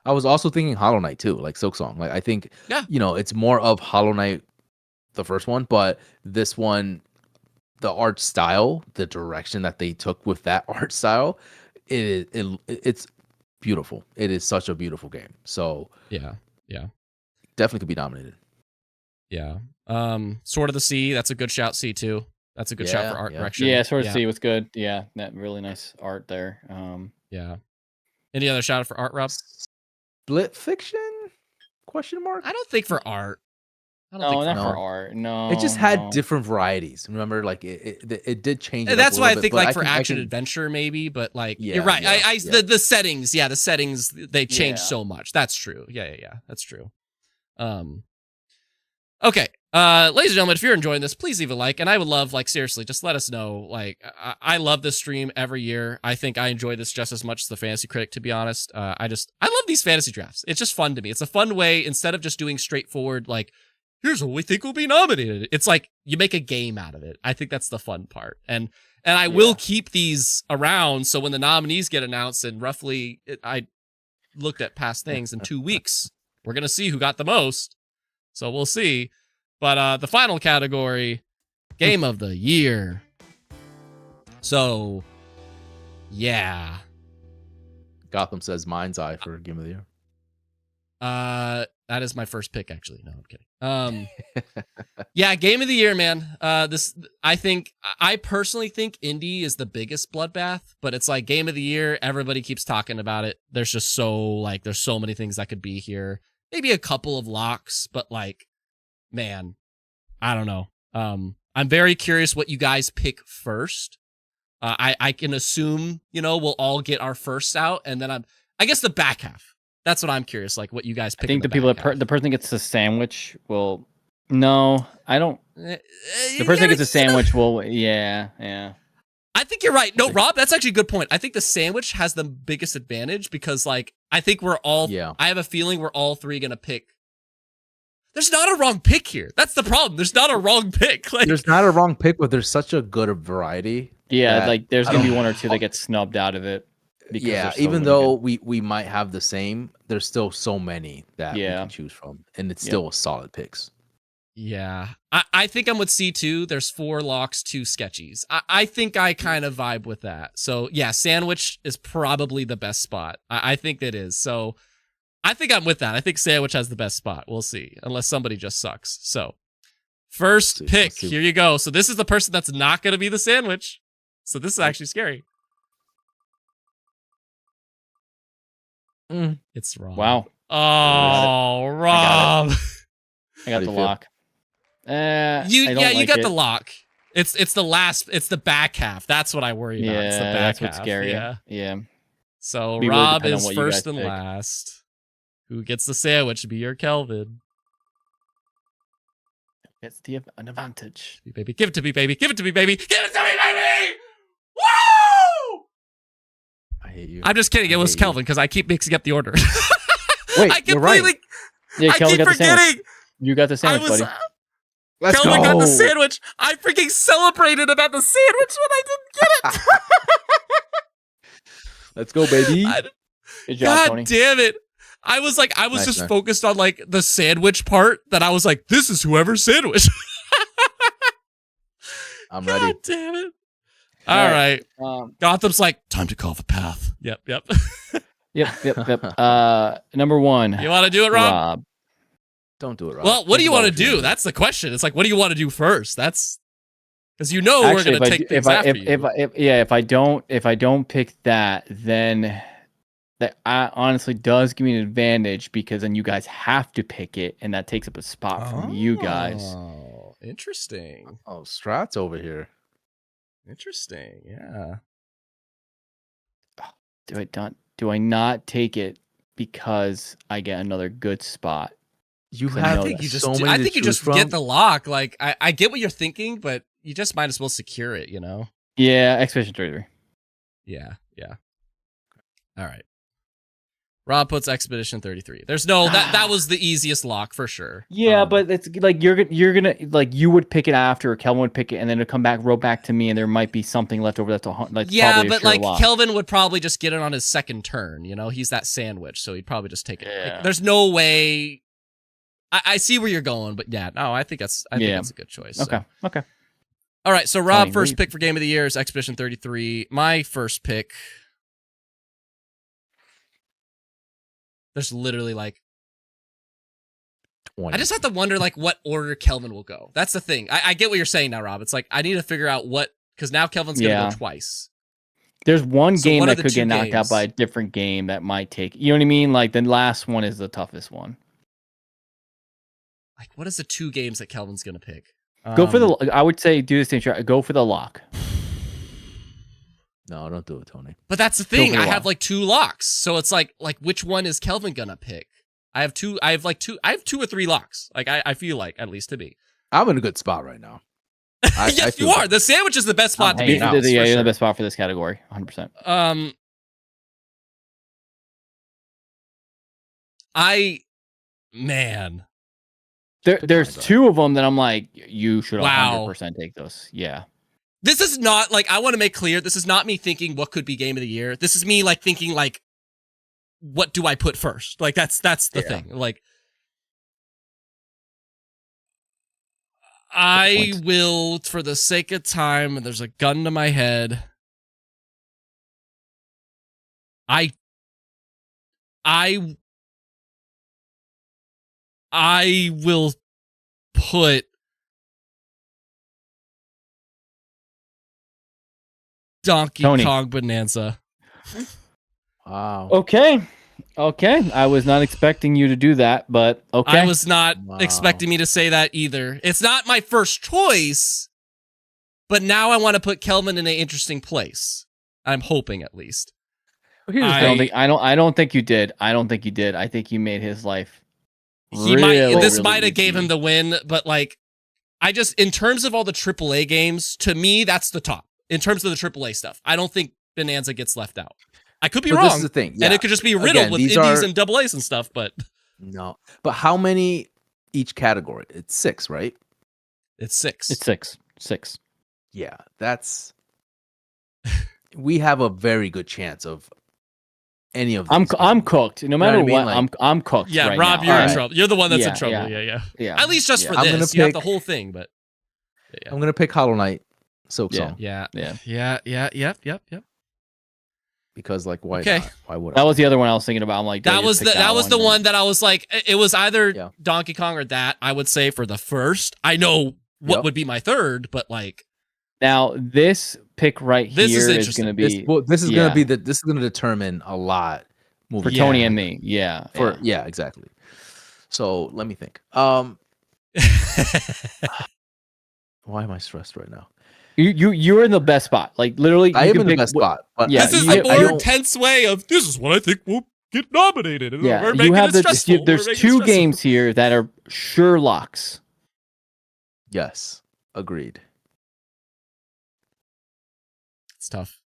I was also thinking Hollow Knight too, like Silksong. Like I think, Yeah. it's more of Hollow Knight, the first one, but this one, the art style, the direction that they took with that art style, it's beautiful. It is such a beautiful game. So Yeah. definitely could be nominated. Yeah. Sword of the Sea, that's a good shout. C2. That's a good shout for art direction. Yeah, Sword of Sea was good. Yeah, that really nice art there. Yeah. Any other shout out for art, Rob? Split Fiction? Question mark? I don't think for art. I don't No, think not for for art. art. No, It just had no. different varieties. Remember, like it did change. And it up that's a why I little bit, think but like for I action can- adventure maybe, but like Yeah, you're right. yeah. The settings, the settings they changed Yeah. so much. That's true. Yeah. That's true. Okay. Ladies and gentlemen, if you're enjoying this, please leave a like. And I would love, like, seriously, just let us know. Like, I love this stream every year. I think I enjoy this just as much as the Fantasy Critic, to be honest. I love these fantasy drafts. It's just fun to me. It's a fun way, instead of just doing straightforward, like, here's what we think will be nominated. It's like you make a game out of it. I think that's the fun part. And I will keep these around. So when the nominees get announced, and roughly I looked at past things in 2 weeks, we're going to see who got the most. So we'll see. But the final category, Game of the Year. So, yeah. Gotham says Mind's Eye for Game of the Year. That is my first pick, actually. No, I'm kidding. Yeah, game of the year, man. I personally think Indy is the biggest bloodbath, but it's like game of the year. Everybody keeps talking about it. There's just there's so many things that could be here. Maybe a couple of locks, but like, man, I don't know. I'm very curious what you guys pick first. I can assume, we'll all get our firsts out, and then I guess the back half. That's what I'm curious, like what you guys pick. I think the person that gets the sandwich will. No, I don't. The person that gets a sandwich will. Yeah. I think you're right. No, Rob, that's actually a good point. I think the sandwich has the biggest advantage because, like, I think we're all. Yeah. I have a feeling we're all three gonna pick. There's not a wrong pick here. That's the problem. There's not a wrong pick. Like, there's not a wrong pick, but there's such a good variety. Yeah, like there's gonna be one or two that get snubbed out of it. Yeah, even though we might have the same, there's still so many that we can choose from, and it's still solid picks. Yeah, I think I'm with C2. There's 4 locks, 2 sketchies. I think I kind of vibe with that. So yeah, sandwich is probably the best spot. I think it is. So I think I'm with that. I think sandwich has the best spot. We'll see, unless somebody just sucks. So first pick, here you go. So this is the person that's not going to be the sandwich. So this is actually scary. It's wrong. Wow. Oh, Rob. I got the lock. You got the lock. It's the back half. That's what I worry about. It's the back that's half. what's scary. Yeah. So Rob is first and last. Who gets the sandwich? Be your Kelvin. It's an advantage. Baby, give it to me, baby. Give it to me, baby. Give it to me, baby. Woo! I hate you. I'm just kidding. It was Kelvin because I keep mixing up the order. Wait, I completely. Yeah, Kelvin got forgetting. The sandwich. You got the sandwich, buddy. Kelvin got the sandwich. I freaking celebrated about the sandwich when I didn't get it. Let's go, baby. Good job, Tony. God damn it. I was just focused on like the sandwich part that I was like, this is whoever's sandwich. I'm ready. God damn it. All right. Gotham's like, time to call the path. Yep. Yep. Number 1. You want to do it, Rob? Don't do it, Rob. Well, what do you want to do? That's the question. It's like, what do you want to do first? That's because we're gonna take things after you. If I don't pick that, then that honestly does give me an advantage because then you guys have to pick it, and that takes up a spot from you guys. Oh, interesting. Oh, Strat's over here. Interesting. Yeah. Do I not take it because I get another good spot? I think you just get the lock. Like I get what you're thinking, but you just might as well secure it, Yeah, Expedition 33. Yeah. All right. Rob puts Expedition 33. There's no that was the easiest lock for sure. Yeah, but it's like you're gonna like you would pick it after, Kelvin would pick it, and then it'll roll back to me, and there might be something left over that's yeah, but like lock. Kelvin would probably just get it on his second turn. He's that sandwich, so he'd probably just take it. Yeah. Like, there's no way. I see where you're going, but yeah, no, I think that's a good choice. Okay. So. Okay. All right, so Rob, first pick for game of the year is Expedition 33. My first pick. There's literally like 20. I just have to wonder like what order Kelvin will go. That's the thing. I get what you're saying now, Rob. It's like I need to figure out because now Kelvin's gonna go twice. There's one game that could get knocked out by a different game that might take. You know what I mean? Like the last one is the toughest one. Like what is the 2 games that Kelvin's gonna pick? Go for the. I would say do the same. Go for the lock. No, don't do it, Tony. But that's the thing. I have like 2 locks, so it's like which one is Kelvin gonna pick? I have 2 or 3 locks. Like I feel like at least to be. I'm in a good spot right now. Yes, you are. The sandwich is the best spot to be. You're the best spot for this category, 100%. There's 2 of them that I'm like, you should 100% take those. Yeah. This is not like I want to make clear. This is not me thinking what could be game of the year. This is me like thinking like, what do I put first? Like that's the thing. Like, I will, for the sake of time, and there's a gun to my head. I I will put Donkey Tony. Kong Bonanza. Wow. Okay. I was not expecting you to do that, but okay. I was not Wow. expecting me to say that either. It's not my first choice, but now I want to put Kelvin in an interesting place. I'm hoping, at least. Here's the I thing. don't think you did. I don't think you did. I think you made his life. He really might have easy. gave him the win, but like, I just, in terms of all the AAA games, to me, that's the top. In terms of the AAA stuff, I don't think Bonanza gets left out. I could be But wrong. this is the thing. Yeah. And it could just be riddled Again, with these indies are- and double A's and stuff, but No. But how many each category? It's 6, right? it's 6. It's 6. 6. Yeah. That's. We have a very good chance of any of these. I'm cooked. No matter what I mean? what, Like- I'm cooked. Yeah, right Rob, now. you're in Alright. trouble. You're the one that's in Yeah, trouble. yeah. Yeah. Yeah. At least just for I'm gonna this. You have the pick- whole thing, but I'm gonna pick Hollow Knight, Silk Yeah. Song, yeah. Yeah. because like why Okay. not? Why would That I? was the other one I was thinking about. I'm like, That was the one that I was like, it was either Yeah. Donkey Kong or that. I would say for the first. I know what Yep. would be my third, but like Now this pick right This is here is interesting. going to This, be this is yeah. gonna be this is gonna determine a lot moving for Yeah. Tony and me. Yeah. forward. Yeah, exactly. So let me think. Why am I stressed right now? You're in the best spot. Like literally, I you am can in the pick best wh- spot. But Yeah, this is you- a I more don't- tense way of this is what I think will get nominated. Yeah, We're you making have it stressful. there's We're making it 2 stressful. games here that are sure locks. Yes, agreed. It's tough.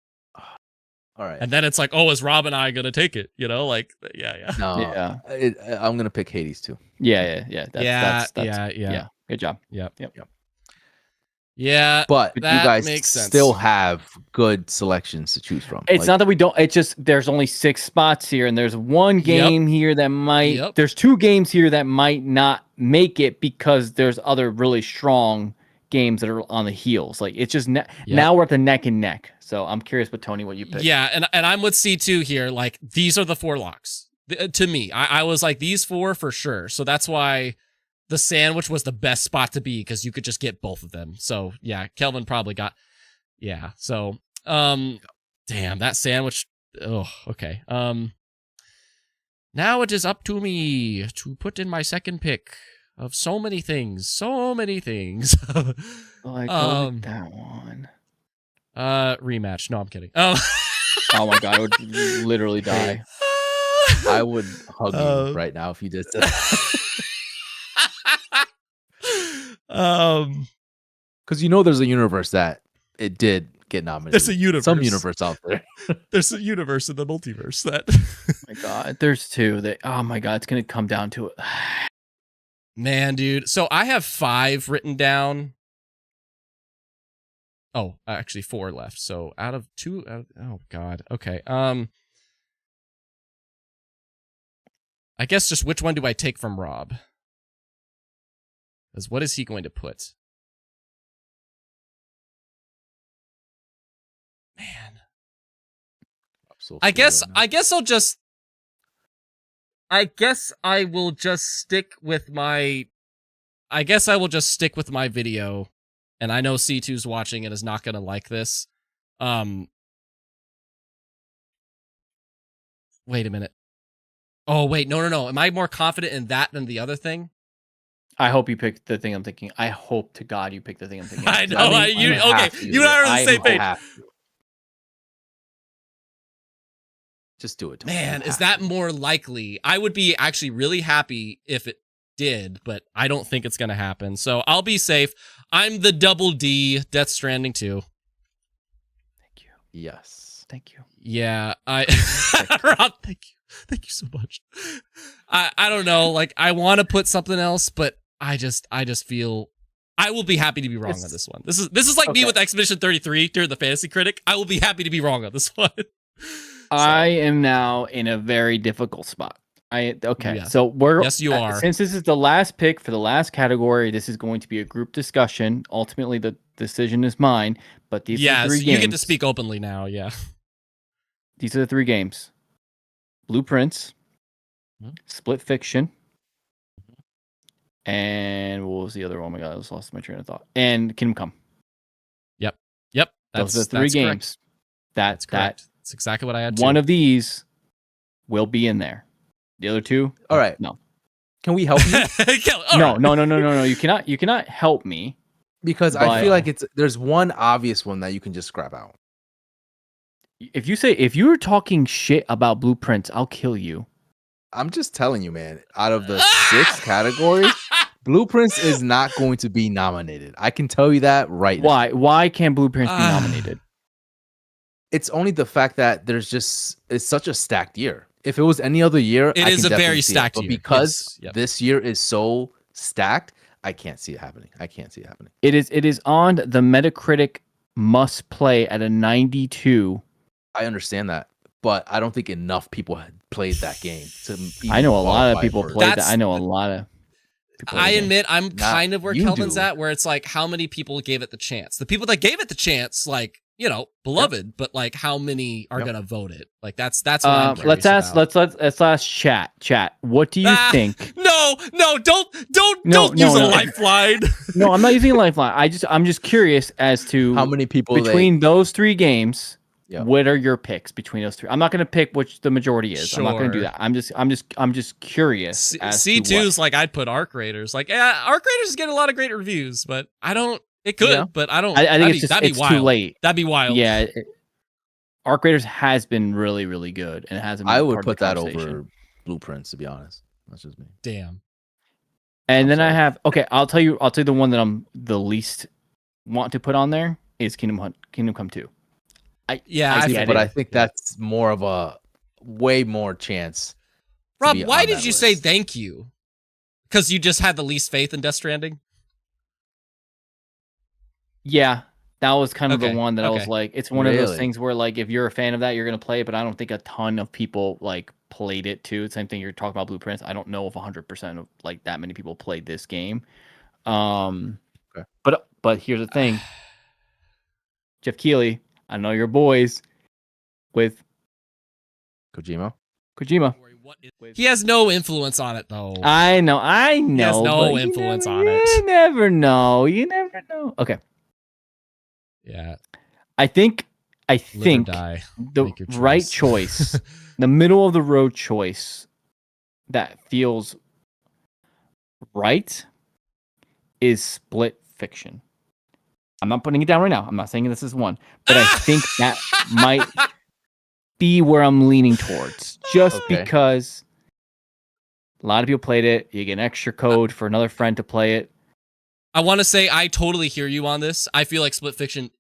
All right. And then it's like, oh, is Rob and I gonna take it? You know, like yeah. No, Yeah. I'm gonna pick Hades too. Yeah. That's, Yeah. Good job. Yeah. But That you guys makes sense. still have good selections to choose from. It's Like, not that we don't. It's just there's only 6 spots here, and there's one game here that might. Yep. There's 2 games here that might not make it because there's other really strong games that are on the heels. Like it's just now we're at the neck and neck. So I'm curious, with Tony, what you pick. Yeah, and I'm with C2 here. Like these are the 4 locks to me. I was like these 4 for sure. So that's why the sandwich was the best spot to be because you could just get both of them. So yeah, Kelvin probably got. Yeah. So damn that sandwich. Oh, okay. Now it is up to me to put in my second pick of so many things. So many things. Oh, I go with that one. Rematch. No, I'm kidding. Oh my god, I would literally die. I would hug you right now if you did that. Because you know there's a universe that it did get nominated. There's a universe. Some universe out there. There's a universe in the multiverse that. Oh my god, there's 2 that. Oh my god, it's gonna come down to it. Man, dude. So I have 5 written down. Oh, actually 4 left. So out of 2. Oh God. Okay. I guess just which one do I take from Rob? Because what is he going to put? Man. I guess I'll just. I guess I will just stick with my. I guess I will just stick with my video, and I know C2's watching and is not gonna like this. Wait a minute. Oh wait, no. Am I more confident in that than the other thing? I hope you picked the thing I'm thinking. I hope to God you picked the thing I'm thinking. I know. You and I are on the same page. Just do it. Man, is that more likely? I would be actually really happy if it did, but I don't think it's going to happen. So I'll be safe. I'm the double D, Death Stranding 2. Thank you. Yes. Thank you. Yeah, Rob, thank you. Thank you so much. I don't know. Like, I want to put something else, but I just feel I will be happy to be wrong on this one. This is like me with Expedition 33 during the Fantasy Critic. I will be happy to be wrong on this one. I am now in a very difficult spot. Yeah. So we're Yes, you are. Since this is the last pick for the last category, this is going to be a group discussion. Ultimately, the decision is mine. But these are the 3 games. You get to speak openly now. Yeah. These are the 3 games: Blueprints, Split Fiction, and what was the other one? Oh my god, I just lost my train of thought. And Kingdom Come. Yep. Those are the 3 games. That's correct. That's exactly what I had. One of these will be in there. The other 2, All right. no. Can we help you? No. You cannot help me Because I feel like there's one obvious one that you can just scrap out. If you're talking shit about Blueprints, I'll kill you. I'm just telling you, man. Out of the 6 categories, Blueprints is not going to be nominated. I can tell you that right now. Why can't Blueprints be nominated? It's only the fact that it's such a stacked year. If it was any other year, it is a very stacked year. But because this year is so stacked, I can't see it happening. It is on the Metacritic must play at a 92. I understand that, but I don't think enough people had played that game. I know a lot of people played that. I know a lot of people. I admit I'm kind of where Kelvin's at, where it's like how many people gave it the chance. The people that gave it the chance, like, you know, beloved, but like how many are gonna vote it? Like that's what I'm curious about. Let's ask chat. What do you think? No, don't use a lifeline. No, I'm not using a lifeline. I'm just curious as to how many people between those 3 games. Yep. What are your picks between those 3? I'm not going to pick which the majority is. Sure. I'm not going to do that. I'm just curious. C2 is like I'd put Arc Raiders. Like, yeah, Arc Raiders is getting a lot of great reviews, but I don't. It could, but I don't. I think it's wild. Too late. That'd be wild. Yeah, Arc Raiders has been really, really good, and it hasn't. I would put that over Blueprints, to be honest. That's just me. Damn. And then I have I'll tell you the one that I'm the least want to put on there is Kingdom Come 2. I think that's more of a way more chance. Rob, why did you say thank you? Because you just had the least faith in Death Stranding? Yeah, that was kind of the one that I was like, it's one of those things where like if you're a fan of that, you're gonna play it, but I don't think a ton of people like played it too. Same thing you're talking about Blueprints. I don't know if 100% of like that many people played this game. But here's the thing, Jeff Keighley. I know your boys with Kojima. He has no influence on it, though. I know. He has no influence on it. You never know. Okay. Yeah. I think the right choice, the middle of the road choice that feels right is Split Fiction. I'm not putting it down right now. I'm not saying this is one, but I think that might be where I'm leaning towards. Just because a lot of people played it. You get an extra code for another friend to play it. I want to say I totally hear you on this. I feel like Split Fiction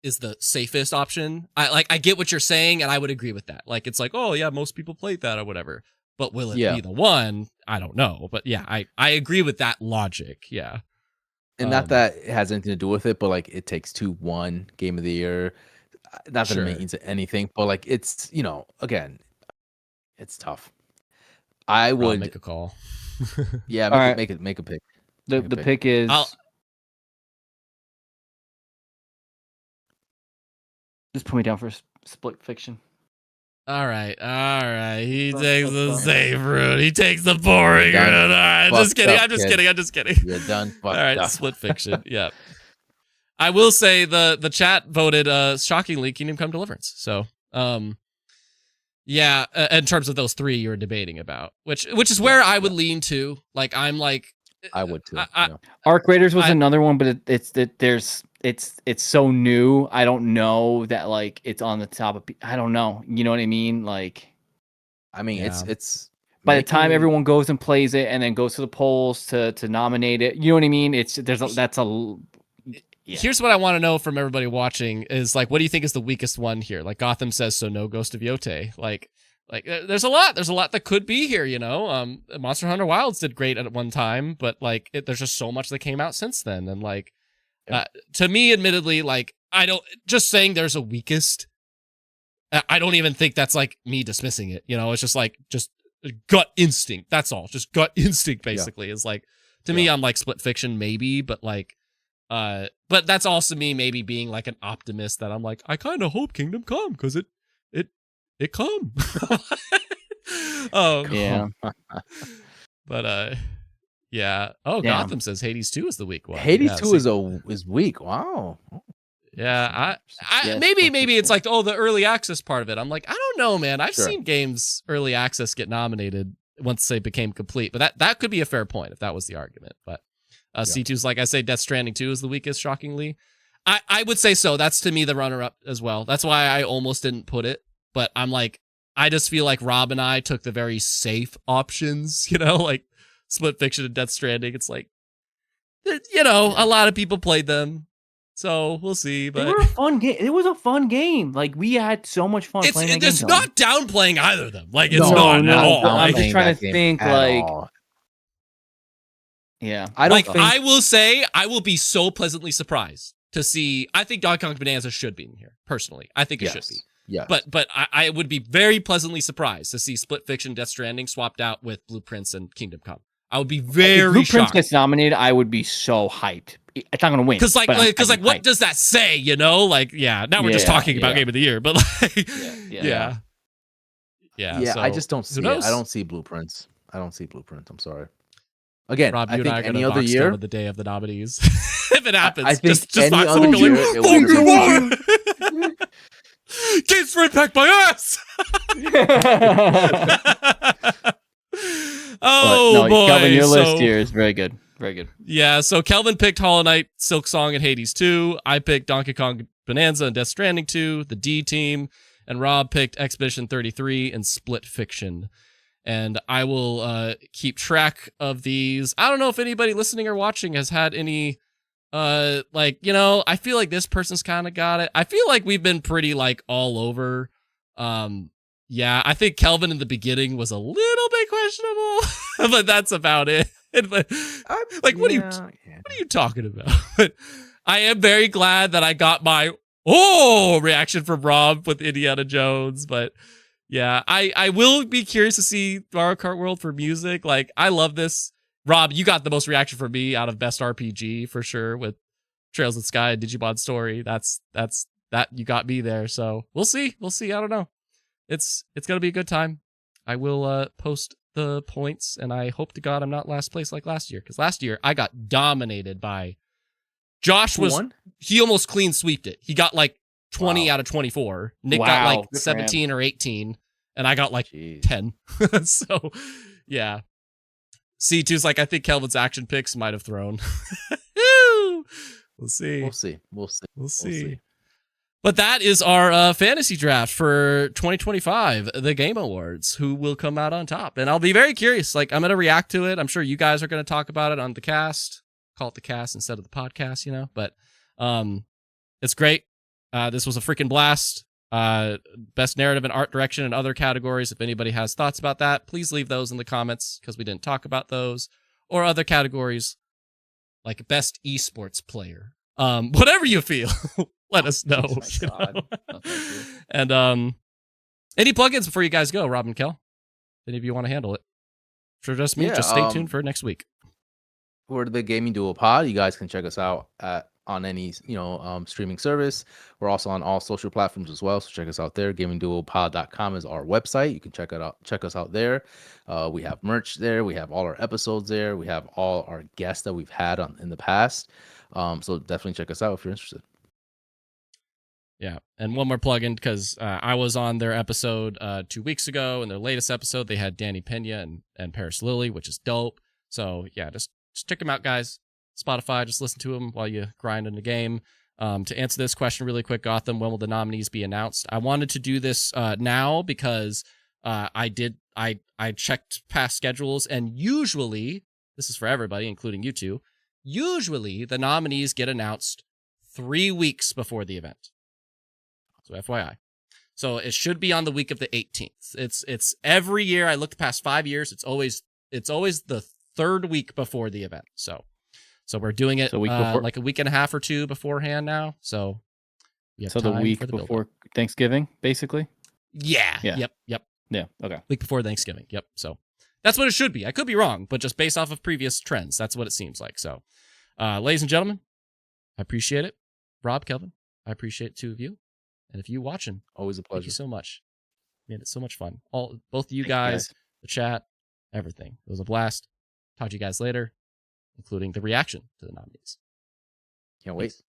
is the safest option. I get what you're saying, and I would agree with that. Like, it's like, oh yeah, most people played that or whatever. But will it be the one? I don't know. But yeah, I agree with that logic. Yeah. And not that it has anything to do with it, but like It Takes Two won Game of the Year. Not that it means anything, but like it's, you know, again, it's tough. I would make a call. Yeah, make a pick. The pick is just put me down for Split Fiction. All right. He takes the safe route. He takes the boring route. All right, I'm just kidding. You're done. All right, Split Fiction. Yeah. I will say the chat voted shockingly Kingdom Come Deliverance. So, yeah, in terms of those 3 you were debating about, which is where I would lean to. Like, I'm like, I would too. Arc Raiders was another one, but it's so new. I don't know that like it's on the top of. I don't know. You know what I mean? Like, I mean, it's by the time everyone goes and plays it and then goes to the polls to nominate it. You know what I mean? Here's what I want to know from everybody watching is like, what do you think is the weakest one here? Like Gotham says, so no Ghost of Yote. Like there's a lot that could be here, you know. Monster Hunter Wilds did great at one time, but like there's just so much that came out since then, and like to me, admittedly, like I don't just saying there's a weakest. I don't even think that's like me dismissing it, you know. It's just like gut instinct. That's all. Just gut instinct, basically, is like to me. I'm like Split Fiction, maybe, but like. But that's also me maybe being like an optimist that I'm like, I kind of hope Kingdom Come because it come. Yeah. But Yeah. Oh, Damn. Gotham says Hades 2 is the weak one. Hades Yeah, 2 see- is weak. Wow. Yeah, Yes, maybe it's yeah. like the early access part of it. I'm like, I don't know, man. I've Sure. seen games early access get nominated once they became complete, but that could be a fair point if that was the argument. But C2's like I say, Death Stranding 2 is the weakest, shockingly. I would say so. That's to me the runner-up as well. That's why I almost didn't put it, but I'm like, I just feel like Rob and I took the very safe options, like Split Fiction and Death Stranding. It's like, a lot of people played them. So we'll see, They but were a fun game. It was a fun game. Like we had so much fun playing that game. it's not downplaying either of them. Like it's No, not no, at all. but I'm Like, just trying to that game think, at like- all. Yeah. I don't like think I will say, I will be so pleasantly surprised to see. I think Donkey Kong Bonanza should be in here. Personally, I think it should be. Yeah. But I would be very pleasantly surprised to see Split Fiction, Death Stranding swapped out with Blueprints and Kingdom Come. I would be If very Blueprints shocked. gets nominated, I would be so hyped. It's not gonna win. Because but I'd be what hyped. does that say? Like, yeah. Now we're just Yeah, talking about yeah. Game of the Year, but like, Yeah. yeah. I so, just don't see who it. knows? I don't see Blueprints. I'm sorry. Again, Rob, you I and think I are any gonna other box year, down the day of the nominees. If it happens, I think just any find other someone year, going, it would've Games for Impact by us. Oh But no, boy, Kelvin, your list so- here is very good. Very good. Yeah, so Kelvin picked Hollow Knight, Silk Song, and Hades 2. I picked Donkey Kong Bonanza and Death Stranding 2, the D team, and Rob picked Expedition 33 and Split Fiction. And I will keep track of these. I don't know if anybody listening or watching has had any I feel like this person's kind of got it. I feel like we've been pretty like all over. Yeah, I think Kelvin in the beginning was a little bit questionable, but that's about it. But, like, what are you talking about? But I am very glad that I got my reaction from Rob with Indiana Jones. But yeah, I will be curious to see Mario Kart World for music. Like, I love this. Rob, you got the most reaction from me out of Best RPG for sure with Trails of Sky and Digimon Story. That's that you got me there. So we'll see. I don't know. It's gonna be a good time. I will post the points, and I hope to God I'm not last place like last year, because last year I got dominated by Josh. He almost clean sweeped it. He got like 20 out of 24. Nick got Wow, like good for 17 or 18, and I got like Jeez. 10. So yeah. C2's like, I think Kelvin's action picks might have thrown. We'll see. We'll see. But that is our fantasy draft for 2025, the Game Awards. Who will come out on top? And I'll be very curious. Like, I'm going to react to it. I'm sure you guys are going to talk about it on the cast. Call it the cast instead of the podcast, But it's great. This was a freaking blast. Best narrative and art direction and other categories. If anybody has thoughts about that, please leave those in the comments, because we didn't talk about those. Or other categories like best esports player. Whatever you feel. Let us know. Oh my God. No, thank you. And any plugins before you guys go, Rob and Kel? Any of you want to handle it? For just me, Yeah, just stay tuned for next week. We're the Gaming Duo Pod. You guys can check us out on any streaming service. We're also on all social platforms as well, so check us out there. GamingDuoPod.com is our website. You can check us out there. We have merch there. We have all our episodes there. We have all our guests that we've had in the past. So definitely check us out if you're interested. Yeah, and one more plug-in, because I was on their episode 2 weeks ago. In their latest episode, they had Danny Pena and Paris Lilly, which is dope. So yeah, just check them out, guys. Spotify, just listen to them while you grind in the game. To answer this question really quick, Gotham, when will the nominees be announced? I wanted to do this now because I checked past schedules, and usually, this is for everybody, including you two, usually the nominees get announced 3 weeks before the event. So FYI. So it should be on the week of the 18th. It's every year. I looked past 5 years. It's always the third week before the event. So we're doing it like a week and a half or two beforehand now. So we have So the time week for the before build-up. Thanksgiving, basically. Yeah. Yeah. Yep. Yeah. Okay. Week before Thanksgiving. Yep. So that's what it should be. I could be wrong, but just based off of previous trends, that's what it seems like. So, ladies and gentlemen, I appreciate it. Rob, Kelvin, I appreciate two of you. And if you watching, Always a thank you pleasure. so much. Made it so much fun. Both of you guys, the chat, everything. It was a blast. Talk to you guys later. including the reaction to the nominees. Can't wait. Peace.